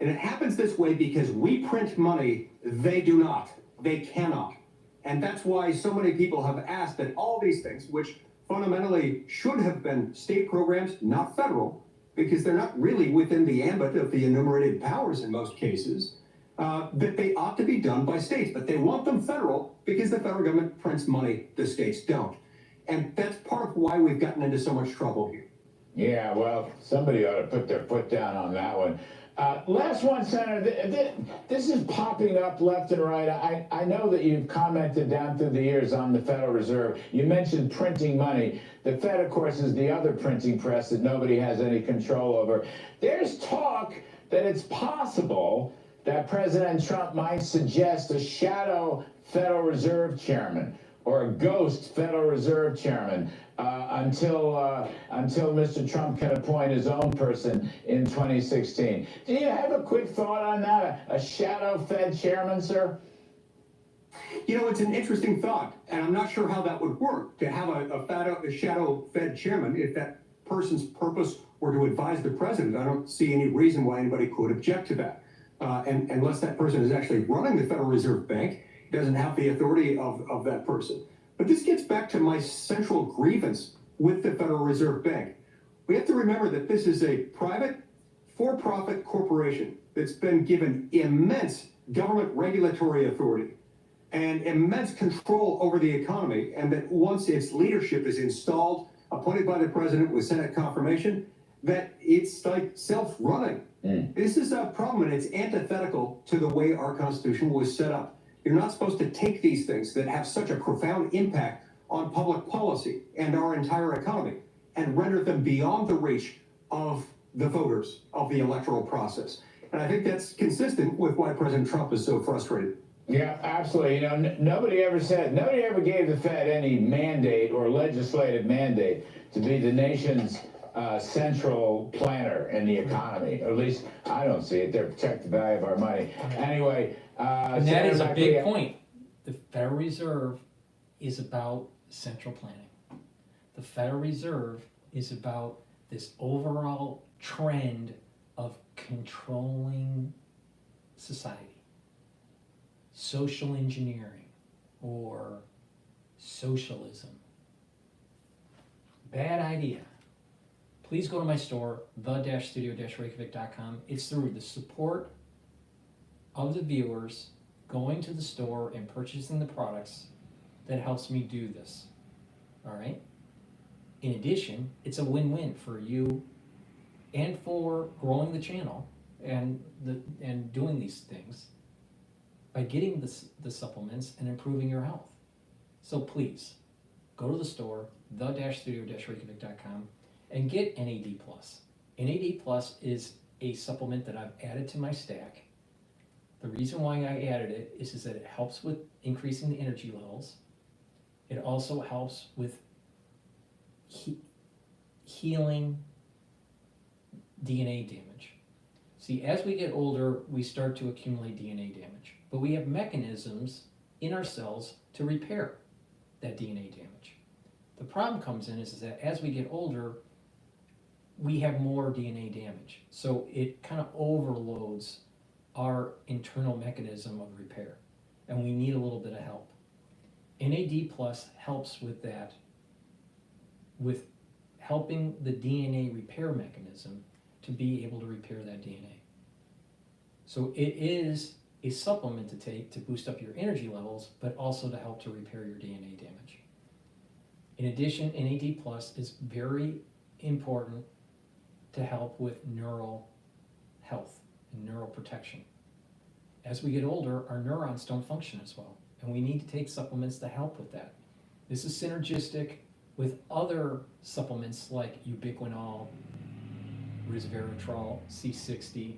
And it happens this way because we print money, they do not, they cannot. And that's why so many people have asked that all these things, which fundamentally should have been state programs, not federal, because they're not really within the ambit of the enumerated powers in most cases, that they ought to be done by states. But they want them federal because the federal government prints money, the states don't. And that's part of why we've gotten into so much trouble here. Yeah, well, somebody ought to put their foot down on that one. Last one, Senator, this is popping up left and right. I know that you've commented down through the years on the Federal Reserve. You mentioned printing money. The Fed, of course, is the other printing press that nobody has any control over. There's talk that it's possible that President Trump might suggest a shadow Federal Reserve chairman or a ghost Federal Reserve chairman until Mr. Trump can appoint his own person in 2016. Do you have a quick thought on that? A shadow Fed chairman, sir? You know, it's an interesting thought, and I'm not sure how that would work, to have a shadow Fed chairman. If that person's purpose were to advise the president, I don't see any reason why anybody could object to that. And unless that person is actually running the Federal Reserve Bank, doesn't have the authority of that person. But this gets back to my central grievance with the Federal Reserve Bank. We have to remember that this is a private, for-profit corporation that's been given immense government regulatory authority and immense control over the economy, and that once its leadership is installed, appointed by the president with Senate confirmation, that it's like self-running. This is a problem, and it's antithetical to the way our Constitution was set up. You're not supposed to take these things that have such a profound impact on public policy and our entire economy and render them beyond the reach of the voters of the electoral process. And I think that's consistent with why President Trump is so frustrated. Yeah, absolutely. You know, nobody ever gave the Fed any mandate or legislative mandate to be the nation's central planner in the economy. Or at least I don't see it. They protect the value of our money. Anyway, and that is a big point. The Federal Reserve is about central planning. The Federal Reserve is about this overall trend of controlling society, social engineering, or socialism. Bad idea. please go to my store, the-studio-reykjavik.com. It's through the support of the viewers going to the store and purchasing the products that helps me do this. All right? In addition, it's a win-win for you and for growing the channel and doing these things by getting the supplements and improving your health. So please, go to the store, the-studio-reykjavik.com, and get NAD+. NAD+ is a supplement that I've added to my stack. The reason why I added it is that it helps with increasing the energy levels. It also helps with healing DNA damage. See, as we get older, we start to accumulate DNA damage, but we have mechanisms in our cells to repair that DNA damage. The problem comes in is that as we get older, we have more DNA damage. So it kind of overloads our internal mechanism of repair, and we need a little bit of help. NAD+ helps with that, with helping the DNA repair mechanism to be able to repair that DNA. So it is a supplement to take to boost up your energy levels, but also to help to repair your DNA damage. In addition, NAD+ is very important to help with neural health and neural protection. As we get older, our neurons don't function as well, and we need to take supplements to help with that. This is synergistic with other supplements like ubiquinol, resveratrol, C60.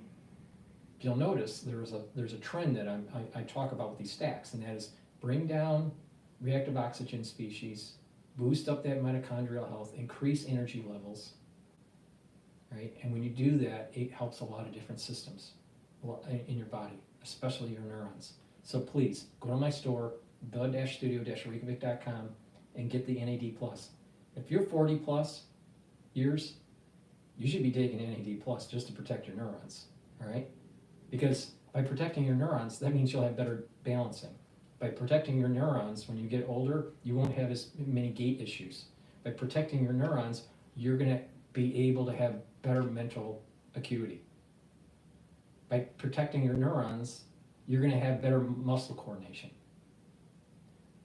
You'll notice there's a trend that I talk about with these stacks, and that is bring down reactive oxygen species, boost up that mitochondrial health, increase energy levels, right? And when you do that, it helps a lot of different systems in your body, especially your neurons. So please, go to my store, the-studio-reykjavik.com, and get the NAD+. If you're 40 plus years, you should be taking NAD+ just to protect your neurons, all right? Because by protecting your neurons, that means you'll have better balancing. By protecting your neurons, when you get older, you won't have as many gait issues. By protecting your neurons, you're gonna be able to have better mental acuity. By protecting your neurons, you're gonna have better muscle coordination.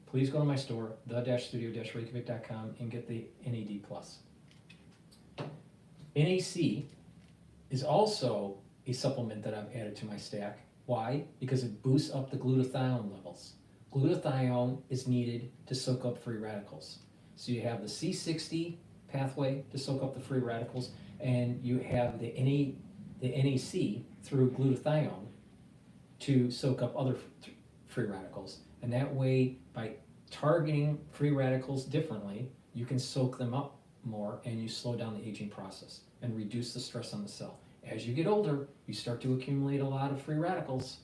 Please go to my store, the-studio-reykjavik.com, and get the NAD+. NAC is also a supplement that I've added to my stack. Why? Because it boosts up the glutathione levels. Glutathione is needed to soak up free radicals. So you have the C60 pathway to soak up the free radicals, and you have the NAC through glutathione to soak up other free radicals. And that way, by targeting free radicals differently, you can soak them up more, and you slow down the aging process and reduce the stress on the cell. As you get older, you start to accumulate a lot of free radicals,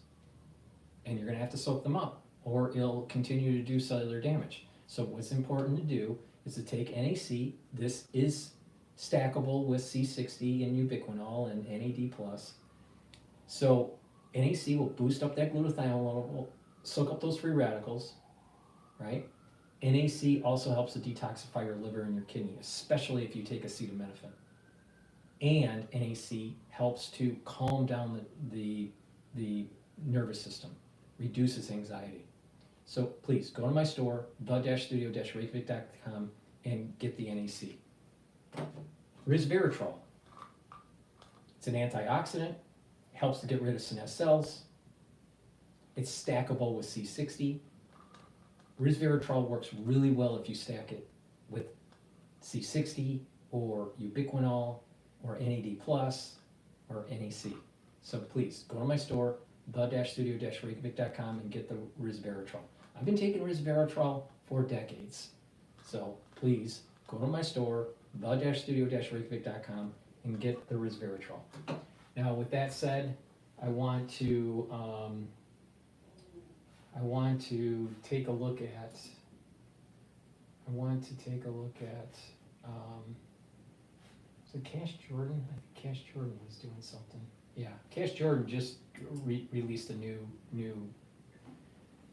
and you're going to have to soak them up, or it'll continue to do cellular damage. So what's important to do is to take NAC. This is stackable with C60 and ubiquinol and NAD+. So NAC will boost up that glutathione level, soak up those free radicals, right? NAC also helps to detoxify your liver and your kidney, especially if you take acetaminophen. And NAC helps to calm down the nervous system, reduces anxiety. So please go to my store, the-studio-reykjavik.com, and get the NAC. Resveratrol. It's an antioxidant, helps to get rid of senescent cells. It's stackable with C60. Resveratrol works really well if you stack it with C60 or ubiquinol or NAD+ or NAC. So please go to my store, the-studio-reykjavik.com, and get the resveratrol. I've been taking resveratrol for decades. So please go to my store, the-studio-reykjavik.com, and get the resveratrol. Now, with that said, I want to take a look at. So Kash Jordan. I think Kash Jordan was doing something. Yeah, Kash Jordan just released a new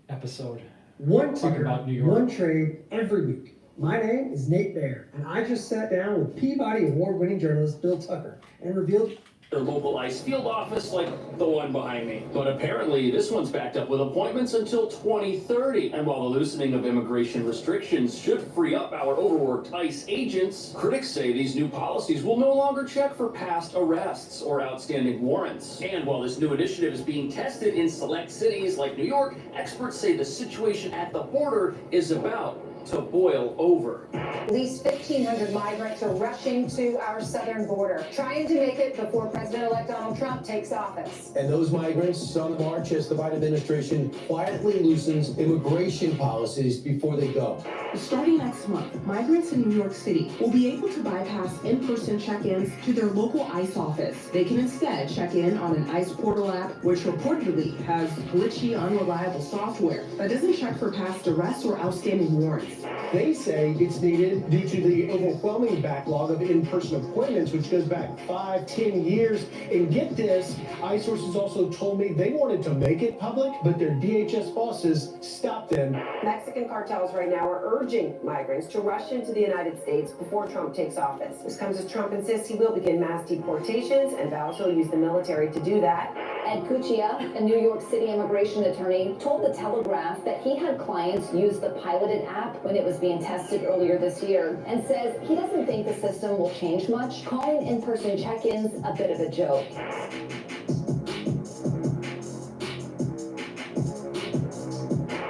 episode. One talking ticker, about New York. one trade every week. My name is Nate Baer, and I just sat down with Peabody Award-winning journalist Bill Tucker and revealed their local ICE field office like the one behind me. But apparently this one's backed up with appointments until 2030. And while the loosening of immigration restrictions should free up our overworked ICE agents, critics say these new policies will no longer check for past arrests or outstanding warrants. And while this new initiative is being tested in select cities like New York, experts say the situation at the border is about to boil over. At least 1,500 migrants are rushing to our southern border, trying to make it before President-elect Donald Trump takes office. And those migrants on the march as the Biden administration quietly loosens immigration policies before they go. Starting next month, migrants in New York City will be able to bypass in-person check-ins to their local ICE office. They can instead check in on an ICE portal app, which reportedly has glitchy, unreliable software that doesn't check for past arrests or outstanding warrants. They say it's needed due to the overwhelming backlog of in-person appointments, which goes back 5-10 years. And get this, ICE sources also told me they wanted to make it public, but their DHS bosses stopped them. Mexican cartels right now are urging migrants to rush into the United States before Trump takes office. This comes as Trump insists he will begin mass deportations and vows he'll use the military to do that. Ed Cuccia, a New York City immigration attorney, told The Telegraph that he had clients use the piloted app when it was being tested earlier this year, and says he doesn't think the system will change much, calling in-person check-ins a bit of a joke.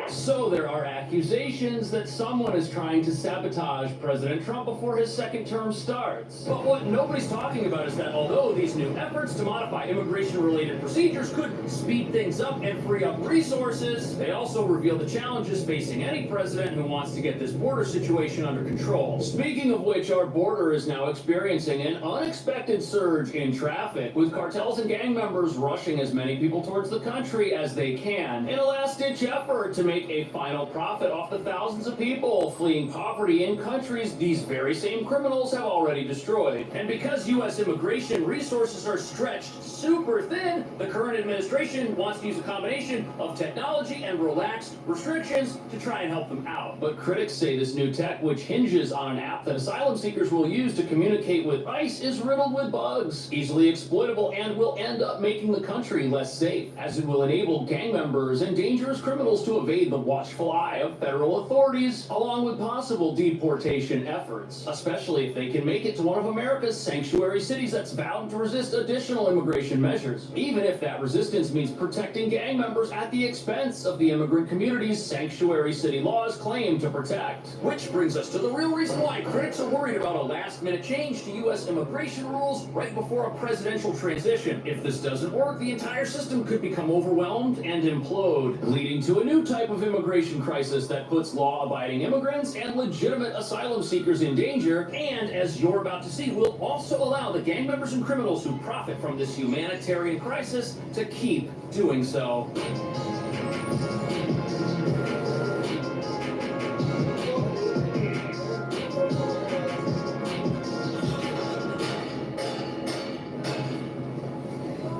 So there are accusations that someone is trying to sabotage President Trump before his second term starts. But what nobody's talking about is that although these new efforts to modify immigration-related procedures could speed things up and free up resources, they also reveal the challenges facing any president who wants to get this border situation under control. Speaking of which, our border is now experiencing an unexpected surge in traffic, with cartels and gang members rushing as many people towards the country as they can in a last-ditch effort to make a final profit off the thousands of people fleeing poverty in countries these very same criminals have already destroyed. And because U.S. immigration resources are stretched super thin, the current administration wants to use a combination of technology and relaxed restrictions to try and help them out. But critics say this new tech, which hinges on an app that asylum seekers will use to communicate with ICE, is riddled with bugs, easily exploitable, and will end up making the country less safe, as it will enable gang members and dangerous criminals to evade the watchful eye of federal authorities, along with possible deportation efforts, especially if they can make it to one of America's sanctuary cities that's vowed to resist additional immigration measures, even if that resistance means protecting gang members at the expense of the immigrant communities sanctuary city laws claim to protect. Which brings us to the real reason why critics are worried about a last-minute change to U.S. immigration rules right before a presidential transition. If this doesn't work, the entire system could become overwhelmed and implode, leading to a new type of immigration crisis that puts law-abiding immigrants and legitimate asylum seekers in danger, and, as you're about to see, will also allow the gang members and criminals who profit from this humanitarian crisis to keep doing so.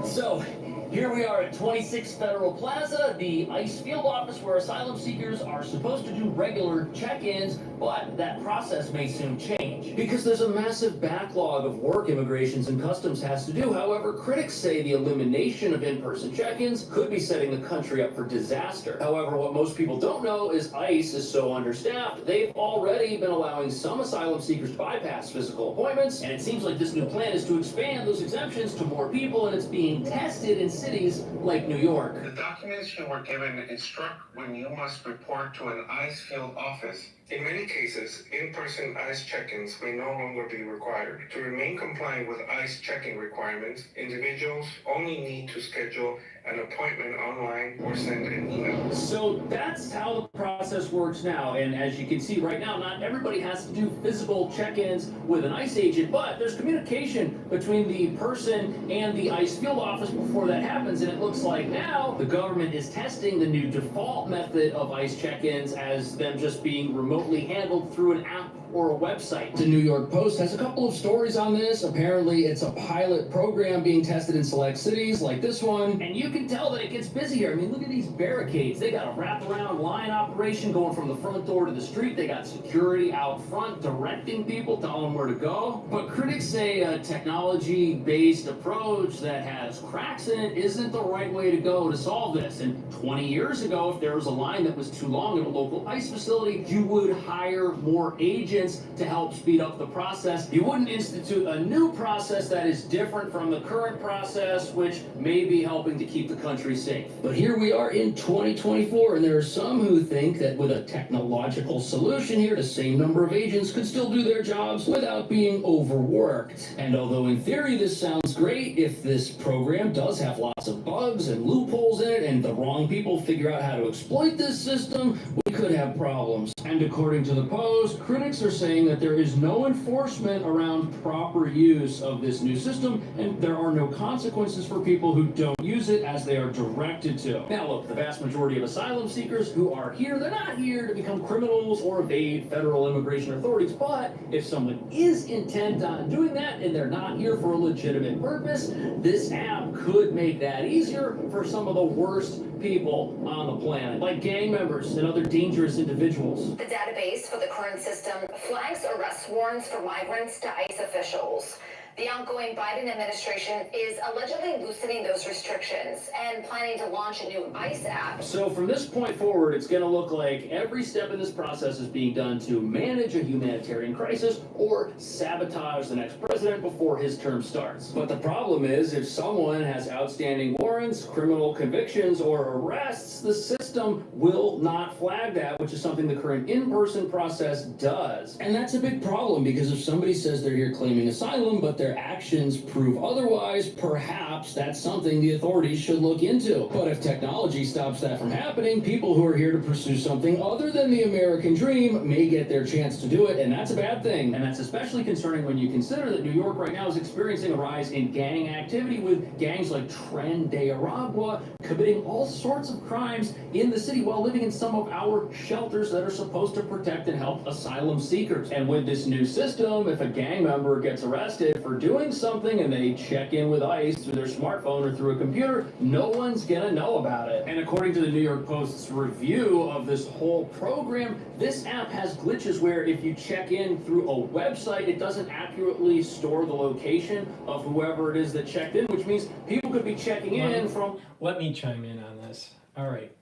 So, here we are at 26 Federal Plaza, the ICE field office where asylum seekers are supposed to do regular check-ins, but that process may soon change because there's a massive backlog of work Immigrations and Customs has to do. However, critics say the elimination of in-person check-ins could be setting the country up for disaster. However, what most people don't know is ICE is so understaffed, they've already been allowing some asylum seekers to bypass physical appointments, and it seems like this new plan is to expand those exemptions to more people, and it's being tested in cities like New York. The documents you were given instruct when you must report to an ICE field office. In many cases, in-person ICE check-ins may no longer be required. To remain compliant with ICE checking requirements, individuals only need to schedule an appointment online or send an email. So that's how the process works now, and as you can see right now, not everybody has to do physical check-ins with an ICE agent, but there's communication between the person and the ICE field office before that happens, and it looks like now the government is testing the new default method of ICE check-ins as them just being remotely handled through an app or a website. The New York Post has a couple of stories on this. Apparently, it's a pilot program being tested in select cities like this one. And you can tell that it gets busy here. I mean, look at these barricades. They got a wraparound line operation going from the front door to the street. They got security out front directing people, telling them where to go. But critics say a technology-based approach that has cracks in it isn't the right way to go to solve this. And 20 years ago, if there was a line that was too long at a local ICE facility, you would hire more agents to help speed up the process. You wouldn't institute a new process that is different from the current process, which may be helping to keep the country safe. But here we are in 2024, and there are some who think that with a technological solution here, the same number of agents could still do their jobs without being overworked. And although in theory this sounds great, if this program does have lots of bugs and loopholes in it, and the wrong people figure out how to exploit this system, we could have problems. And according to the Post, critics are saying that there is no enforcement around proper use of this new system, and there are no consequences for people who don't use it as they are directed to. Now look, the vast majority of asylum seekers who are here, they're not here to become criminals or evade federal immigration authorities, but if someone is intent on doing that and they're not here for a legitimate purpose, this app could make that easier for some of the worst people on the planet, like gang members and other dangerous individuals. The database for the current system flags arrest warrants for migrants to ICE officials. The outgoing Biden administration is allegedly loosening those restrictions and planning to launch a new ICE app. So from this point forward, it's going to look like every step in this process is being done to manage a humanitarian crisis or sabotage the next president before his term starts. But the problem is, if someone has outstanding warrants, criminal convictions, or arrests, the system will not flag that, which is something the current in-person process does. And that's a big problem, because if somebody says they're here claiming asylum, but their actions prove otherwise, perhaps that's something the authorities should look into. But if technology stops that from happening, people who are here to pursue something other than the American dream may get their chance to do it, and that's a bad thing. And that's especially concerning when you consider that New York right now is experiencing a rise in gang activity, with gangs like Tren de Aragua committing all sorts of crimes in the city while living in some of our shelters that are supposed to protect and help asylum seekers. And with this new system, if a gang member gets arrested for doing something and they check in with ICE through their smartphone or through a computer, no one's gonna know about it. And according to the New York Post's review of this whole program, this app has glitches where if you check in through a website, it doesn't accurately store the location of whoever it is that checked in, which means people could be checking in from... Let me chime in on this. All right.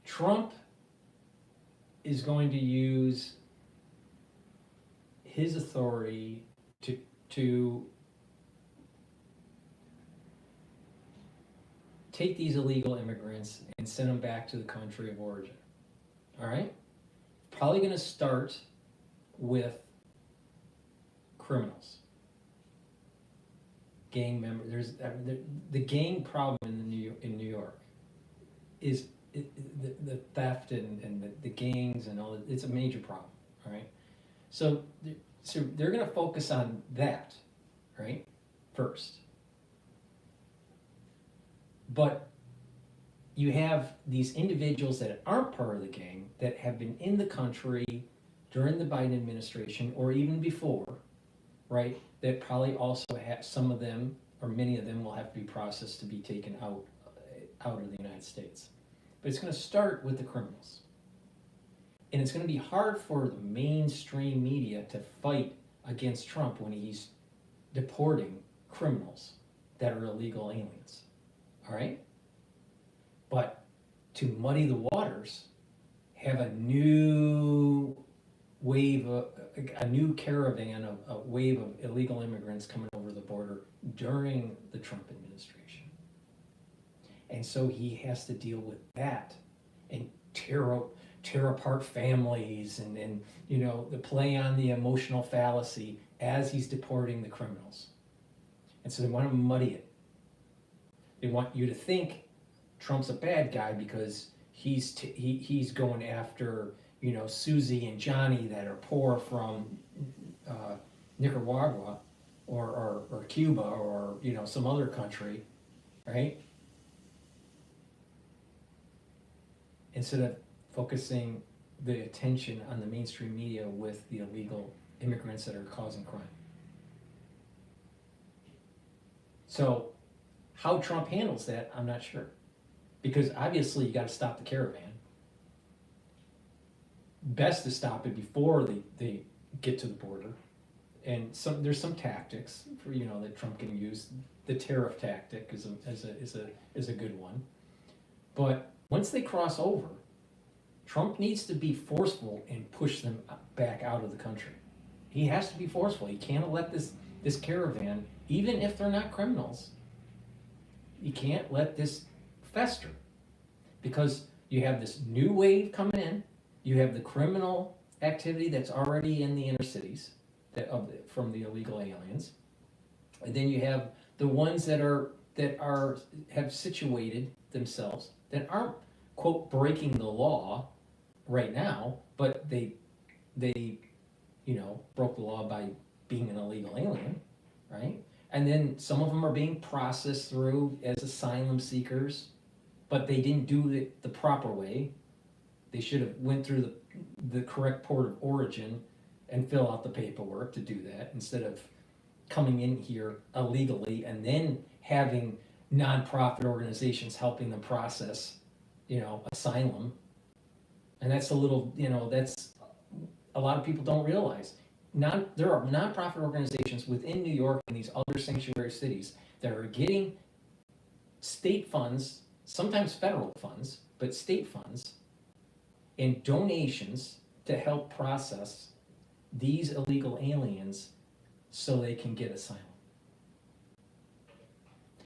Trump is going to use his authority to take these illegal immigrants and send them back to the country of origin. All right? Probably going to start with criminals, gang members. The gang problem in New York is the theft and the gangs and all. It's a major problem. All right? So they're going to focus on that, right, first. But you have these individuals that aren't part of the gang that have been in the country during the Biden administration or even before, right, that probably also have, some of them or many of them will have to be processed to be taken out of the United States. But it's going to start with the criminals. And it's going to be hard for the mainstream media to fight against Trump when he's deporting criminals that are illegal aliens. All right? But to muddy the waters, have a new wave, a new caravan, a wave of illegal immigrants coming over the border during the Trump administration. And so he has to deal with that and tear apart families and you know, the play on the emotional fallacy as he's deporting the criminals. And so they want to muddy it. They want you to think Trump's a bad guy because he's going after, you know, Susie and Johnny that are poor from Nicaragua or Cuba or, you know, some other country, right? Instead of focusing the attention on the mainstream media with the illegal immigrants that are causing crime. So how Trump handles that, I'm not sure. Because obviously you got to stop the caravan. Best to stop it before they get to the border. And there's some tactics for, that Trump can use. The tariff tactic is a good one. But once they cross over, Trump needs to be forceful and push them back out of the country. He has to be forceful. He can't let this caravan, even if they're not criminals, you can't let this fester, because you have this new wave coming in. You have the criminal activity that's already in the inner cities from the illegal aliens, and then you have the ones that have situated themselves that aren't, quote, breaking the law right now, but they broke the law by being an illegal alien, right? And then some of them are being processed through as asylum seekers, but they didn't do it the proper way. They should have went through the correct port of origin and fill out the paperwork to do that, instead of coming in here illegally and then having nonprofit organizations helping them process, asylum. And that's that's a lot of people don't realize. There are nonprofit organizations within New York and these other sanctuary cities that are getting state funds, sometimes federal funds, but state funds, and donations to help process these illegal aliens so they can get asylum.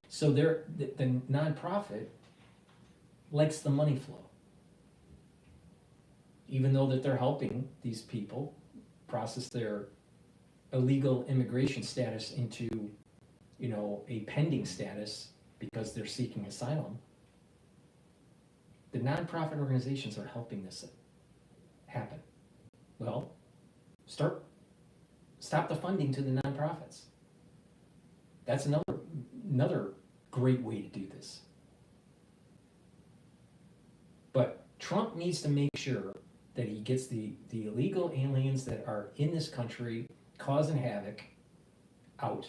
So the nonprofit likes the money flow. Even though that they're helping these people process their illegal immigration status into, a pending status because they're seeking asylum, the nonprofit organizations are helping this happen. Well, stop the funding to the nonprofits. That's another great way to do this. But Trump needs to make sure that he gets the illegal aliens that are in this country causing havoc out.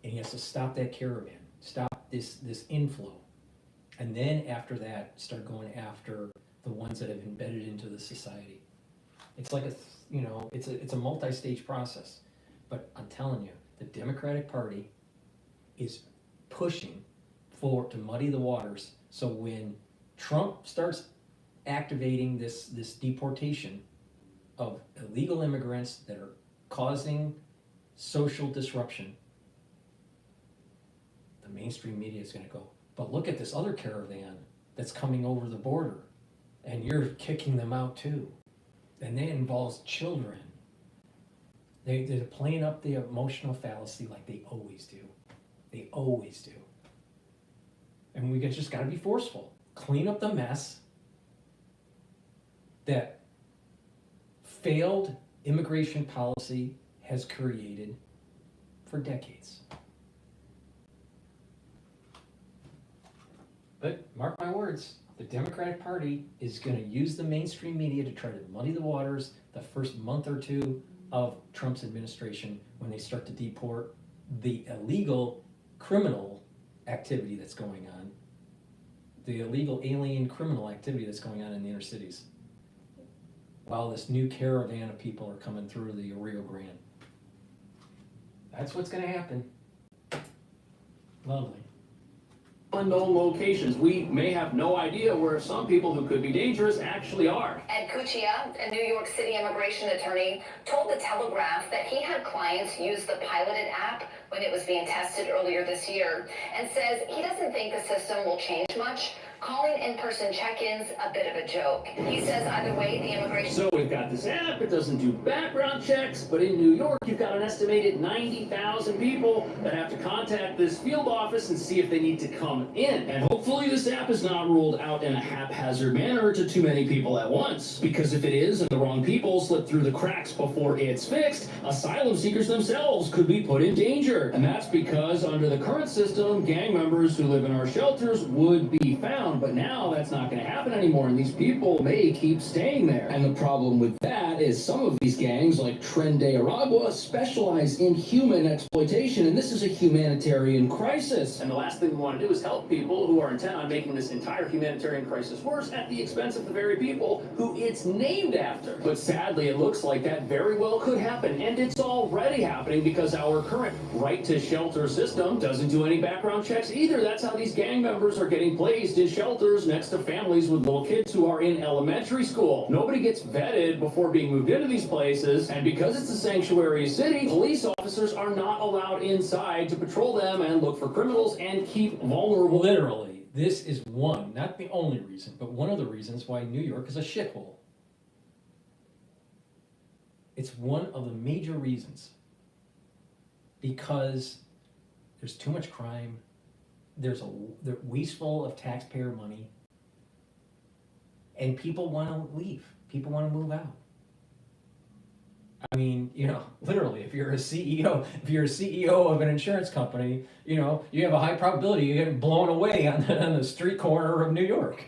And he has to stop that caravan, stop this inflow. And then after that, start going after the ones that have embedded into the society. It's like it's a multi-stage process. But I'm telling you, the Democratic Party is pushing to muddy the waters. So when Trump starts activating this deportation of illegal immigrants that are causing social disruption, the mainstream media is going to go, but look at this other caravan that's coming over the border, and you're kicking them out too. And that involves children. They're playing up the emotional fallacy like they always do. They always do. And we just got to be forceful. Clean up the mess that failed immigration policy has created for decades. But mark my words, the Democratic Party is going to use the mainstream media to try to muddy the waters the first month or two of Trump's administration, when they start to deport the illegal criminal activity that's going on, the illegal alien criminal activity that's going on in the inner cities, while this new caravan of people are coming through the Rio Grande. That's what's going to happen. Lovely. Unknown locations. We may have no idea where some people who could be dangerous actually are. Ed Cuccia, a New York City immigration attorney, told The Telegraph that he had clients use the piloted app when it was being tested earlier this year, and says he doesn't think the system will change much, calling in-person check-ins a bit of a joke. He says either way, the immigration... So we've got this app, it doesn't do background checks, but in New York, you've got an estimated 90,000 people that have to contact this field office and see if they need to come in. And hopefully this app is not ruled out in a haphazard manner to too many people at once. Because if it is, and the wrong people slip through the cracks before it's fixed, asylum seekers themselves could be put in danger. And that's because under the current system, gang members who live in our shelters would be found. down, but now that's not going to happen anymore, and these people may keep staying there. And the problem with that is some of these gangs, like Tren de Aragua, specialize in human exploitation, and this is a humanitarian crisis. And the last thing we want to do is help people who are intent on making this entire humanitarian crisis worse at the expense of the very people who it's named after. But sadly, it looks like that very well could happen, and it's already happening because our current right to shelter system doesn't do any background checks either. That's how these gang members are getting placed in shelters next to families with little kids who are in elementary school. Nobody gets vetted before being moved into these places, and because it's a sanctuary city, police officers are not allowed inside to patrol them and look for criminals and keep vulnerable. Literally, this is one, not the only reason, but one of the reasons why New York is a shithole. It's one of the major reasons. Because there's too much crime, they're wasteful of taxpayer money, and people want to leave. People want to move out. I mean, you know, literally, if you're a CEO of an insurance company, you know, you have a high probability you're getting blown away on the street corner of New York.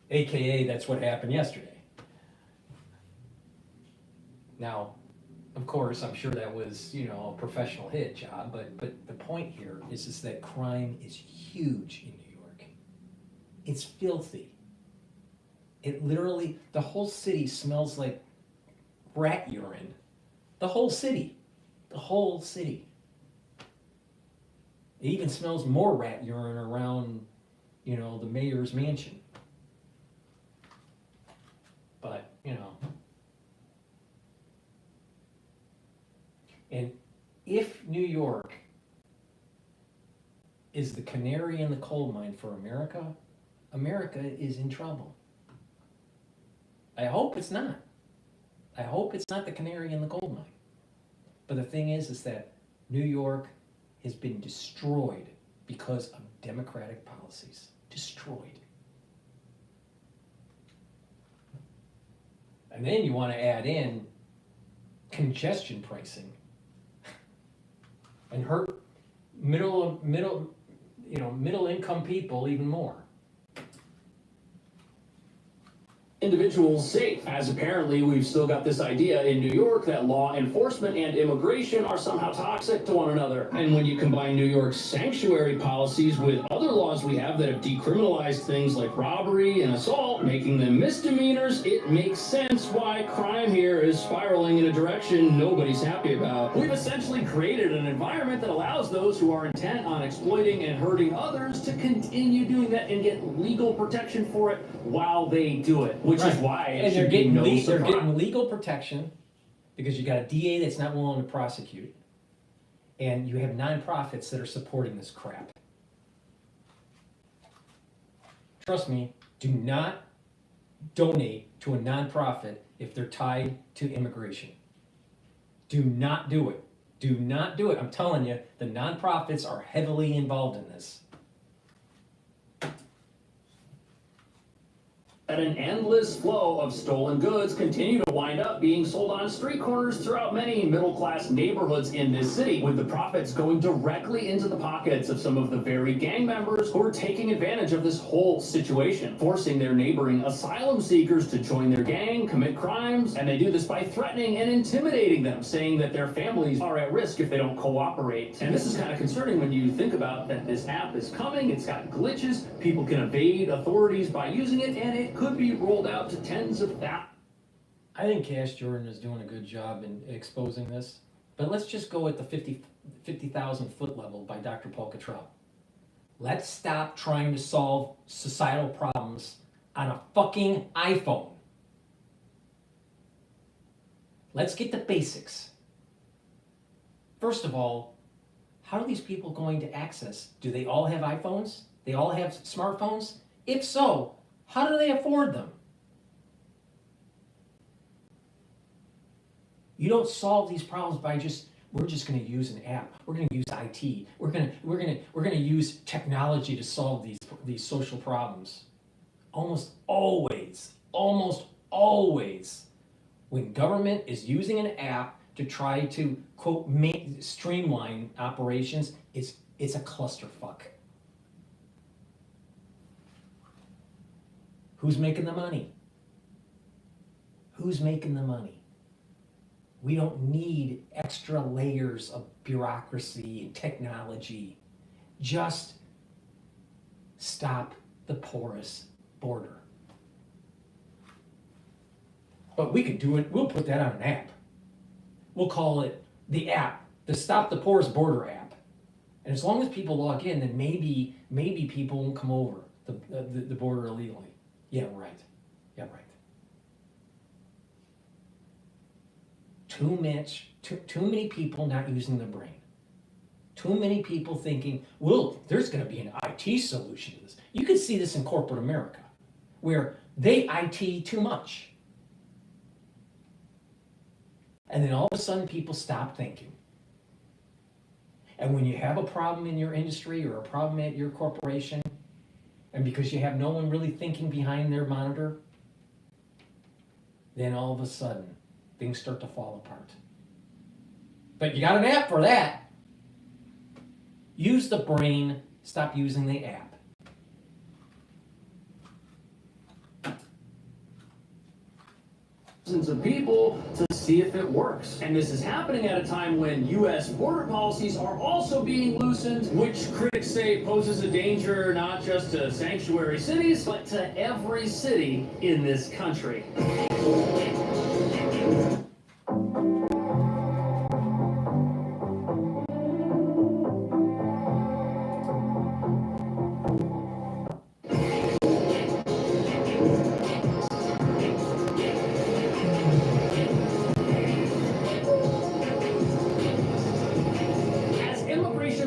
AKA, that's what happened yesterday. Now, of course, I'm sure that was, you know, a professional hit job, but the point here is that crime is huge in New York. It's filthy. It literally, the whole city smells like rat urine. The whole city. The whole city. It even smells more rat urine around, you know, the mayor's mansion. But, you know. And if New York is the canary in the coal mine for America, America is in trouble. I hope it's not. I hope it's not the canary in the coal mine. But the thing is that New York has been destroyed because of Democratic policies. Destroyed. And then you want to add in congestion pricing and hurt middle income people even more. Individuals safe, as apparently we've still got this idea in New York that law enforcement and immigration are somehow toxic to one another. And when you combine New York's sanctuary policies with other laws we have that have decriminalized things like robbery and assault, making them misdemeanors, it makes sense why crime here is spiraling in a direction nobody's happy about. We've essentially created an environment that allows those who are intent on exploiting and hurting others to continue doing that and get legal protection for it while they do it. Which is why it should be no surprise. They're getting legal protection because you got a DA that's not willing to prosecute, and you have nonprofits that are supporting this crap. Trust me, do not donate to a nonprofit if they're tied to immigration. Do not do it. Do not do it. I'm telling you, the nonprofits are heavily involved in this. And an endless flow of stolen goods continue to wind up being sold on street corners throughout many middle-class neighborhoods in this city, with the profits going directly into the pockets of some of the very gang members who are taking advantage of this whole situation, forcing their neighboring asylum seekers to join their gang, commit crimes, and they do this by threatening and intimidating them, saying that their families are at risk if they don't cooperate. And this is kind of concerning when you think about that this app is coming, it's got glitches, people can evade authorities by using it, and it could be rolled out to tens of thousands. I think Kash Jordan is doing a good job in exposing this, but let's just go at the 50,000 foot level by DrPaulCottrell. Let's stop trying to solve societal problems on a fucking iPhone. Let's get the basics. First of all, how are these people going to access? Do they all have iPhones? They all have smartphones? If so, how do they afford them? You don't solve these problems by we're just going to use an app. We're going to use IT. We're going to use technology to solve these social problems. Almost always, when government is using an app to try to quote streamline operations, it's a clusterfuck. Who's making the money? Who's making the money? We don't need extra layers of bureaucracy and technology. Just stop the porous border. But we could do it, we'll put that on an app. We'll call it the app, the Stop the Porous Border app. And as long as people log in, then maybe people won't come over the border illegally. Yeah, right. Yeah, right. Too many people not using their brain. Too many people thinking, well, there's going to be an IT solution to this. You can see this in corporate America, where they IT too much. And then all of a sudden people stop thinking. And when you have a problem in your industry or a problem at your corporation, and because you have no one really thinking behind their monitor, then all of a sudden things start to fall apart. But you got an app for that. Use the brain, stop using the app. Thousands of people to see if it works. And this is happening at a time when U.S. border policies are also being loosened, which critics say poses a danger not just to sanctuary cities, but to every city in this country.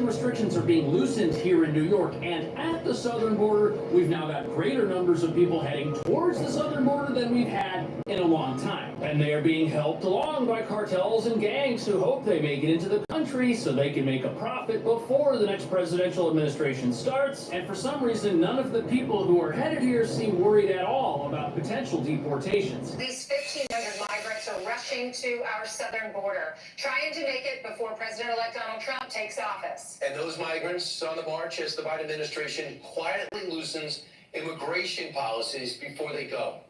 Restrictions are being loosened here in New York, and at the southern border, we've now got greater numbers of people heading towards the southern border than we've had in a long time. And they are being helped along by cartels and gangs who hope they make it into the country so they can make a profit before the next presidential administration starts. And for some reason, none of the people who are headed here seem worried at all about potential deportations. These 1,500 migrants are rushing to our southern border, trying to make it before President-elect Donald Trump takes office. And those migrants on the march as the Biden administration quietly loosens immigration policies before they go.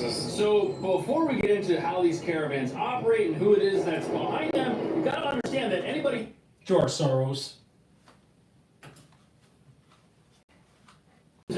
So before we get into how these caravans operate and who it is that's behind them, you've got to understand that anybody... George Soros.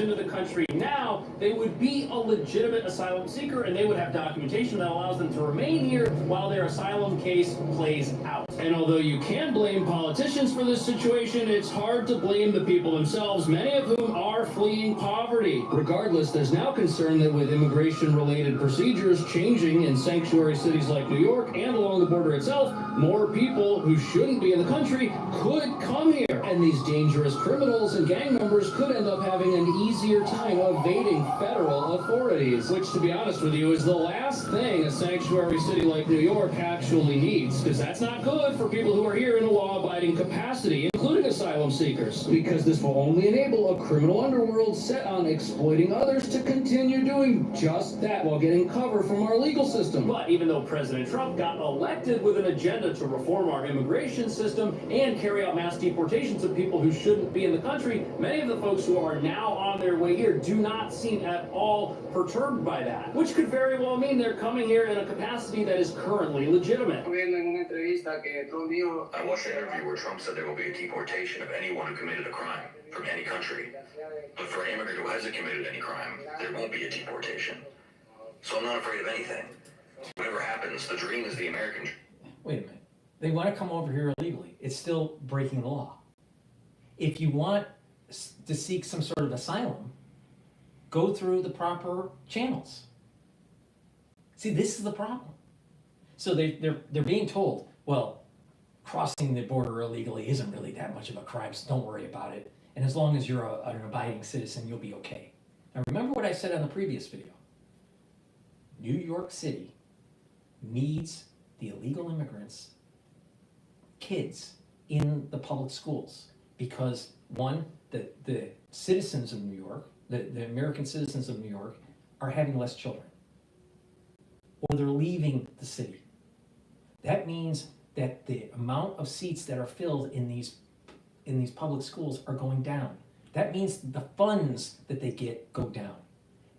into the country now, they would be a legitimate asylum seeker and they would have documentation that allows them to remain here while their asylum case plays out. And although you can blame politicians for this situation, it's hard to blame the people themselves, many of whom are fleeing poverty. Regardless, there's now concern that with immigration-related procedures changing in sanctuary cities like New York and along the border itself, more people who shouldn't be in the country could come here. And these dangerous criminals and gang members could end up having an easier time evading federal authorities, which, to be honest with you, is the last thing a sanctuary city like New York actually needs, because that's not good for people who are here in a law-abiding capacity, including asylum seekers, because this will only enable a criminal underworld set on exploiting others to continue doing just that while getting cover from our legal system. But even though President Trump got elected with an agenda to reform our immigration system and carry out mass deportations of people who shouldn't be in the country, many of the folks who are now on their way here do not seem at all perturbed by that, which could very well mean they're coming here in a capacity that is currently legitimate. I watched an interview where Trump said there will be a deportation of anyone who committed a crime from any country. But for an immigrant who hasn't committed any crime, there won't be a deportation. So I'm not afraid of anything. Whatever happens, the dream is the American dream. Wait a minute. They want to come over here illegally. It's still breaking the law. If you want to seek some sort of asylum, go through the proper channels. See, this is the problem. So they're being told, well, crossing the border illegally isn't really that much of a crime, so don't worry about it. And as long as you're an abiding citizen, you'll be okay. Now remember what I said on the previous video. New York City needs the illegal immigrants, kids, in the public schools. Because one, the citizens of New York, the American citizens of New York, are having less children. Or they're leaving the city. That means that the amount of seats that are filled in these public schools are going down. That means the funds that they get go down.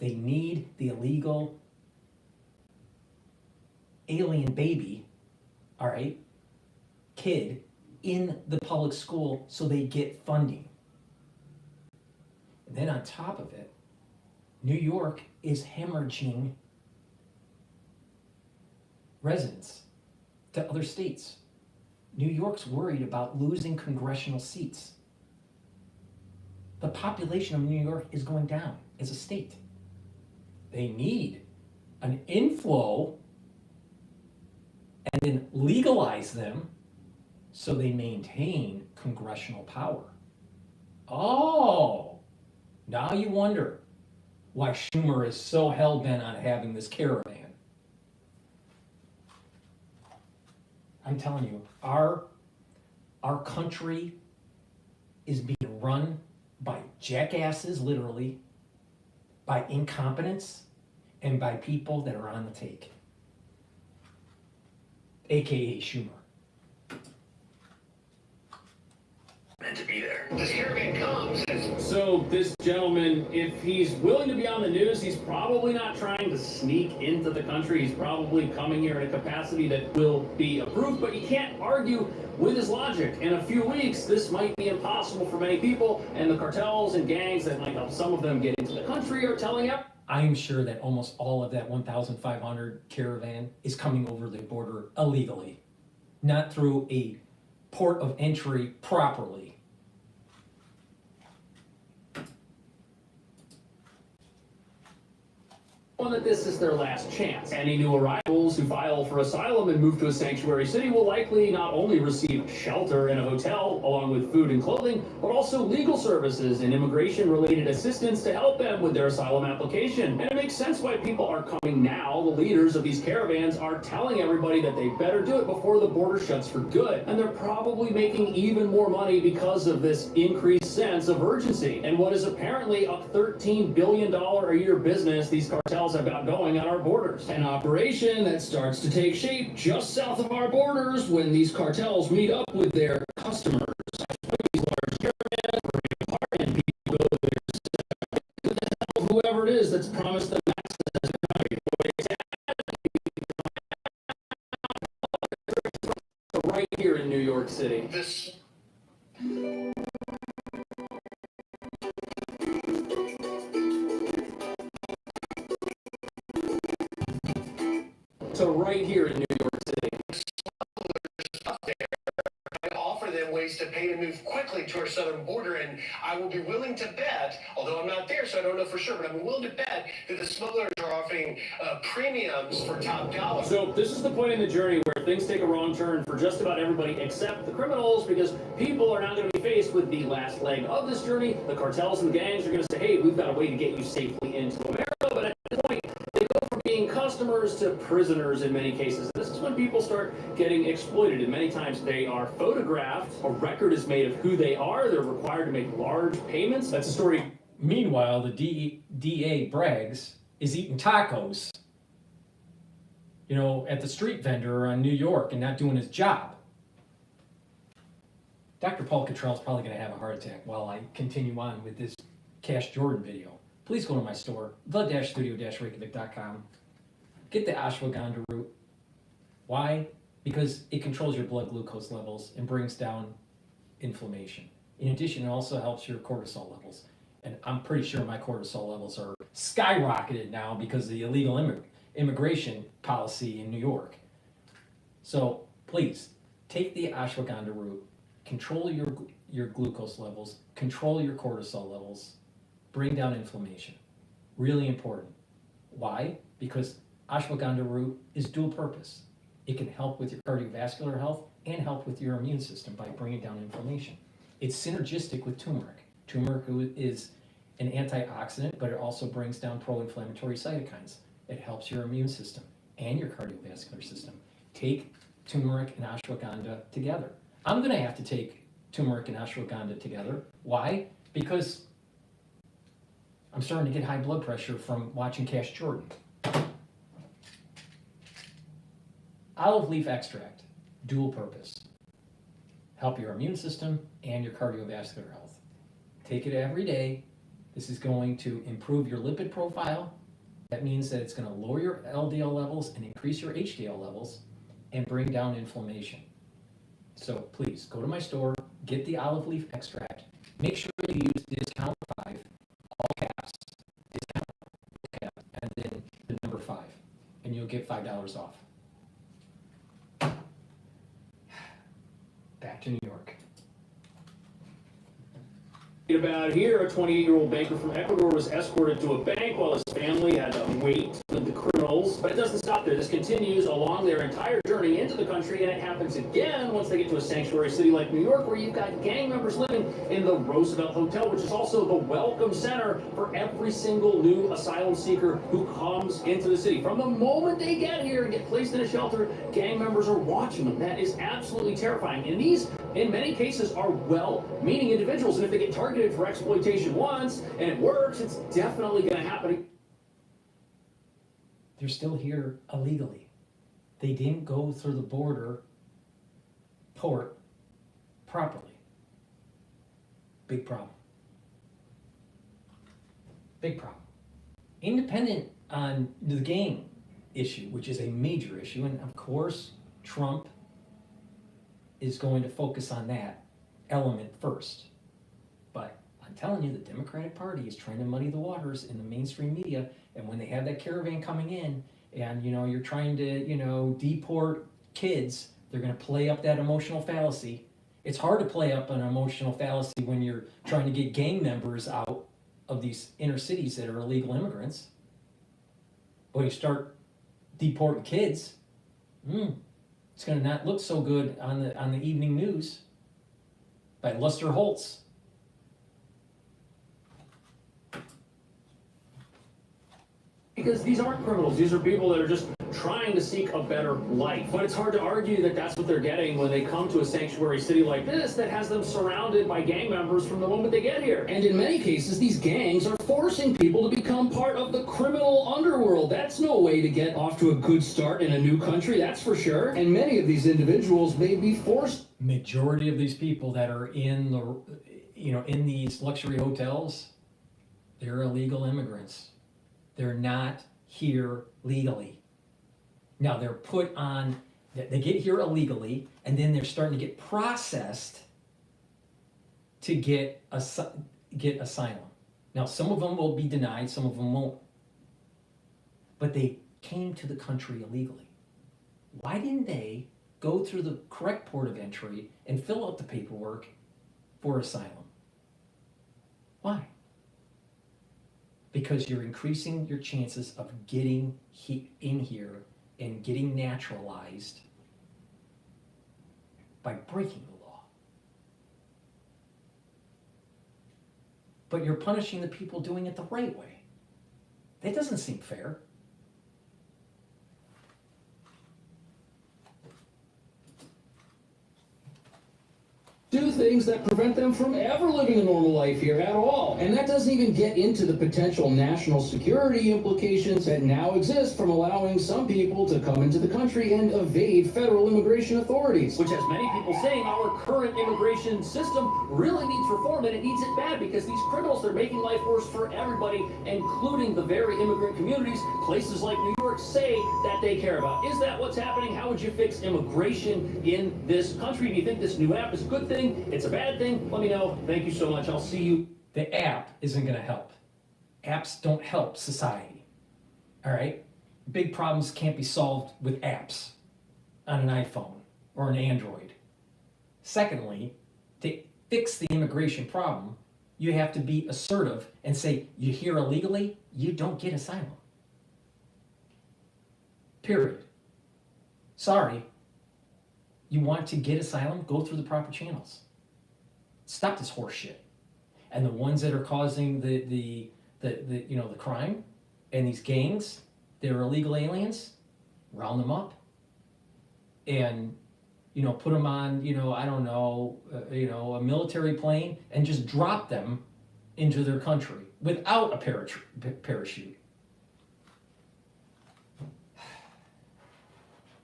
They need the illegal alien baby, all right, kid in the public school so they get funding. And then on top of it, New York is hemorrhaging residents to other states. New York's worried about losing congressional seats. The population of New York is going down as a state. They need an inflow and then legalize them so they maintain congressional power. Oh, now you wonder why Schumer is so hell-bent on having this caravan. I'm telling you, our country is being run by jackasses, literally, by incompetence, and by people that are on the take, AKA Schumer. And to be there. This caravan comes. So this gentleman, if he's willing to be on the news, he's probably not trying to sneak into the country. He's probably coming here in a capacity that will be approved, but you can't argue with his logic. In a few weeks, this might be impossible for many people, and the cartels and gangs that might help some of them get into the country are telling everyone. I'm sure that almost all of that 1,500 caravan is coming over the border illegally, not through a port of entry properly. That this is their last chance. Any new arrivals who file for asylum and move to a sanctuary city will likely not only receive shelter in a hotel along with food and clothing, but also legal services and immigration-related assistance to help them with their asylum application. And it makes sense why people are coming now. The leaders of these caravans are telling everybody that they better do it before the border shuts for good. And they're probably making even more money because of this increased sense of urgency. And what is apparently a $13 billion a year business these cartels have got going on our borders. An operation that starts to take shape just south of our borders when these cartels meet up with their customers. These large caravans bring apart and people go there. Whoever it is that's promised them access to the right here in New York City. So right here in New York City. I offer them ways to pay to move quickly to our southern border, and I will be willing to bet, although I'm not there, so I don't know for sure, but I'm willing to bet that the smugglers are offering premiums for top dollar. So this is the point in the journey where things take a wrong turn for just about everybody except the criminals, because people are now going to be faced with the last leg of this journey. The cartels and the gangs are going to say, hey, we've got a way to get you safely into America, but at this point, they go from being customers to prisoners in many cases. This is when people start getting exploited, and many times they are photographed. A record is made of who they are. They're required to make large payments. That's a story. Meanwhile, the DA brags is eating tacos, you know, at the street vendor on New York and not doing his job. Dr. Paul Cottrell is probably going to have a heart attack while I continue on with this Kash Jordan video. Please go to my store, the-studio-reykjavik.com. Get the ashwagandha root. Why? Because it controls your blood glucose levels and brings down inflammation. In addition, it also helps your cortisol levels. And I'm pretty sure my cortisol levels are skyrocketed now because of the illegal immigration policy in New York. So please, take the ashwagandha root, control your glucose levels, control your cortisol levels, bring down inflammation. Really important. Why? Because ashwagandha root is dual purpose. It can help with your cardiovascular health and help with your immune system by bringing down inflammation. It's synergistic with turmeric. Turmeric is an antioxidant, but it also brings down pro-inflammatory cytokines. It helps your immune system and your cardiovascular system. Take turmeric and ashwagandha together. I'm going to have to take turmeric and ashwagandha together. Why? Because I'm starting to get high blood pressure from watching Kash Jordan. Olive leaf extract, dual purpose. Help your immune system and your cardiovascular health. Take it every day, This is going to improve your lipid profile. That means that it's going to lower your LDL levels and increase your HDL levels and bring down inflammation. So please go to my store, get the olive leaf extract. Make sure you use discount 5, all caps, discount cap, and then the number 5, and you'll get $5 off. Back to New York. About here, a 28-year-old banker from Ecuador was escorted to a bank while his family had to wait with the criminals. But it doesn't stop there. This continues along their entire journey into the country, and it happens again once they get to a sanctuary city like New York, where you've got gang members living in the Roosevelt Hotel, which is also the welcome center for every single new asylum seeker who comes into the city. From the moment they get here and get placed in a shelter, gang members are watching them. That is absolutely terrifying. And these, in many cases, are well-meaning individuals, and if they get targeted for exploitation once and it works, it's definitely going to happen. They're still here illegally. They didn't go through the border port properly. Big problem. Big problem. Independent on the gang issue, which is a major issue, and of course Trump is going to focus on that element first. But I'm telling you, the Democratic Party is trying to muddy the waters in the mainstream media, and when they have that caravan coming in, and you're trying to deport kids, they're going to play up that emotional fallacy. It's hard to play up an emotional fallacy when you're trying to get gang members out of these inner cities that are illegal immigrants. But you start deporting kids, it's going to not look so good on the evening news by Lester Holtz. Because these aren't criminals. These are people that are just trying to seek a better life. But it's hard to argue that that's what they're getting when they come to a sanctuary city like this that has them surrounded by gang members from the moment they get here. And in many cases, these gangs are forcing people to become part of the criminal underworld. That's no way to get off to a good start in a new country, that's for sure. And many of these individuals may be forced. Majority of these people that are in in these luxury hotels, they're illegal immigrants. They're not here legally. Now they're put on, they get here illegally, and then they're starting to get processed to get asylum. Now some of them will be denied, some of them won't. But they came to the country illegally. Why didn't they go through the correct port of entry and fill out the paperwork for asylum? Why? Because you're increasing your chances of getting in here and getting naturalized by breaking the law. But you're punishing the people doing it the right way. That doesn't seem fair. Do things that prevent them from ever living a normal life here at all. And that doesn't even get into the potential national security implications that now exist from allowing some people to come into the country and evade federal immigration authorities. Which has many people saying our current immigration system really needs reform, and it needs it bad because these criminals, they're making life worse for everybody, including the very immigrant communities places like New York say that they care about. Is that what's happening? How would you fix immigration in this country? Do you think this new app is a good thing? It's a bad thing? Let me know. Thank you so much. I'll see you. The app isn't going to help. Apps don't help society. All right? Big problems can't be solved with apps on an iPhone or an Android. Secondly, to fix the immigration problem, you have to be assertive and say, you're here illegally, you don't get asylum. Period. Sorry. You want to get asylum, go through the proper channels. Stop this horse shit. And the ones that are causing the crime and these gangs, they're illegal aliens, round them up and put them on a military plane and just drop them into their country without a parachute.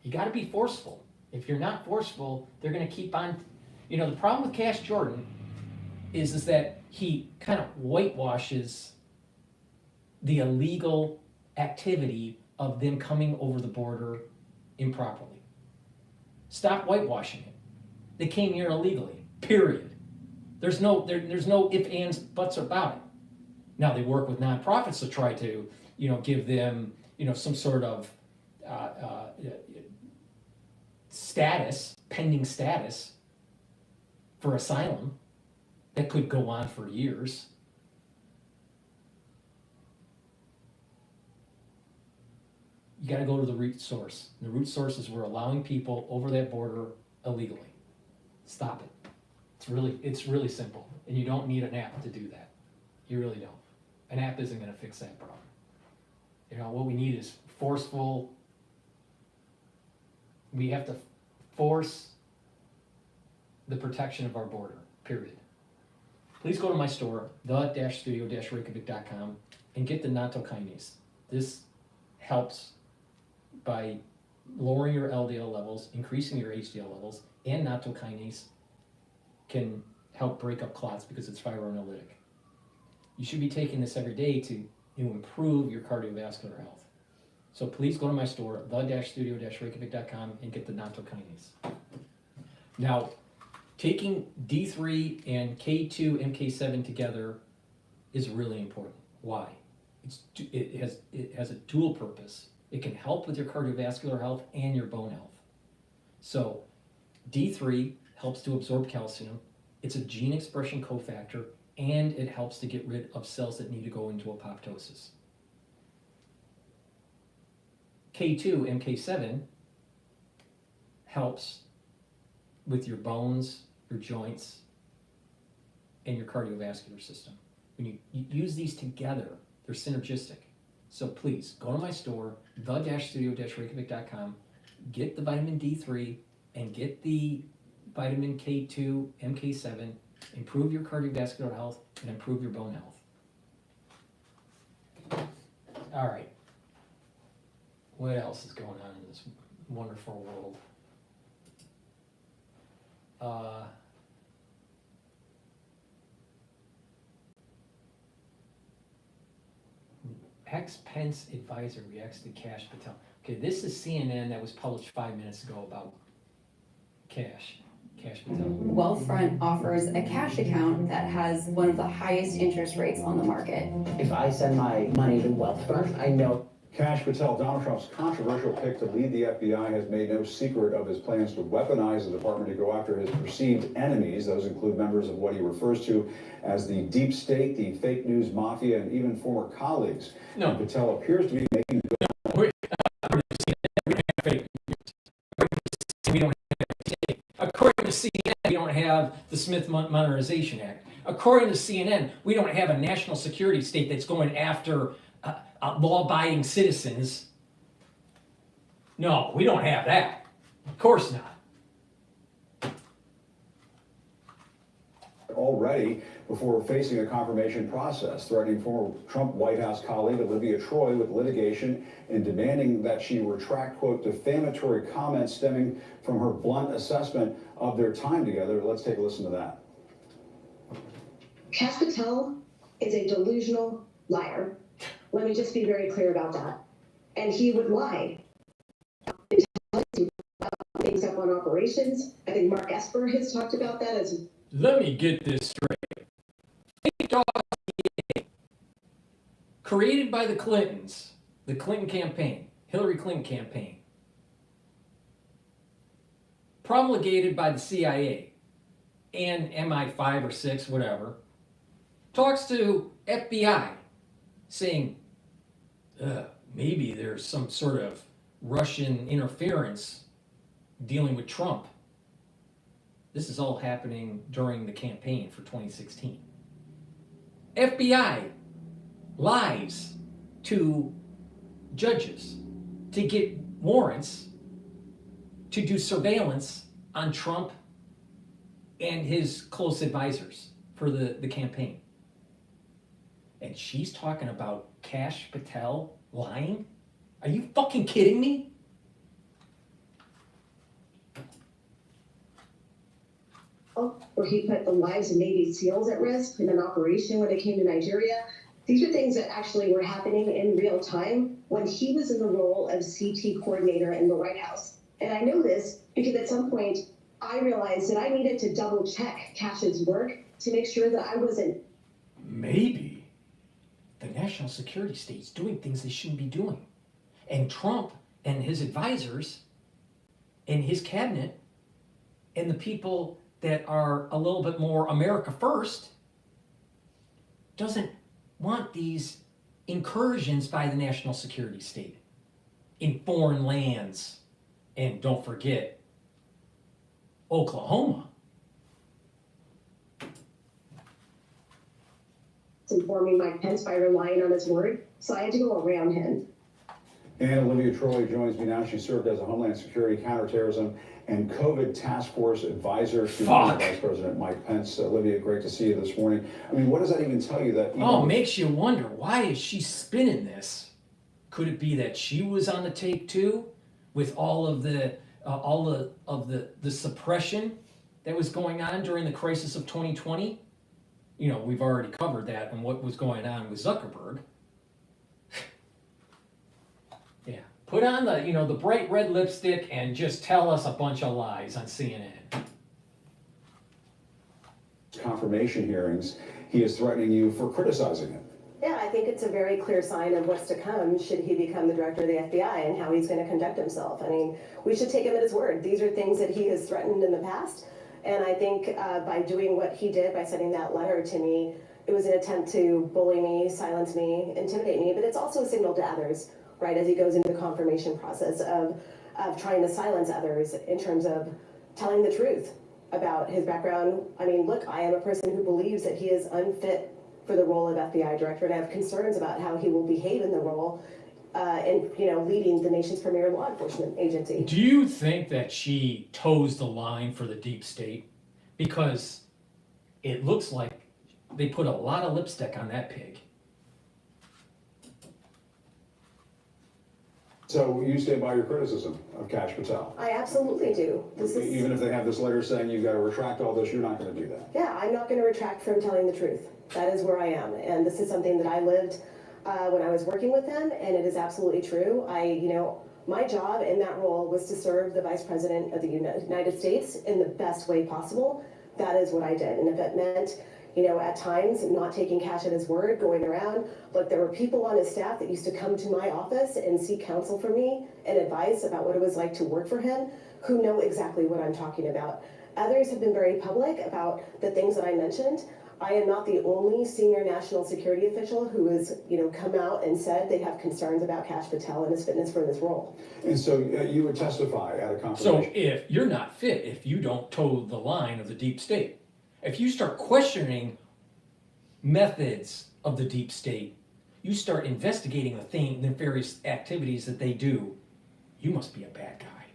You got to be forceful. If you're not forceful, they're going to keep on. The problem with Kash Jordan is that he kind of whitewashes the illegal activity of them coming over the border improperly. Stop whitewashing it. They came here illegally, period. There's no ifs, ands, buts about it. Now they work with nonprofits to try to, give them, some sort of status, pending status for asylum that could go on for years. You got to go to the root source. The root source is we're allowing people over that border illegally. Stop it. It's really simple, and you don't need an app to do that. You really don't. An app isn't going to fix that problem. What we need is forceful. We have to force the protection of our border, period. Please go to my store, the-studio-reykjavik.com, and get the nattokinase. This helps by lowering your LDL levels, increasing your HDL levels, and nattokinase can help break up clots because it's fibrinolytic. You should be taking this every day to improve your cardiovascular health. So please go to my store, the-studio-reykjavik.com, and get the nattokinase. Now, taking D3 and K2, MK7 together is really important. Why? It has a dual purpose. It can help with your cardiovascular health and your bone health. So D3 helps to absorb calcium. It's a gene expression cofactor, and it helps to get rid of cells that need to go into apoptosis. K2, MK7 helps with your bones, your joints, and your cardiovascular system. When you use these together, they're synergistic. So please, go to my store, the-studio-reykjavik.com, get the vitamin D3 and get the vitamin K2, MK7, improve your cardiovascular health and improve your bone health. All right. What else is going on in this wonderful world? Ex-Pence advisor reacts to Kash Patel. Okay, this is CNN that was published 5 minutes ago about Kash Patel. Wealthfront offers a cash account that has one of the highest interest rates on the market. If I send my money to Wealthfront, I know. Kash Patel, Donald Trump's controversial pick to lead the FBI, has made no secret of his plans to weaponize the department to go after his perceived enemies. Those include members of what he refers to as the deep state, the fake news mafia, and even former colleagues. No. And Patel appears to be making good. According to CNN, we don't have the Smith Modernization Act. According to CNN, we don't have a national security state that's going after law-abiding citizens. No, we don't have that. Of course not. Already before facing a confirmation process, threatening former Trump White House colleague Olivia Troy with litigation and demanding that she retract, quote, defamatory comments stemming from her blunt assessment of their time together. Let's take a listen to that. Kash Patel is a delusional liar. Let me just be very clear about that. And he would lie. Things up on operations. I think Mark Esper has talked about that as. Let me get this straight. Fake dossier created by the Clintons, the Clinton campaign, Hillary Clinton campaign, promulgated by the CIA and MI5 or 6, whatever, talks to FBI saying, maybe there's some sort of Russian interference dealing with Trump. This is all happening during the campaign for 2016. FBI lies to judges to get warrants to do surveillance on Trump and his close advisors for the campaign. And she's talking about Kash Patel lying? Are you fucking kidding me? where he put the lives of Navy SEALs at risk in an operation when they came to Nigeria. These are things that actually were happening in real time when he was in the role of CT coordinator in the White House. And I know this because at some point I realized that I needed to double check Kash's work to make sure that I wasn't. Maybe the national security state's doing things they shouldn't be doing. And Trump and his advisors and his cabinet and the people that are a little bit more America first doesn't want these incursions by the national security state in foreign lands. And don't forget, Oklahoma. Informing Mike Pence by relying on his word, so I had to go around him. And Olivia Troy joins me now. She served as a Homeland Security, Counterterrorism, and COVID Task Force Advisor to Vice President Mike Pence. Olivia, great to see you this morning. I mean, what does that even tell you? That Makes you wonder, why is she spinning this? Could it be that she was on the tape too, with all of the suppression that was going on during the crisis of 2020? You know, we've already covered that and what was going on with Zuckerberg. Yeah, put on the bright red lipstick and just tell us a bunch of lies on CNN. Confirmation hearings, he is threatening you for criticizing him. Yeah, I think it's a very clear sign of what's to come should he become the director of the FBI and how he's going to conduct himself. I mean, we should take him at his word. These are things that he has threatened in the past. And I think by doing what he did, by sending that letter to me, it was an attempt to bully me, silence me, intimidate me. But it's also a signal to others, right, as he goes into the confirmation process of trying to silence others in terms of telling the truth about his background. I mean, look, I am a person who believes that he is unfit for the role of FBI director, and I have concerns about how he will behave in the role and leading the nation's premier law enforcement agency. Do you think that she toes the line for the deep state? Because it looks like they put a lot of lipstick on that pig. So you stand by your criticism of Kash Patel? I absolutely do. Even if they have this letter saying you've got to retract all this, you're not going to do that? Yeah, I'm not going to retract from telling the truth. That is where I am. And this is something that I lived when I was working with him, and it is absolutely true. My job in that role was to serve the Vice President of the United States in the best way possible. That is what I did. And if it meant, at times not taking Kash at his word, going around, look, there were people on his staff that used to come to my office and seek counsel from me and advice about what it was like to work for him, who know exactly what I'm talking about. Others have been very public about the things that I mentioned. I am not the only senior national security official who has, come out and said they have concerns about Kash Patel and his fitness for this role. And so you would testify at a confirmation. So if you're not fit, if you don't toe the line of the deep state, if you start questioning methods of the deep state, you start investigating the nefarious activities that they do, you must be a bad guy.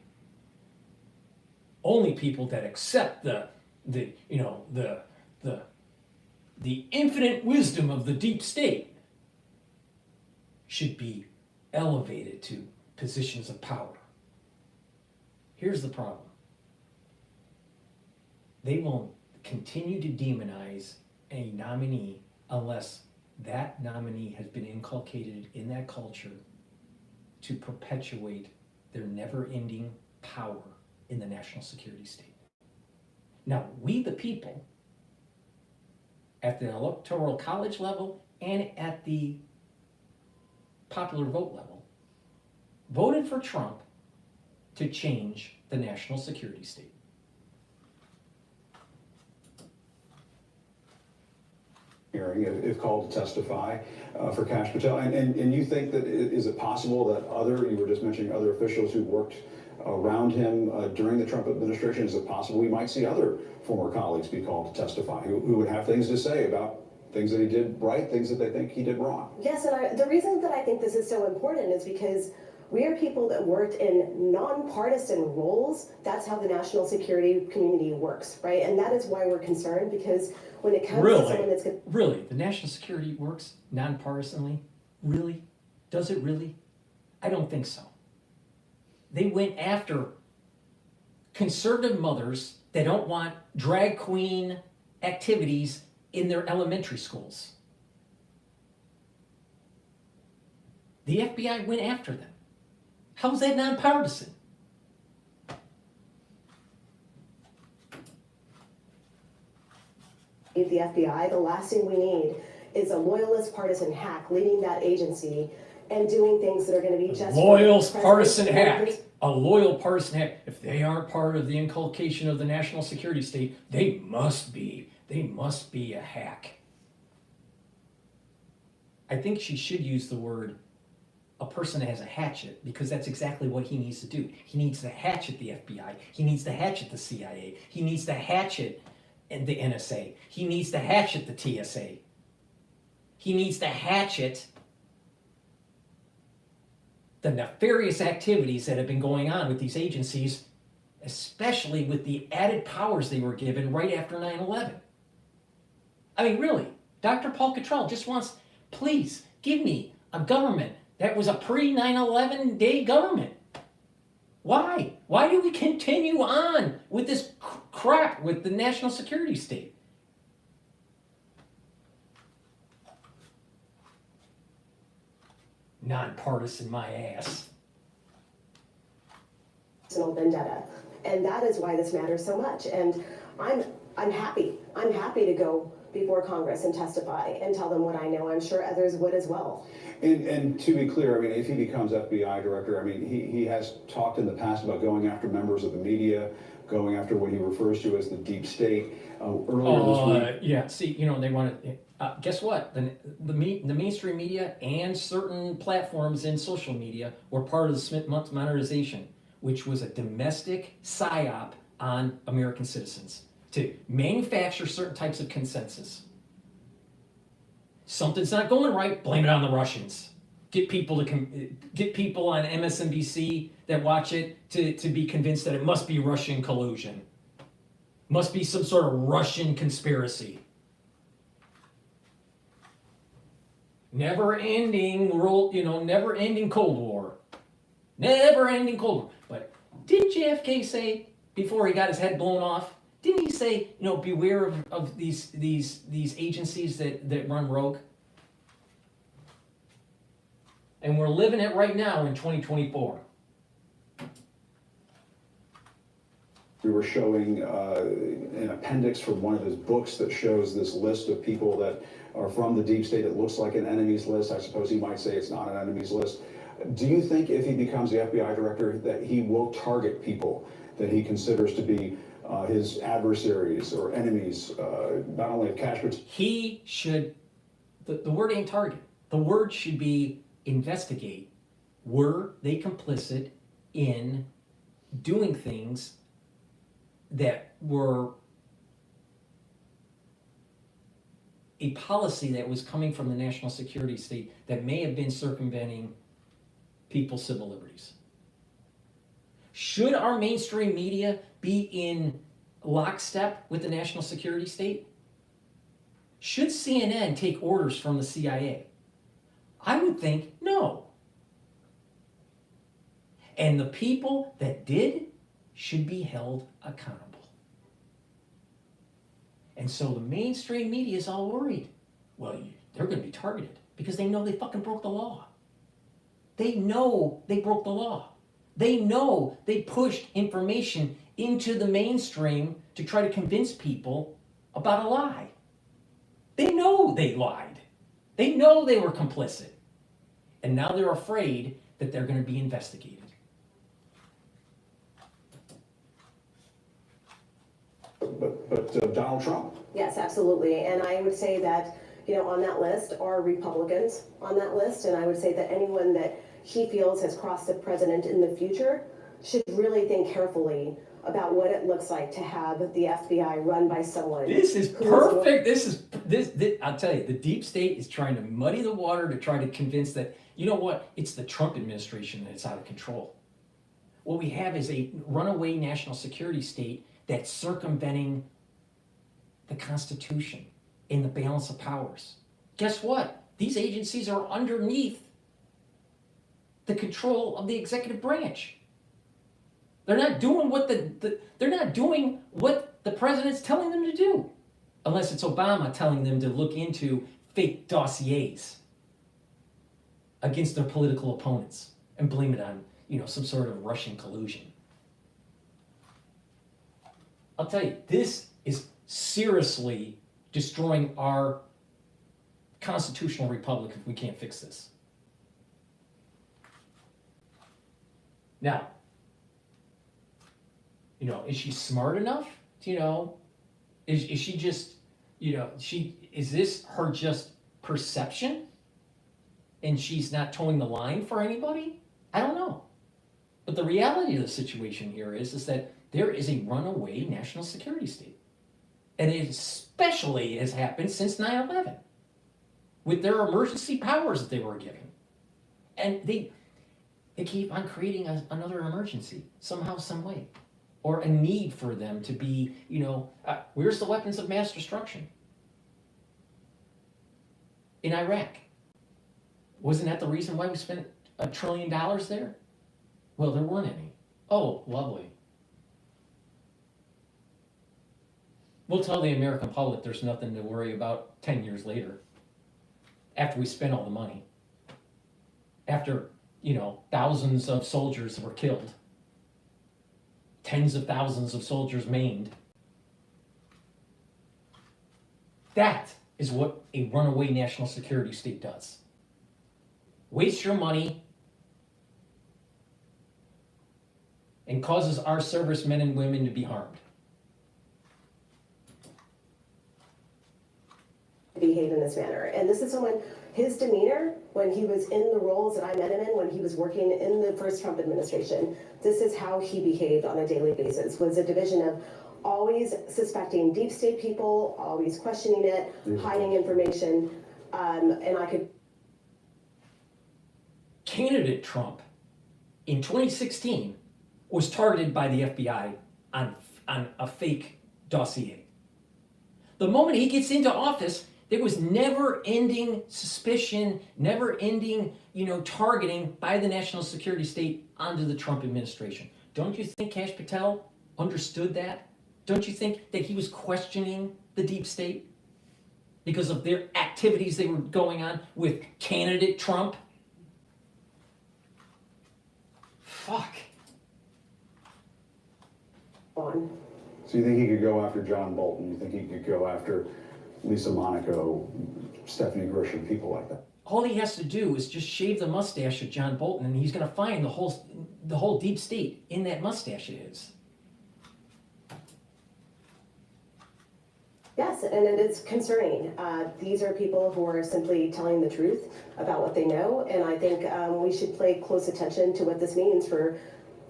Only people that accept the infinite wisdom of the deep state should be elevated to positions of power. Here's the problem. They won't continue to demonize a nominee unless that nominee has been inculcated in that culture to perpetuate their never-ending power in the national security state. Now, we the people, at the electoral college level and at the popular vote level, voted for Trump to change the national security state. Hearing, if called to testify for Kash Patel, and you think that is it possible that you were just mentioning other officials who worked around him during the Trump administration, is it possible we might see other former colleagues be called to testify who would have things to say about things that he did right, things that they think he did wrong? Yes, and the reason that I think this is so important is because we are people that worked in nonpartisan roles. That's how the national security community works, right? And that is why we're concerned, because when it comes to someone that's going Really? The national security works nonpartisanly? Really? Does it really? I don't think so. They went after conservative mothers They don't want drag queen activities in their elementary schools. The FBI went after them. How is that nonpartisan? The FBI, the last thing we need is a loyalist partisan hack leading that agency and doing things that are going to be just loyal partisan hack. A loyal partisan hack. If they aren't part of the inculcation of the national security state, they must be a hack. I think she should use the word a person that has a hatchet, because that's exactly what he needs to do. He needs to hatchet the FBI. He needs to hatchet the CIA. He needs to hatchet the NSA. He needs to hatchet the TSA. He needs to hatchet the nefarious activities that have been going on with these agencies, especially with the added powers they were given right after 9/11. I mean, really, Dr. Paul Cottrell just wants, please, give me a government that was a pre-9/11 day government. Why? Why do we continue on with this crap with the national security state? Nonpartisan my ass. Personal vendetta, and that is why this matters so much. And I'm happy. I'm happy to go before Congress and testify and tell them what I know. I'm sure others would as well. And to be clear, I mean, if he becomes FBI director, I mean, he has talked in the past about going after members of the media, going after what he refers to as the deep state. Earlier this week. Yeah, see, you know, they want to, guess what? The mainstream media and certain platforms in social media were part of the Smith monetization, which was a domestic psyop on American citizens to manufacture certain types of consensus. Something's not going right, blame it on the Russians. Get people on MSNBC that watch it to be convinced that it must be Russian collusion. Must be some sort of Russian conspiracy. Never-ending world, never-ending Cold War. Never-ending Cold War. But didn't JFK say, before he got his head blown off, didn't he say, beware of these agencies that run rogue? And we're living it right now in 2024. We were showing an appendix from one of his books that shows this list of people that are from the deep state. It looks like an enemies list. I suppose he might say it's not an enemies list. Do you think if he becomes the FBI director that he will target people that he considers to be his adversaries or enemies, not only of Kash, but... He should, the word ain't target. The word should be investigate. Were they complicit in doing things that were a policy that was coming from the national security state that may have been circumventing people's civil liberties? Should our mainstream media be in lockstep with the national security state? Should CNN take orders from the CIA? I would think no. And the people that did should be held accountable. And so the mainstream media is all worried. Well, they're going to be targeted because they know they fucking broke the law. They know they broke the law. They know they pushed information into the mainstream to try to convince people about a lie. They know they lied. They know they were complicit. And now they're afraid that they're going to be investigated. But Donald Trump. Yes, absolutely. And I would say that, on that list are Republicans on that list. And I would say that anyone that he feels has crossed the president in the future should really think carefully about what it looks like to have the FBI run by someone. This is perfect. This, I'll tell you, the deep state is trying to muddy the water to try to convince that, you know what, it's the Trump administration that's out of control. What we have is a runaway national security state that's circumventing the Constitution and the balance of powers. Guess what? These agencies are underneath the control of the executive branch. They're not doing what they're not doing what the president's telling them to do, unless it's Obama telling them to look into fake dossiers against their political opponents and blame it on, some sort of Russian collusion. I'll tell you, this is seriously destroying our constitutional republic if we can't fix this. Now, is she smart enough? Is she just, is this her just perception? And she's not towing the line for anybody? I don't know. But the reality of the situation here is that there is a runaway national security state. And it especially has happened since 9/11 with their emergency powers that they were given. And they keep on creating another emergency somehow, some way. Or a need for them to be, where's the weapons of mass destruction? In Iraq. Wasn't that the reason why we spent $1 trillion there? Well, there weren't any. Oh, lovely. We'll tell the American public there's nothing to worry about 10 years later, after we spent all the money. After, thousands of soldiers were killed. Tens of thousands of soldiers maimed. That is what a runaway national security state does. Waste your money and causes our servicemen and women to be harmed. Behave in this manner. And this is someone, his demeanor when he was in the roles that I met him in, when he was working in the first Trump administration, this is how he behaved on a daily basis, was a division of always suspecting deep state people, always questioning it, hiding information, and I could... Candidate Trump in 2016 was targeted by the FBI on a fake dossier. The moment he gets into office, there was never-ending suspicion, never-ending, targeting by the national security state onto the Trump administration. Don't you think Kash Patel understood that? Don't you think that he was questioning the deep state because of their activities they were going on with candidate Trump? Fuck. On. So you think he could go after John Bolton? You think he could go after Lisa Monaco, Stephanie Grisham, people like that? All he has to do is just shave the mustache of John Bolton, and he's going to find the whole deep state in that mustache of his. Yes, and it is concerning. These are people who are simply telling the truth about what they know, and I think we should pay close attention to what this means for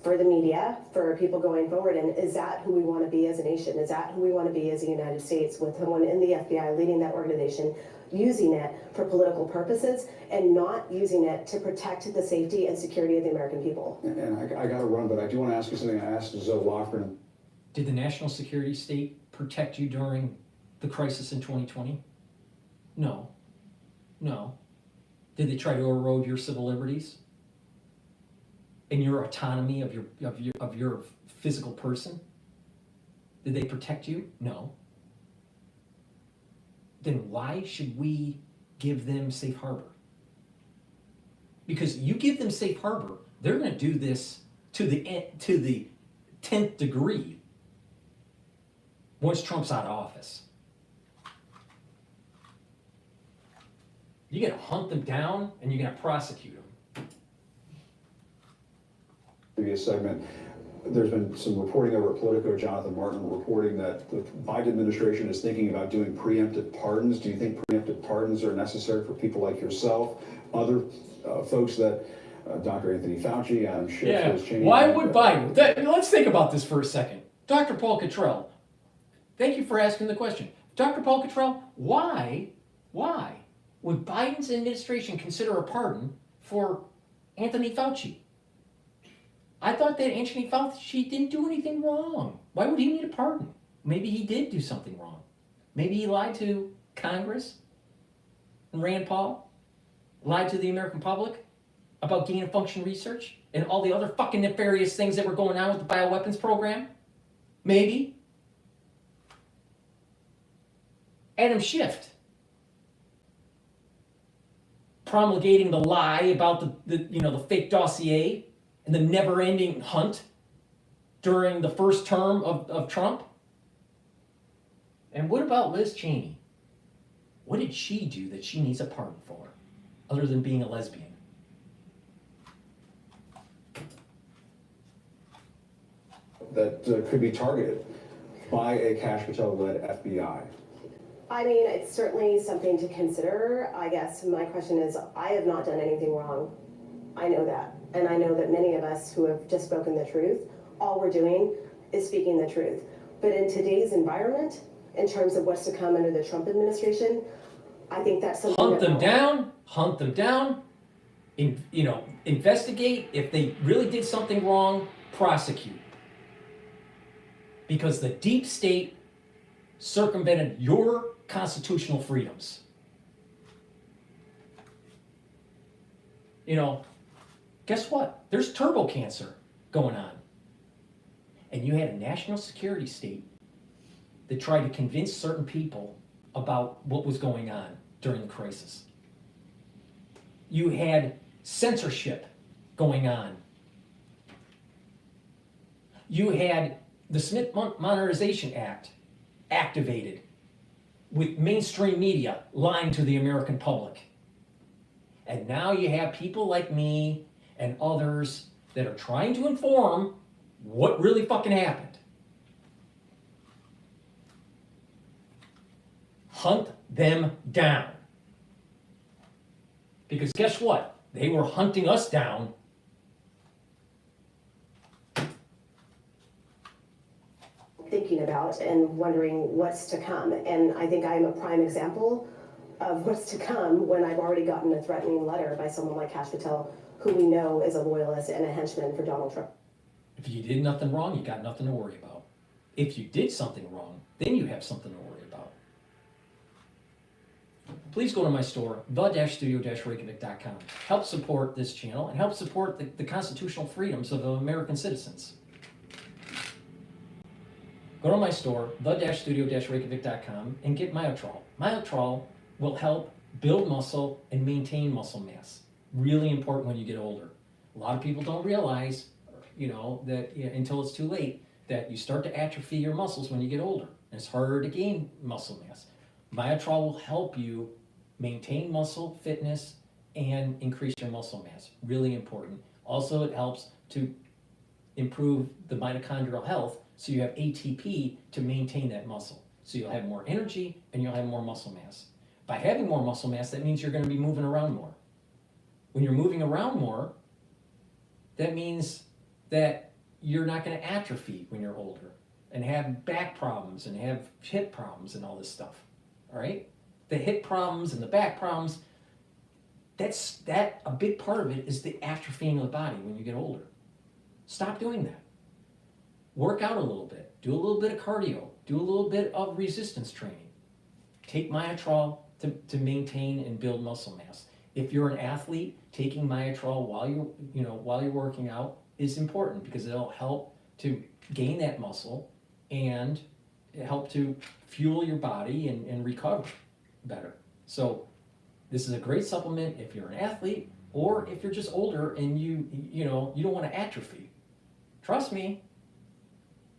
the media, for people going forward. And is that who we want to be as a nation? Is that who we want to be as the United States, with someone in the FBI leading that organization, using it for political purposes and not using it to protect the safety and security of the American people? And I got to run, but I do want to ask you something I asked Zoe Lofgren. Did the national security state protect you during the crisis in 2020? No. Did they try to erode your civil liberties and your autonomy of your physical person? Did they protect you? No. Then why should we give them safe harbor? Because you give them safe harbor, they're going to do this to the 10th degree once Trump's out of office. You're going to hunt them down and you're going to prosecute them. Previous segment, there's been some reporting over at Politico, Jonathan Martin reporting that the Biden administration is thinking about doing preemptive pardons. Do you think preemptive pardons are necessary for people like yourself, other folks that Dr. Anthony Fauci, Adam Schiff, has changed? Why would Biden? Let's think about this for a second. Dr. Paul Cottrell, thank you for asking the question. Dr. Paul Cottrell, why would Biden's administration consider a pardon for Anthony Fauci? I thought that Anthony Fauci didn't do anything wrong. Why would he need a pardon? Maybe he did do something wrong. Maybe he lied to Congress and Rand Paul, lied to the American public about gain of function research and all the other fucking nefarious things that were going on with the bioweapons program? Maybe. Adam Schiff promulgating the lie about the fake dossier and the never-ending hunt during the first term of Trump. And what about Liz Cheney? What did she do that she needs a pardon for, other than being a lesbian? That could be targeted by a Kash Patel-led FBI. I mean, it's certainly something to consider. I guess my question is, I have not done anything wrong. I know that. And I know that many of us who have just spoken the truth, all we're doing is speaking the truth. But in today's environment, in terms of what's to come under the Trump administration, I think that's something hunt them down, investigate. If they really did something wrong, prosecute. Because the deep state circumvented your constitutional freedoms. Guess what? There's turbo cancer going on. And you had a national security state that tried to convince certain people about what was going on during the crisis. You had censorship going on. You had the Smith Modernization Act activated with mainstream media lying to the American public. And now you have people like me and others that are trying to inform what really fucking happened. Hunt them down. Because guess what? They were hunting us down. Thinking about and wondering what's to come. And I think I'm a prime example of what's to come when I've already gotten a threatening letter by someone like Kash Patel, who we know is a loyalist and a henchman for Donald Trump. If you did nothing wrong, you got nothing to worry about. If you did something wrong, then you have something to worry about. Please go to my store, the-studio-reykjavik.com. Help support this channel and help support the constitutional freedoms of American citizens. Go to my store, the-studio-reykjavik.com, and get Myotrol. Myotrol will help build muscle and maintain muscle mass. Really important when you get older. A lot of people don't realize, that until it's too late, that you start to atrophy your muscles when you get older. And it's harder to gain muscle mass. Myotrol will help you maintain muscle fitness and increase your muscle mass. Really important. Also, it helps to improve the mitochondrial health, so you have ATP to maintain that muscle. So you'll have more energy and you'll have more muscle mass. By having more muscle mass, that means you're going to be moving around more. When you're moving around more, that means that you're not going to atrophy when you're older and have back problems and have hip problems and all this stuff. All right? The hip problems and the back problems, a big part of it is the atrophying of the body when you get older. Stop doing that. Work out a little bit. Do a little bit of cardio. Do a little bit of resistance training. Take Myotrol to maintain and build muscle mass. If you're an athlete, taking Myotrol while you're working out is important because it'll help to gain that muscle and help to fuel your body and recover better. So this is a great supplement if you're an athlete or if you're just older and you don't want to atrophy. Trust me.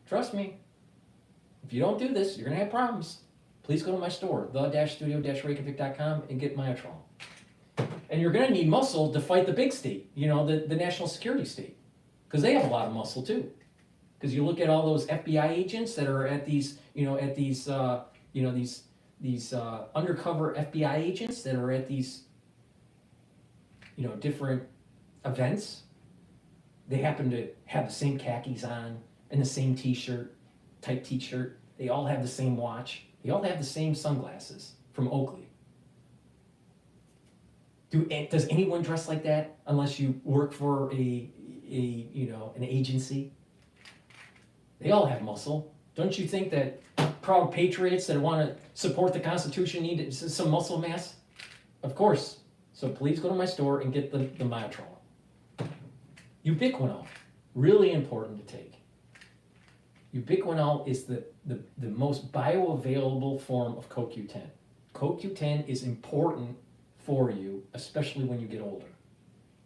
If you don't do this, you're going to have problems. Please go to my store, the-studio-reykjavik.com, and get Myotrol. And you're going to need muscle to fight the big state, the national security state, because they have a lot of muscle too. Because you look at all those FBI agents that are at these undercover FBI agents that are at these, different events. They happen to have the same khakis on and the same type t-shirt. They all have the same watch. They all have the same sunglasses from Oakley. Does anyone dress like that unless you work for an agency? They all have muscle. Don't you think that proud patriots that want to support the Constitution need some muscle mass? Of course. So please go to my store and get the Myotrol. Ubiquinol, really important to take. Ubiquinol is the most bioavailable form of CoQ10. CoQ10 is important for you, especially when you get older.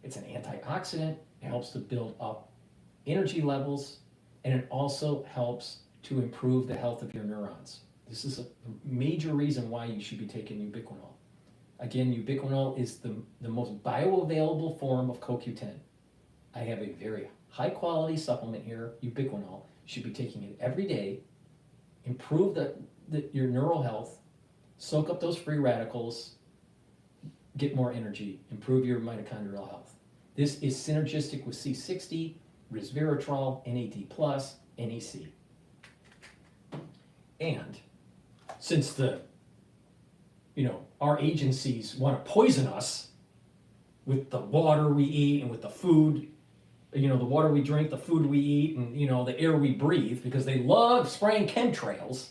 It's an antioxidant, it helps to build up energy levels, and it also helps to improve the health of your neurons. This is a major reason why you should be taking ubiquinol. Again, ubiquinol is the most bioavailable form of CoQ10. I have a very high quality supplement here, ubiquinol. You should be taking it every day, improve your neural health, soak up those free radicals, get more energy, improve your mitochondrial health. This is synergistic with C60, resveratrol, NAD+, NEC. And since our agencies want to poison us with the water we eat and with the food, the water we drink, the food we eat, and the air we breathe, because they love spraying chemtrails,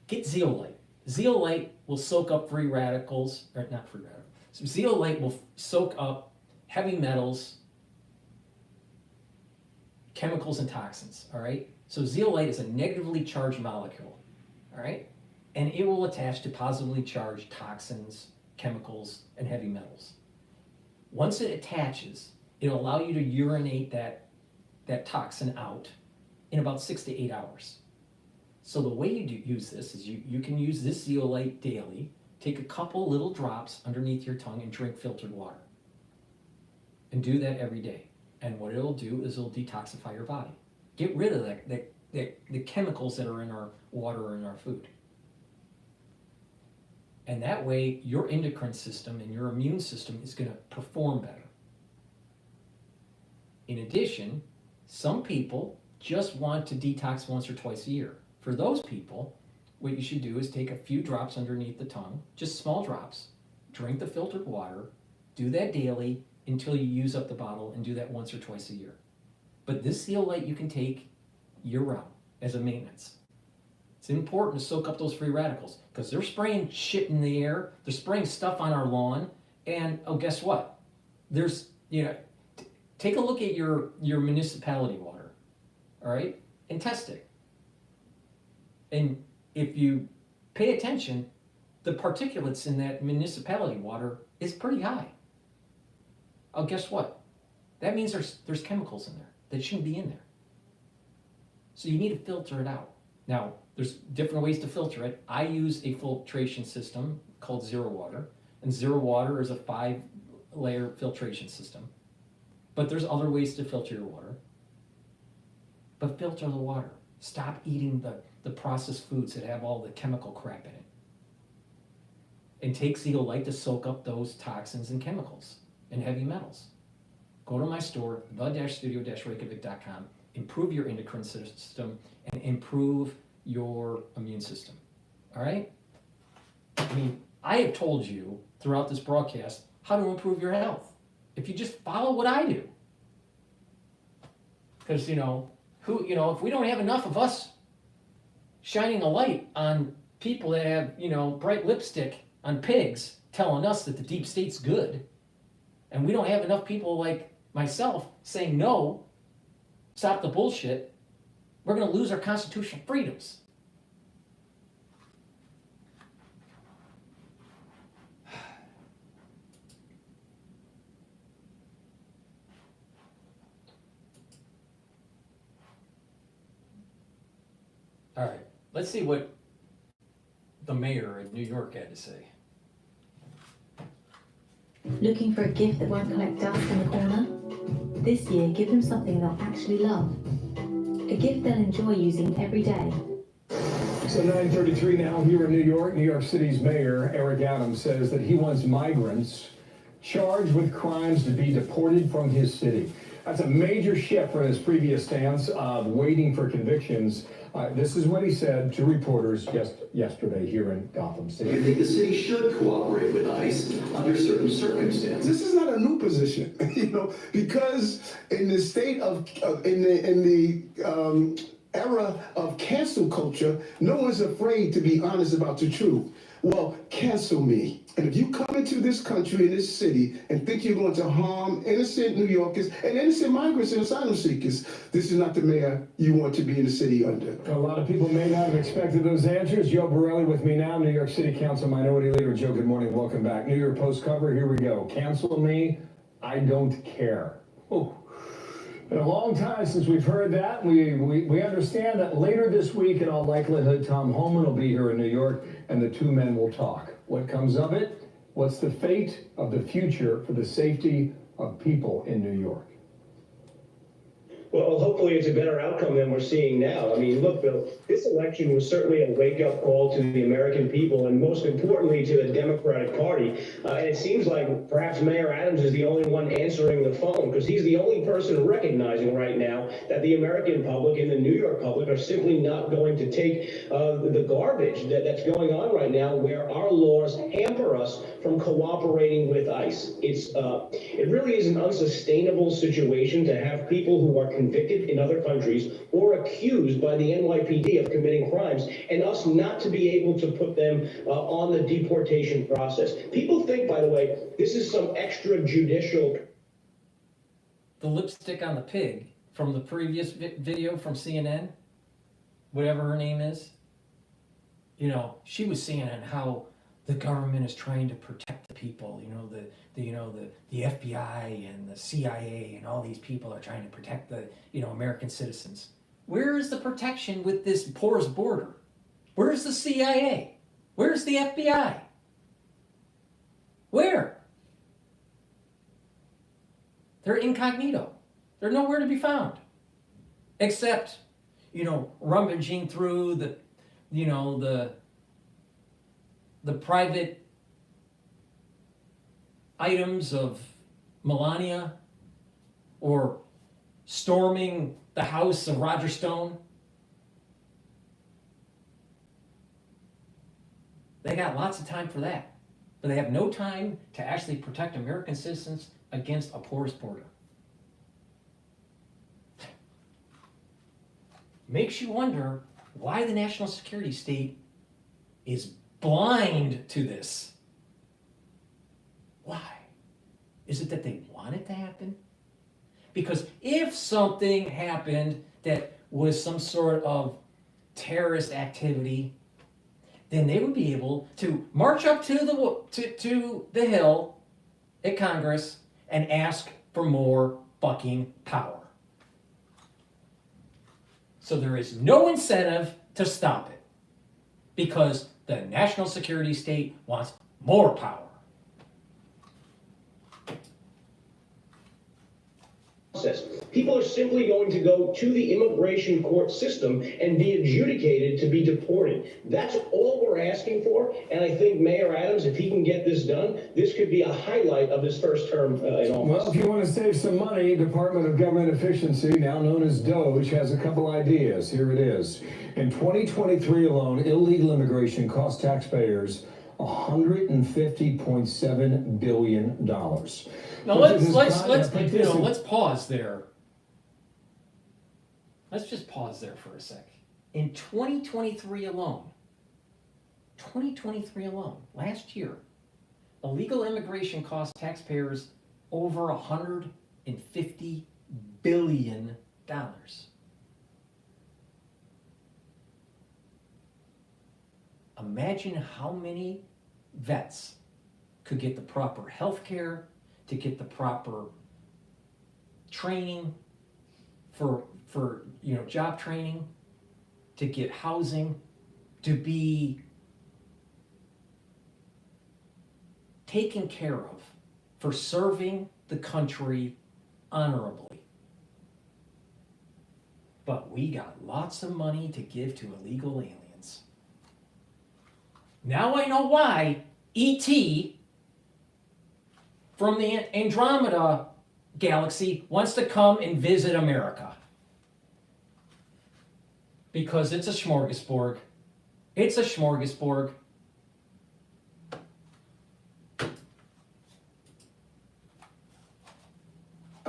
get zeolite. Zeolite will soak up free radicals, or not free radicals. So zeolite will soak up heavy metals, chemicals, and toxins, all right? So zeolite is a negatively charged molecule, all right? And it will attach to positively charged toxins, chemicals, and heavy metals. Once it attaches, it'll allow you to urinate that toxin out in about 6 to 8 hours. So the way you use this is you can use this zeolite daily, take a couple little drops underneath your tongue and drink filtered water. And do that every day. And what it'll do is it'll detoxify your body. Get rid of the chemicals that are in our water or in our food. And that way, your endocrine system and your immune system is going to perform better. In addition, some people just want to detox once or twice a year. For those people, what you should do is take a few drops underneath the tongue, just small drops, drink the filtered water, do that daily until you use up the bottle, and do that once or twice a year. But this zeolite you can take year-round as a maintenance. It's important to soak up those free radicals because they're spraying shit in the air, they're spraying stuff on our lawn, and guess what? There's, take a look at your municipality water, all right, and test it. And if you pay attention, the particulates in that municipality water is pretty high. Oh, guess what? That means there's chemicals in there that shouldn't be in there. So you need to filter it out. Now, there's different ways to filter it. I use a filtration system called Zero Water, and Zero Water is a 5-layer filtration system. But there's other ways to filter your water. But filter the water. Stop eating the processed foods that have all the chemical crap in it. And take zeolite to soak up those toxins and chemicals and heavy metals. Go to my store, the-studio-reykjavik.com, improve your endocrine system and improve your immune system. All right? I mean, I have told you throughout this broadcast how to improve your health. If you just follow what I do. Because, if we don't have enough of us shining a light on people that have, bright lipstick on pigs telling us that the deep state's good, and we don't have enough people like myself saying no, stop the bullshit, we're going to lose our constitutional freedoms. All right, let's see what the mayor of New York had to say. Looking for a gift that won't collect dust in the corner? This year, give them something they'll actually love. A gift they'll enjoy using every day. So 9:33 now here in New York. New York City's mayor, Eric Adams, says that he wants migrants charged with crimes to be deported from his city. That's a major shift from his previous stance of waiting for convictions. This is what he said to reporters yesterday here in Gotham City. I think the city should cooperate with ICE under certain circumstances. This is not a new position, because in the state of in the era of cancel culture, no one's afraid to be honest about the truth. Well, cancel me. And if you come into this country, in this city, and think you're going to harm innocent New Yorkers and innocent migrants and asylum seekers, this is not the mayor you want to be in the city under. A lot of people may not have expected those answers. Joe Borelli with me now, New York City Council Minority Leader. Joe, good morning. Welcome back. New York Post cover. Here we go. Cancel me. I don't care. Oh. Been a long time since we've heard that. We understand that later this week, in all likelihood, Tom Homan will be here in New York, and the two men will talk. What comes of it? What's the fate of the future for the safety of people in New York? Well, hopefully it's a better outcome than we're seeing now. I mean, look, Bill, this election was certainly a wake-up call to the American people and most importantly to the Democratic Party. And it seems like perhaps Mayor Adams is the only one answering the phone because he's the only person recognizing right now that the American public and the New York public are simply not going to take the garbage that's going on right now where our laws hamper us from cooperating with ICE. It really is an unsustainable situation to have people who are convicted in other countries or accused by the NYPD of committing crimes and us not to be able to put them on the deportation process. People think, by the way, this is some extrajudicial. The lipstick on the pig from the previous video from CNN, whatever her name is, you know, she was saying how the government is trying to protect the people, the FBI and the CIA and all these people are trying to protect the, American citizens. Where is the protection with this porous border? Where's the CIA? Where's the FBI? Where? They're incognito. They're nowhere to be found. Except, rummaging through the private items of Melania or storming the house of Roger Stone. They got lots of time for that, but they have no time to actually protect American citizens against a porous border. Makes you wonder why the national security state is blind to this. Why? Is it that they want it to happen? Because if something happened that was some sort of terrorist activity, then they would be able to march up to the hill at Congress and ask for more fucking power. So there is no incentive to stop it because the national security state wants more power. People are simply going to go to the immigration court system and be adjudicated to be deported. That's all we're asking for. And I think Mayor Adams, if he can get this done, this could be a highlight of his first term in office. Well, if you want to save some money, Department of Government Efficiency, now known as DOGE, has a couple ideas. Here it is. In 2023 alone, illegal immigration cost taxpayers $150.7 billion. Now let's pause there. Let's just pause there for a sec. In 2023 alone, last year, illegal immigration cost taxpayers over $150 billion. Imagine how many vets could get the proper health care, to get the proper training for job training, to get housing, to be taken care of for serving the country honorably. But we got lots of money to give to illegal aliens. Now I know why E.T. from the Andromeda galaxy wants to come and visit America. Because it's a smorgasbord. It's a smorgasbord.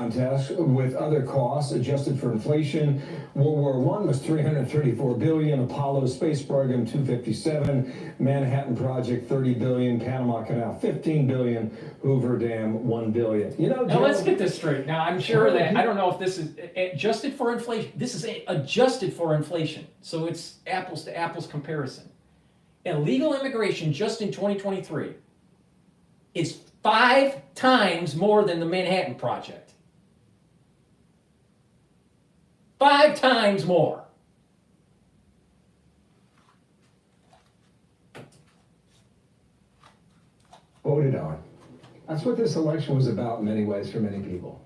contest with other costs adjusted for inflation. World War I was $334 billion, Apollo space program $257, Manhattan Project $30 billion, Panama Canal $15 billion, Hoover Dam $1 billion. You know, now let's get this straight. Now I'm sure that, I don't know if this is adjusted for inflation. This is adjusted for inflation. So it's apples to apples comparison. Illegal immigration just in 2023 is 5 times more than the Manhattan Project. 5 times more. Voted on. That's what this election was about in many ways for many people.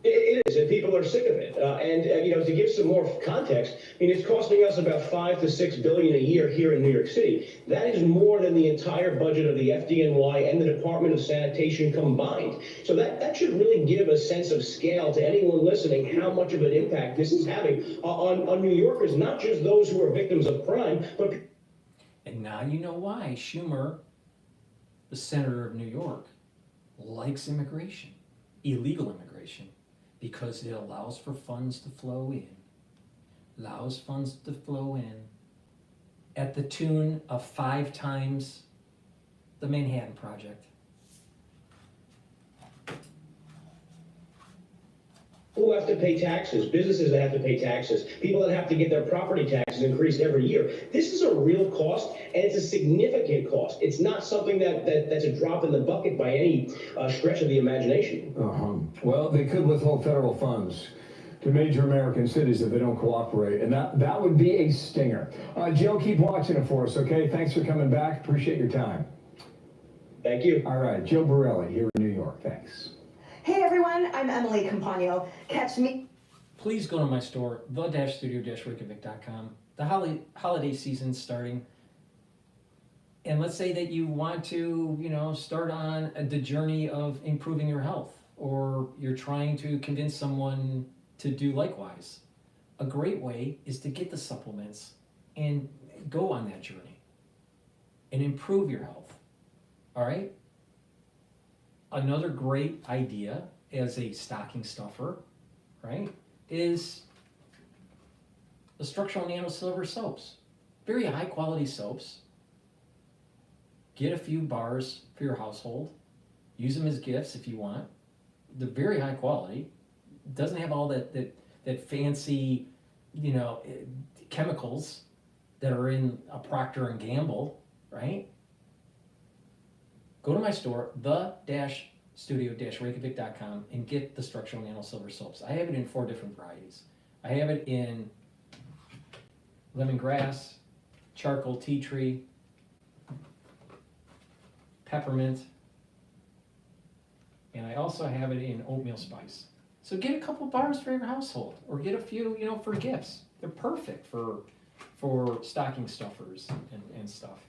It is, and people are sick of it. To give some more context, I mean, it's costing us about $5 to $6 billion a year here in New York City. That is more than the entire budget of the FDNY and the Department of Sanitation combined. So that should really give a sense of scale to anyone listening how much of an impact this is having on New Yorkers, not just those who are victims of crime, but. And now you know why Schumer, the senator of New York, likes immigration, illegal immigration. Because it allows for funds to flow in, at the tune of 5 times the Manhattan Project. Who have to pay taxes, businesses that have to pay taxes, people that have to get their property taxes increased every year. This is a real cost, and it's a significant cost. It's not something that's a drop in the bucket by any stretch of the imagination. Well, they could withhold federal funds to major American cities if they don't cooperate, and that would be a stinger. Joe, keep watching it for us, okay? Thanks for coming back. Appreciate your time. Thank you. All right, Joe Borelli here in New York. Thanks. Hey everyone, I'm Emily Campagno. Catch me. Please go to my store, the-studio-reykjavik.com. The holiday season's starting. And let's say that you want to, start on the journey of improving your health, or you're trying to convince someone to do likewise. A great way is to get the supplements and go on that journey and improve your health. All right? Another great idea as a stocking stuffer, right, is the structural nano silver soaps. Very high quality soaps. Get a few bars for your household. Use them as gifts if you want. They're very high quality. Doesn't have all that fancy, chemicals that are in a Procter & Gamble, right? Go to my store, the-studio-reykjavik.com, and get the structural nano silver soaps. I have it in 4 different varieties. I have it in lemongrass, charcoal tea tree, peppermint, and I also have it in oatmeal spice. So get a couple bars for your household, or get a few, for gifts. They're perfect for stocking stuffers and stuff,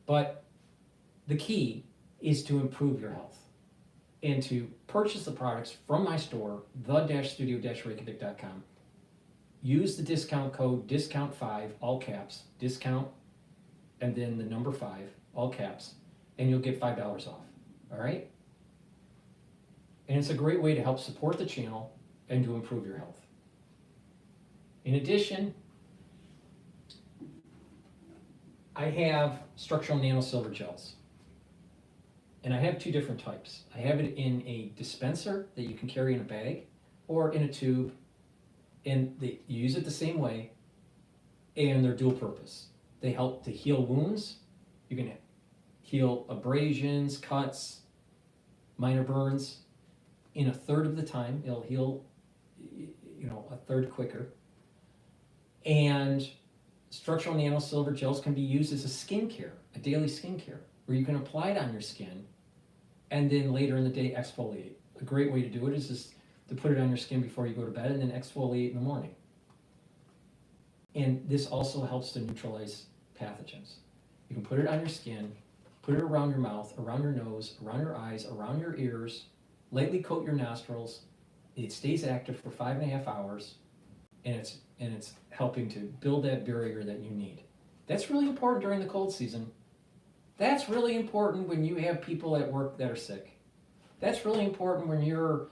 But the key is to improve your health and to purchase the products from my store, the-studio-reykjavik.com. Use the discount code DISCOUNT5, all caps, discount, and then the number 5, all caps, and you'll get $5 off, all right? And it's a great way to help support the channel and to improve your health. In addition, I have structural nano silver gels. And I have 2 different types. I have it in a dispenser that you can carry in a bag or in a tube. And you use it the same way, and they're dual purpose. They help to heal wounds. You can heal abrasions, cuts, minor burns. In a third of the time, it'll heal, a third quicker. And structural nano silver gels can be used as a skincare, a daily skincare, where you can apply it on your skin and then later in the day exfoliate. A great way to do it is just to put it on your skin before you go to bed and then exfoliate in the morning. And this also helps to neutralize pathogens. You can put it on your skin, put it around your mouth, around your nose, around your eyes, around your ears, lightly coat your nostrils. It stays active for 5.5 hours, and it's helping to build that barrier that you need. That's really important during the cold season. That's really important when you have people at work that are sick. That's really important when you're,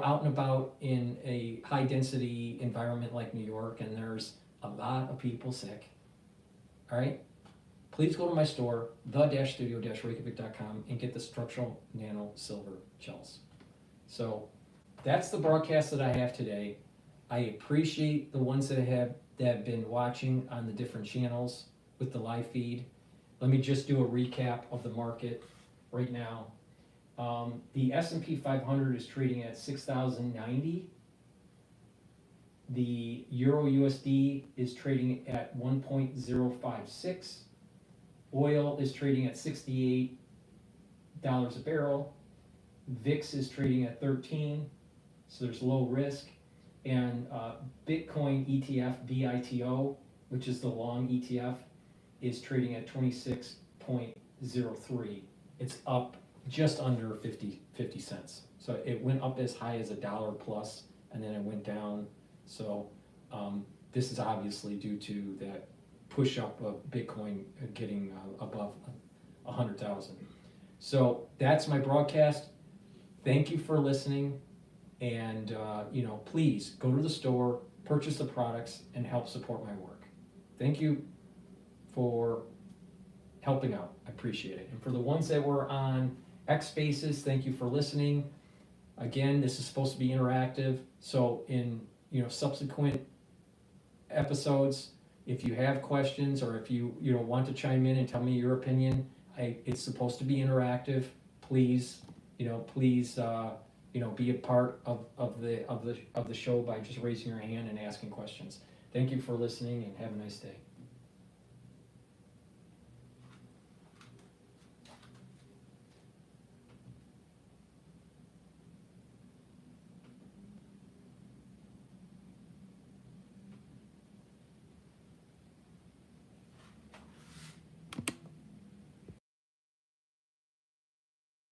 out and about in a high density environment like New York and there's a lot of people sick. All right? Please go to my store, the-studio-reykjavik.com, and get the structural nano silver gels. So that's the broadcast that I have today. I appreciate the ones that have been watching on the different channels with the live feed. Let me just do a recap of the market right now. The S&P 500 is trading at 6,090. The Euro USD is trading at 1.056. Oil is trading at $68 a barrel. VIX is trading at 13, so there's low risk. And Bitcoin ETF, BITO, which is the long ETF, is trading at 26.03. It's up just under 50 cents. So it went up as high as $1 plus, and then it went down. So this is obviously due to that push up of Bitcoin getting above 100,000. So that's my broadcast. Thank you for listening. And, please go to the store, purchase the products, and help support my work. Thank you for helping out. I appreciate it. And for the ones that were on X Spaces, thank you for listening. Again, this is supposed to be interactive. So in, subsequent episodes, if you have questions or if you, want to chime in and tell me your opinion, it's supposed to be interactive. Please, be a part of the show by just raising your hand and asking questions. Thank you for listening and have a nice day.